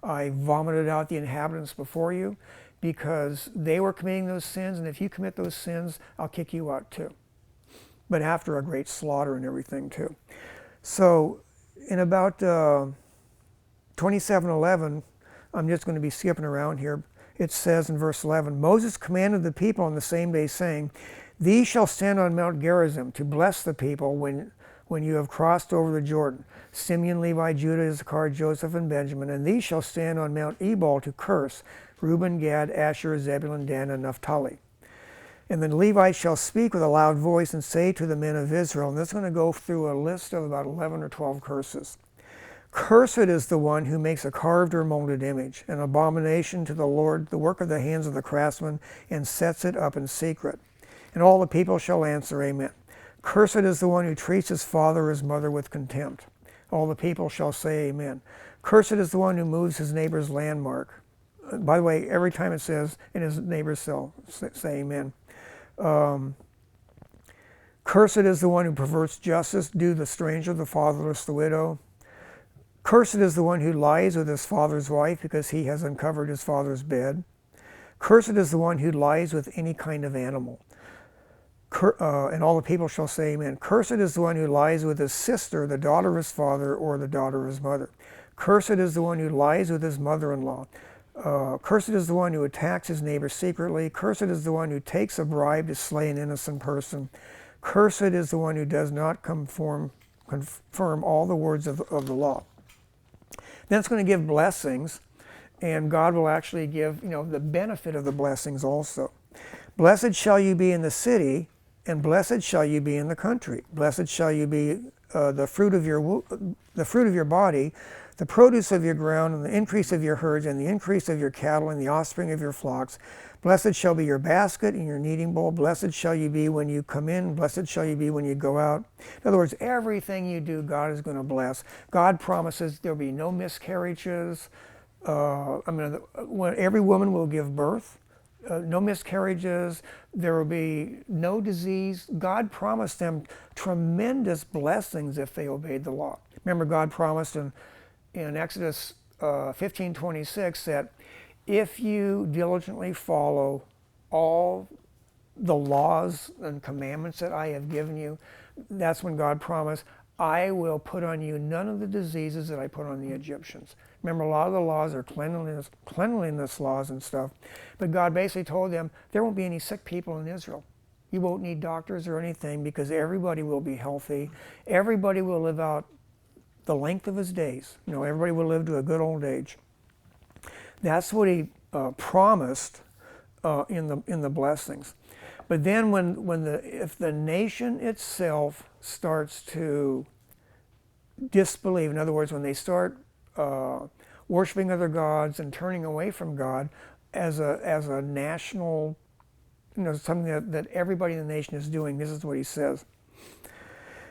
vomited out the inhabitants before you, because they were committing those sins, and if you commit those sins, I'll kick you out too. But after a great slaughter and everything too. So in about 27:11, I'm just going to be skipping around here. It says in verse 11, Moses commanded the people on the same day, saying, These shall stand on Mount Gerizim to bless the people when you have crossed over the Jordan. Simeon, Levi, Judah, Issachar, Joseph, and Benjamin. And these shall stand on Mount Ebal to curse Reuben, Gad, Asher, Zebulun, Dan, and Naphtali. And the Levites shall speak with a loud voice and say to the men of Israel, and this is going to go through a list of about 11 or 12 curses. Cursed is the one who makes a carved or molded image, an abomination to the Lord, the work of the hands of the craftsman, and sets it up in secret. And all the people shall answer, Amen. Cursed is the one who treats his father or his mother with contempt. All the people shall say, Amen. Cursed is the one who moves his neighbor's landmark. By the way, every time it says, and his neighbors shall say, Amen. Cursed is the one who perverts justice, due the stranger, the fatherless, the widow. Cursed is the one who lies with his father's wife, because he has uncovered his father's bed. Cursed is the one who lies with any kind of animal. And all the people shall say, Amen. Cursed is the one who lies with his sister, the daughter of his father, or the daughter of his mother. Cursed is the one who lies with his mother-in-law. Cursed is the one who attacks his neighbor secretly. Cursed is the one who takes a bribe to slay an innocent person. Cursed is the one who does not confirm all the words of the law. Then it's going to give blessings, and God will actually give, the benefit of the blessings also. Blessed shall you be in the city, and blessed shall you be in the country. Blessed shall you be the fruit of your body, the produce of your ground, and the increase of your herds, and the increase of your cattle, and the offspring of your flocks. Blessed shall be your basket and your kneading bowl. Blessed shall you be when you come in. Blessed shall you be when you go out. In other words, everything you do, God is going to bless. God promises there will be no miscarriages. When every woman will give birth. No miscarriages. There will be no disease. God promised them tremendous blessings if they obeyed the law. Remember, God promised in Exodus 15:26 that if you diligently follow all the laws and commandments that I have given you, that's when God promised, I will put on you none of the diseases that I put on the Egyptians. Remember, a lot of the laws are cleanliness laws and stuff, but God basically told them there won't be any sick people in Israel. You won't need doctors or anything, because everybody will be healthy. Everybody will live out the length of his days. Everybody will live to a good old age. That's what he promised in the blessings. But then if the nation itself starts to disbelieve, in other words, when they start worshiping other gods and turning away from God as a national, something that everybody in the nation is doing, this is what he says.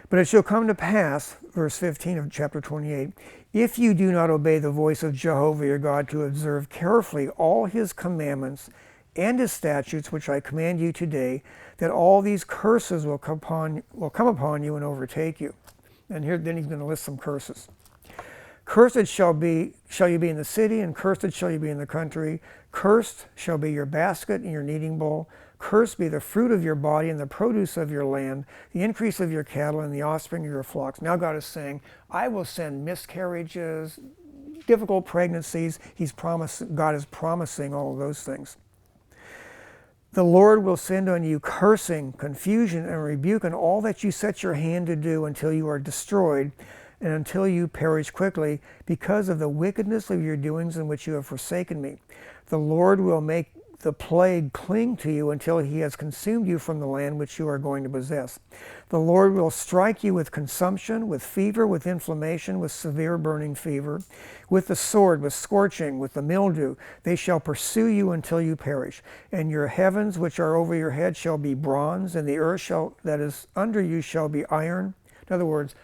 But it shall come to pass, verse 15 of chapter 28, if you do not obey the voice of Jehovah your God to observe carefully all his commandments and his statutes which I command you today, that all these curses will come upon you and overtake you. And then he's going to list some curses. Cursed shall you be in the city, and cursed shall you be in the country. Cursed shall be your basket and your kneading bowl. Cursed be the fruit of your body and the produce of your land, the increase of your cattle and the offspring of your flocks. Now God is saying, I will send miscarriages, difficult pregnancies. God is promising all of those things. The Lord will send on you cursing, confusion, and rebuke in all that you set your hand to do until you are destroyed and until you perish quickly because of the wickedness of your doings in which you have forsaken me. The Lord will make the plague cling to you until he has consumed you from the land which you are going to possess. The Lord will strike you with consumption, with fever, with inflammation, with severe burning fever, with the sword, with scorching, with the mildew. They shall pursue you until you perish. And your heavens which are over your head shall be bronze, and the earth that is under you shall be iron. In other words,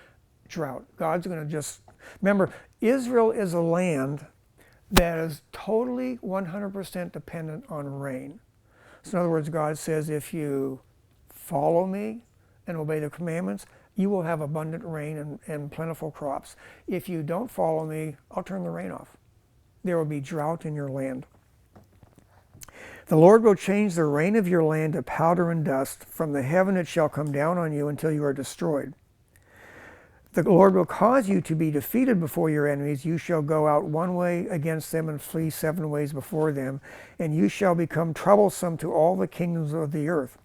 drought. God's going to just... Remember, Israel is a land that is totally 100% dependent on rain. So in other words, God says, if you follow me and obey the commandments, you will have abundant rain and plentiful crops. If you don't follow me, I'll turn the rain off. There will be drought in your land. The Lord will change the rain of your land to powder and dust. From the heaven it shall come down on you until you are destroyed. The Lord will cause you to be defeated before your enemies. You shall go out one way against them and flee 7 ways before them, and you shall become troublesome to all the kingdoms of the earth.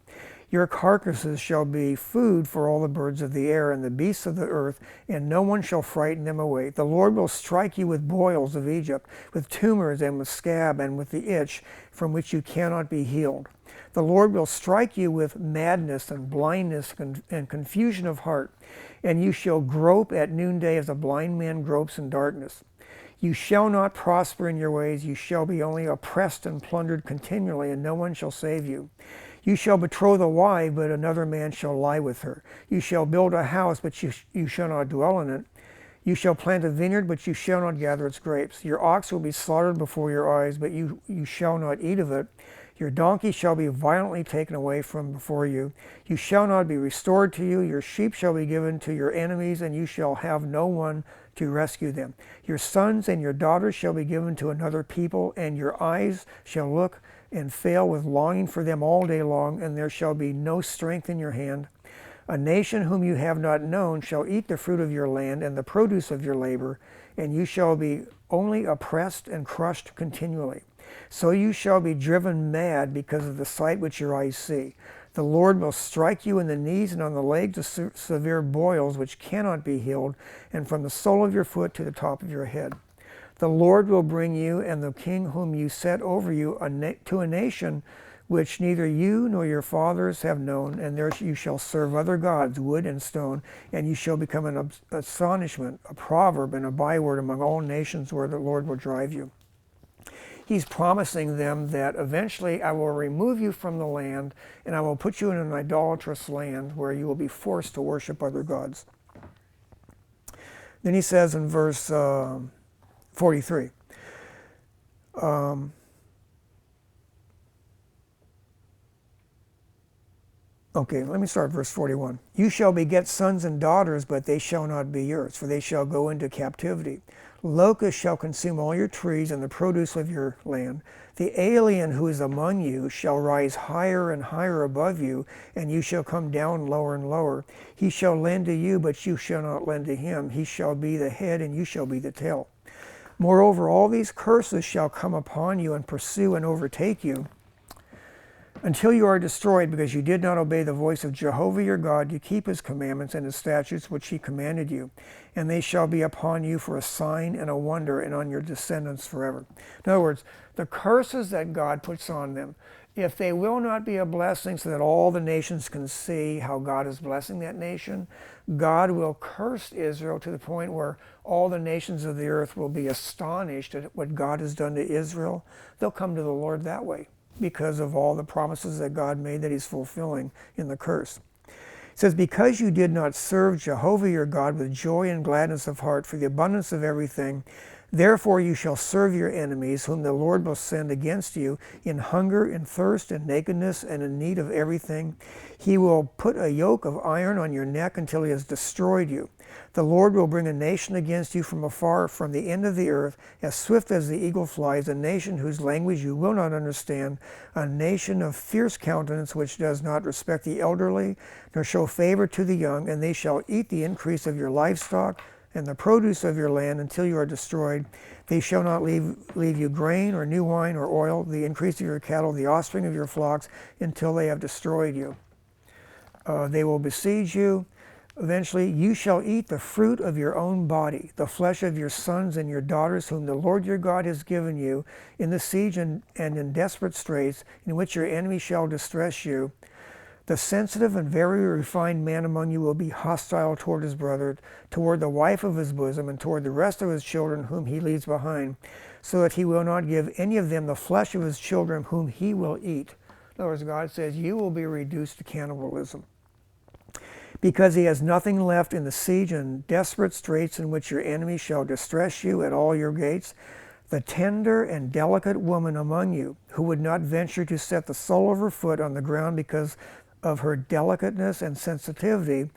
Your carcasses shall be food for all the birds of the air and the beasts of the earth, and no one shall frighten them away. The Lord will strike you with boils of Egypt, with tumors and with scab and with the itch from which you cannot be healed. The Lord will strike you with madness and blindness and confusion of heart, and you shall grope at noonday as a blind man gropes in darkness. You shall not prosper in your ways. You shall be only oppressed and plundered continually, and no one shall save you. You shall betroth a wife, but another man shall lie with her. You shall build a house, but you shall not dwell in it. You shall plant a vineyard, but you shall not gather its grapes. Your ox will be slaughtered before your eyes, but you shall not eat of it. Your donkey shall be violently taken away from before you. You shall not be restored to you. Your sheep shall be given to your enemies, and you shall have no one to rescue them. Your sons and your daughters shall be given to another people, and your eyes shall look and fail with longing for them all day long, and there shall be no strength in your hand. A nation whom you have not known shall eat the fruit of your land and the produce of your labor, and you shall be only oppressed and crushed continually. So you shall be driven mad because of the sight which your eyes see. The Lord will strike you in the knees and on the legs with severe boils which cannot be healed, and from the sole of your foot to the top of your head. The Lord will bring you and the king whom you set over you to a nation which neither you nor your fathers have known, and there you shall serve other gods, wood and stone, and you shall become an astonishment, a proverb, and a byword among all nations where the Lord will drive you. He's promising them that eventually I will remove you from the land, and I will put you in an idolatrous land where you will be forced to worship other gods. Then he says in verse 43, okay, let me start verse 41. You shall beget sons and daughters, but they shall not be yours, for they shall go into captivity. Locusts shall consume all your trees and the produce of your land. The alien who is among you shall rise higher and higher above you, and you shall come down lower and lower. He shall lend to you, but you shall not lend to him. He shall be the head, and you shall be the tail. Moreover, all these curses shall come upon you and pursue and overtake you, until you are destroyed, because you did not obey the voice of Jehovah your God to keep his commandments and his statutes which he commanded you. And they shall be upon you for a sign and a wonder, and on your descendants forever. In other words, the curses that God puts on them, if they will not be a blessing so that all the nations can see how God is blessing that nation, God will curse Israel to the point where all the nations of the earth will be astonished at what God has done to Israel. They'll come to the Lord that way, because of all the promises that God made that he's fulfilling in the curse. It says, because you did not serve Jehovah your God with joy and gladness of heart for the abundance of everything, therefore you shall serve your enemies, whom the Lord will send against you, in hunger, in thirst, in nakedness, and in need of everything. He will put a yoke of iron on your neck until he has destroyed you. The Lord will bring a nation against you from afar, from the end of the earth, as swift as the eagle flies, a nation whose language you will not understand, a nation of fierce countenance which does not respect the elderly, nor show favor to the young, and they shall eat the increase of your livestock, and the produce of your land until you are destroyed. They shall not leave you grain or new wine or oil, the increase of your cattle, the offspring of your flocks, until they have destroyed you. They will besiege you. Eventually, you shall eat the fruit of your own body, the flesh of your sons and your daughters, whom the Lord your God has given you, in the siege and in desperate straits, in which your enemy shall distress you. The sensitive and very refined man among you will be hostile toward his brother, toward the wife of his bosom, and toward the rest of his children whom he leaves behind, so that he will not give any of them the flesh of his children whom he will eat. In other words, God says, you will be reduced to cannibalism, because he has nothing left in the siege and desperate straits in which your enemy shall distress you at all your gates. The tender and delicate woman among you, who would not venture to set the sole of her foot on the ground because of her delicateness and sensitivity,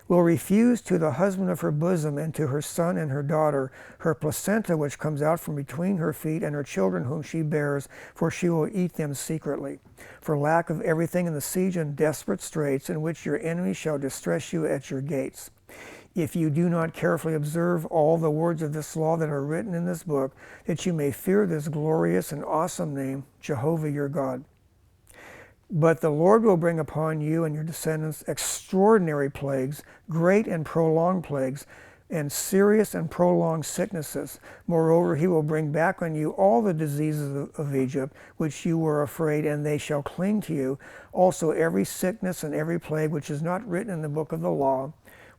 will refuse to the husband of her bosom and to her son and her daughter her placenta which comes out from between her feet and her children whom she bears, for she will eat them secretly, for lack of everything in the siege and desperate straits in which your enemy shall distress you at your gates. If you do not carefully observe all the words of this law that are written in this book, that you may fear this glorious and awesome name, Jehovah your God. But the Lord will bring upon you and your descendants extraordinary plagues, great and prolonged plagues, and serious and prolonged sicknesses. Moreover, he will bring back on you all the diseases of Egypt, which you were afraid, and they shall cling to you. Also every sickness and every plague which is not written in the book of the law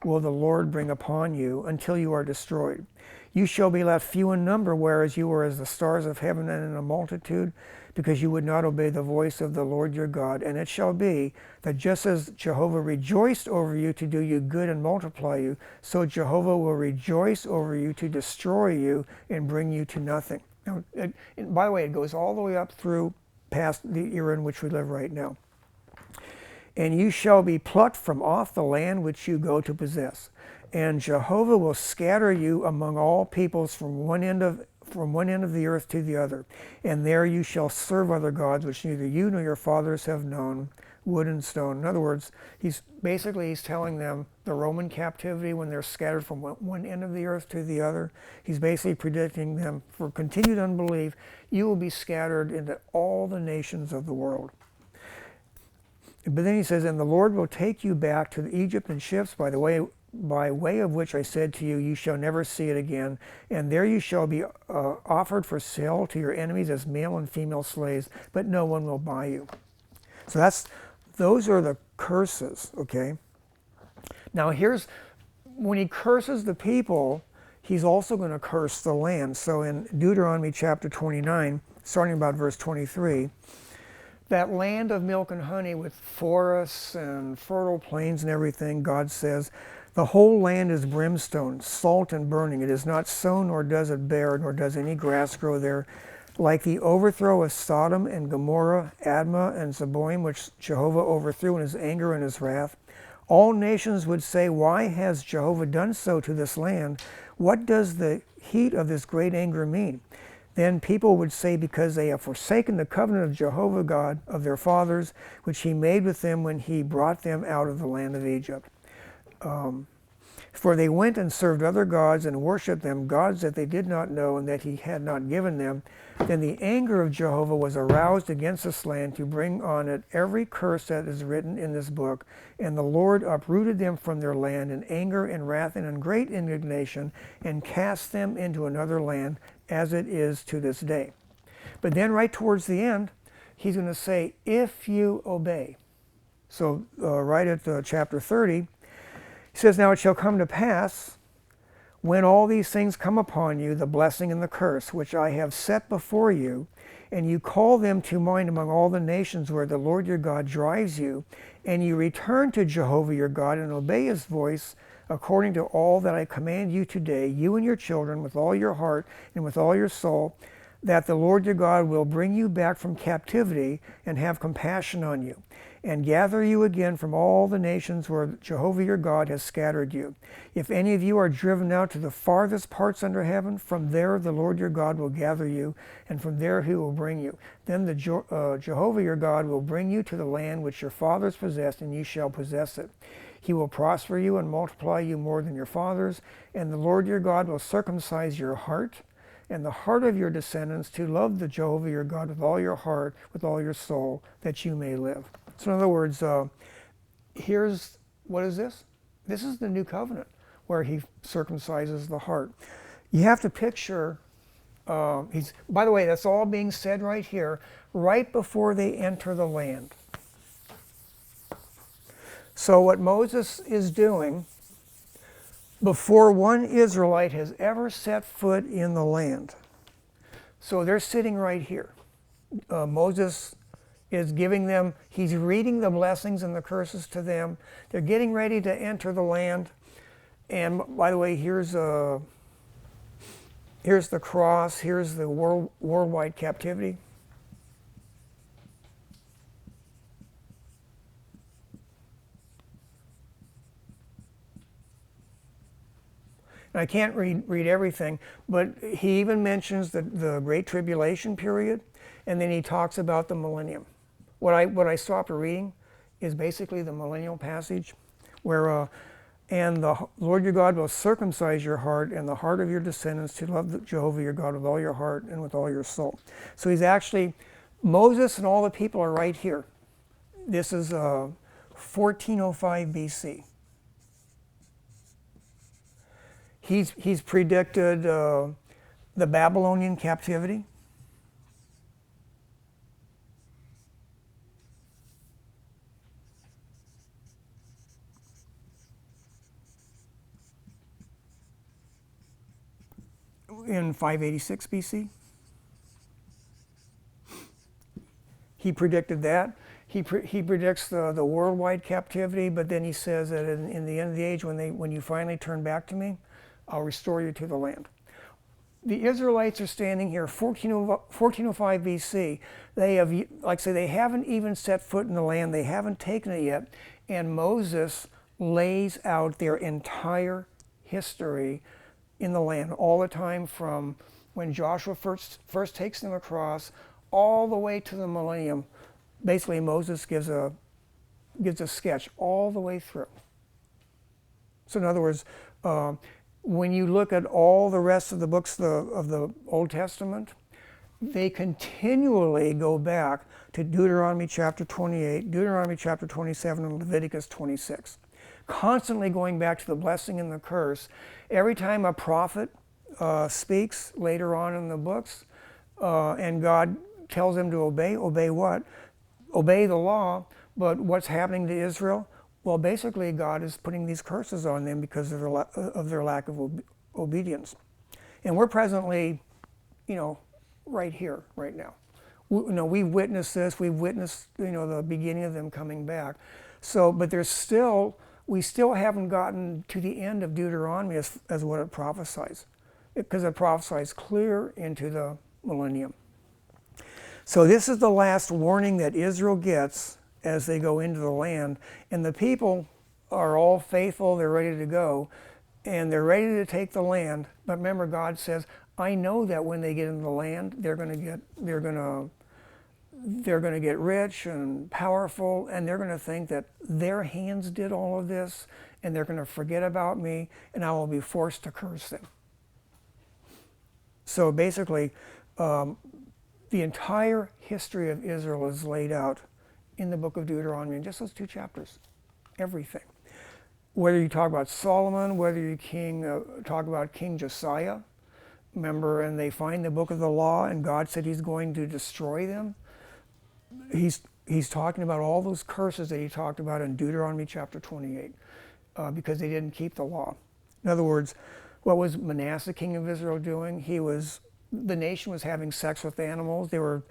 will the Lord bring upon you until you are destroyed. You shall be left few in number, whereas you were as the stars of heaven and in a multitude, because you would not obey the voice of the Lord your God. And it shall be that just as Jehovah rejoiced over you to do you good and multiply you, so Jehovah will rejoice over you to destroy you and bring you to nothing. Now, by the way, it goes all the way up through past the era in which we live right now. And you shall be plucked from off the land which you go to possess. And Jehovah will scatter you among all peoples from one end of the earth to the other. And there you shall serve other gods, which neither you nor your fathers have known, wood and stone. In other words, he's telling them the Roman captivity when they're scattered from one end of the earth to the other. He's basically predicting them for continued unbelief, you will be scattered into all the nations of the world. But then he says, and the Lord will take you back to Egypt in ships by way of which I said to you, you shall never see it again. And there you shall be offered for sale to your enemies as male and female slaves, but no one will buy you. So those are the curses, okay? Now when he curses the people, he's also going to curse the land. So in Deuteronomy chapter 29, starting about verse 23, that land of milk and honey with forests and fertile plains and everything, God says, the whole land is brimstone, salt and burning. It is not sown, nor does it bear, nor does any grass grow there. Like the overthrow of Sodom and Gomorrah, Admah and Zeboim, which Jehovah overthrew in his anger and his wrath, all nations would say, why has Jehovah done so to this land? What does the heat of this great anger mean? Then people would say, because they have forsaken the covenant of Jehovah God of their fathers, which he made with them when he brought them out of the land of Egypt. For they went and served other gods and worshipped them, gods that they did not know and that he had not given them. Then the anger of Jehovah was aroused against this land to bring on it every curse that is written in this book. And the Lord uprooted them from their land in anger and wrath and in great indignation, and cast them into another land, as it is to this day. But then right towards the end, he's going to say, if you obey. So right at chapter 30, he says, now it shall come to pass, when all these things come upon you, the blessing and the curse, which I have set before you, and you call them to mind among all the nations where the Lord your God drives you, and you return to Jehovah your God and obey his voice, according to all that I command you today, you and your children, with all your heart and with all your soul, that the Lord your God will bring you back from captivity and have compassion on you, and gather you again from all the nations where Jehovah your God has scattered you. If any of you are driven out to the farthest parts under heaven, from there the Lord your God will gather you, and from there he will bring you. Then Jehovah your God will bring you to the land which your fathers possessed, and you shall possess it. He will prosper you and multiply you more than your fathers, and the Lord your God will circumcise your heart and the heart of your descendants to love the Jehovah your God with all your heart, with all your soul, that you may live. So in other words, here's, what is this? This is the new covenant where he circumcises the heart. You have to picture, by the way, that's all being said right here, right before they enter the land. So what Moses is doing, before one Israelite has ever set foot in the land. So they're sitting right here. Moses is giving them, he's reading the blessings and the curses to them. They're getting ready to enter the land. And by the way, here's the cross, here's the worldwide captivity. I can't read everything, but he even mentions the Great Tribulation period, and then he talks about the millennium. What I stopped reading is basically the millennial passage, where and the Lord your God will circumcise your heart and the heart of your descendants to love Jehovah your God with all your heart and with all your soul. So he's actually, Moses and all the people are right here. This is 1405 BC. He's predicted the Babylonian captivity. In 586 BC. He predicted that. He predicts the worldwide captivity, but then he says that in the end of the age, when you finally turn back to me, I'll restore you to the land. The Israelites are standing here, 1405 BC. They have, like I say, they haven't even set foot in the land. They haven't taken it yet. And Moses lays out their entire history in the land, all the time from when Joshua first takes them across, all the way to the millennium. Basically, Moses gives a sketch all the way through. So in other words, when you look at all the rest of the books of the Old Testament, they continually go back to Deuteronomy chapter 28, Deuteronomy chapter 27, and Leviticus 26. Constantly going back to the blessing and the curse. Every time a prophet speaks later on in the books, and God tells them to obey what? Obey the law, but what's happening to Israel? Well, basically, God is putting these curses on them because of their lack of obedience. And we're presently, right here, right now. We've witnessed this. We've witnessed, the beginning of them coming back. So, but we still haven't gotten to the end of Deuteronomy as what it prophesies, because it prophesies clear into the millennium. So this is the last warning that Israel gets as they go into the land, and the people are all faithful, they're ready to go, and they're ready to take the land. But remember, God says, I know that when they get into the land, they're going to get rich and powerful, and they're going to think that their hands did all of this, and they're going to forget about me, and I will be forced to curse them. So basically, the entire history of Israel is laid out in the book of Deuteronomy, in just those 2 chapters. Everything. Whether you talk about Solomon, whether you talk about King Josiah, remember, and they find the book of the law, and God said he's going to destroy them. He's talking about all those curses that he talked about in Deuteronomy chapter 28, because they didn't keep the law. In other words, what was Manasseh, king of Israel, doing? The nation was having sex with animals. They were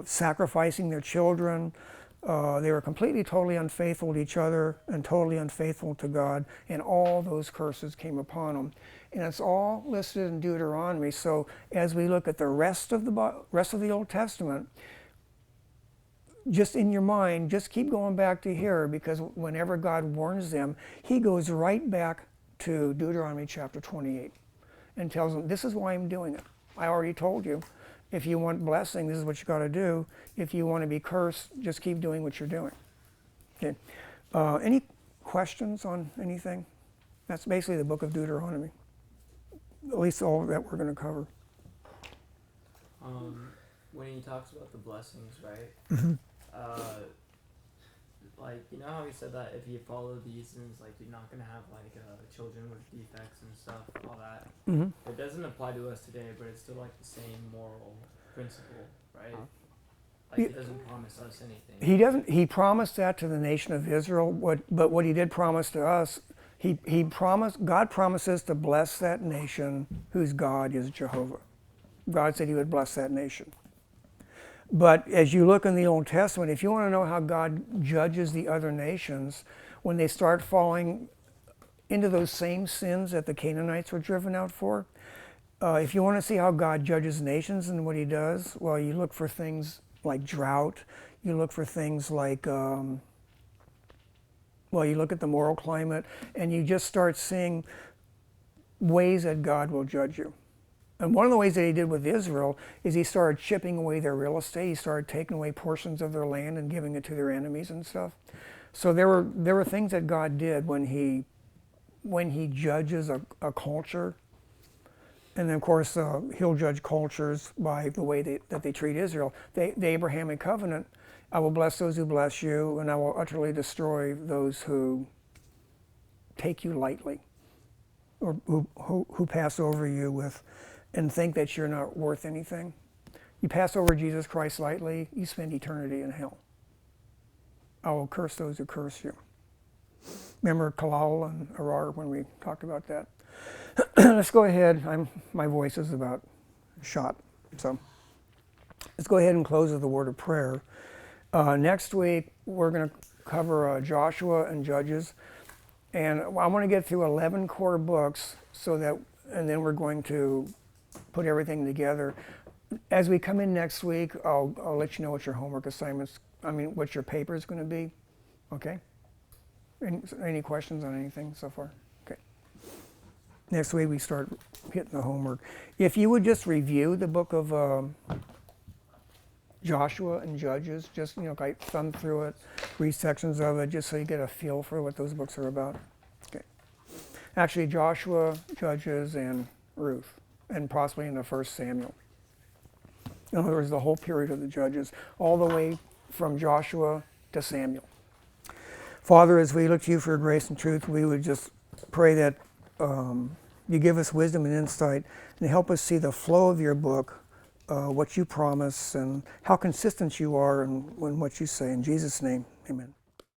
sacrificing their children. They were completely, totally unfaithful to each other and totally unfaithful to God, and all those curses came upon them. And it's all listed in Deuteronomy. So as we look at the rest of the Old Testament, just in your mind, just keep going back to here, because whenever God warns them, he goes right back to Deuteronomy chapter 28 and tells them, this is why I'm doing it. I already told you. If you want blessing, this is what you got to do. If you want to be cursed, just keep doing what you're doing. Okay. Any questions on anything? That's basically the book of Deuteronomy. At least all that we're going to cover. When he talks about the blessings, right? Mhm. Like, you know how he said that if you follow these things, like, you're not gonna have like children with defects and stuff, all that. Mhm. It doesn't apply to us today, but it's still like the same moral principle, right? Like, He- it doesn't promise us anything. He doesn't. He promised that to the nation of Israel. But what he did promise to us, he promised. God promises to bless that nation, whose God is Jehovah. God said He would bless that nation. But as you look in the Old Testament, if you want to know how God judges the other nations, when they start falling into those same sins that the Canaanites were driven out for, if you want to see how God judges nations and what He does, well, you look for things like drought. You look for things like, you look at the moral climate, and you just start seeing ways that God will judge you. And one of the ways that He did with Israel is He started chipping away their real estate. He started taking away portions of their land and giving it to their enemies and stuff. So there were things that God did when He judges a culture. And then, of course, He'll judge cultures by the way that they treat Israel. The Abrahamic covenant, I will bless those who bless you, and I will utterly destroy those who take you lightly, or who pass over you with, and think that you're not worth anything. You pass over Jesus Christ lightly, you spend eternity in hell. I will curse those who curse you. Remember Kalal and Arar when we talked about that? Let's go ahead. My voice is about shot. So let's go ahead and close with a word of prayer. Next week, we're going to cover Joshua and Judges. And I want to get through 11 core books and then we're going to put everything together. As we come in next week, I'll let you know what your homework what your paper is going to be. Okay? Any questions on anything so far? Okay. Next week we start hitting the homework. If you would just review the book of Joshua and Judges, just like thumb through it, read sections of it, just so you get a feel for what those books are about. Okay. Actually, Joshua, Judges, and Ruth, and possibly in the 1 Samuel. In other words, the whole period of the Judges, all the way from Joshua to Samuel. Father, as we look to you for grace and truth, we would just pray that you give us wisdom and insight and help us see the flow of your book, what you promise, and how consistent you are in what you say. In Jesus' name, amen.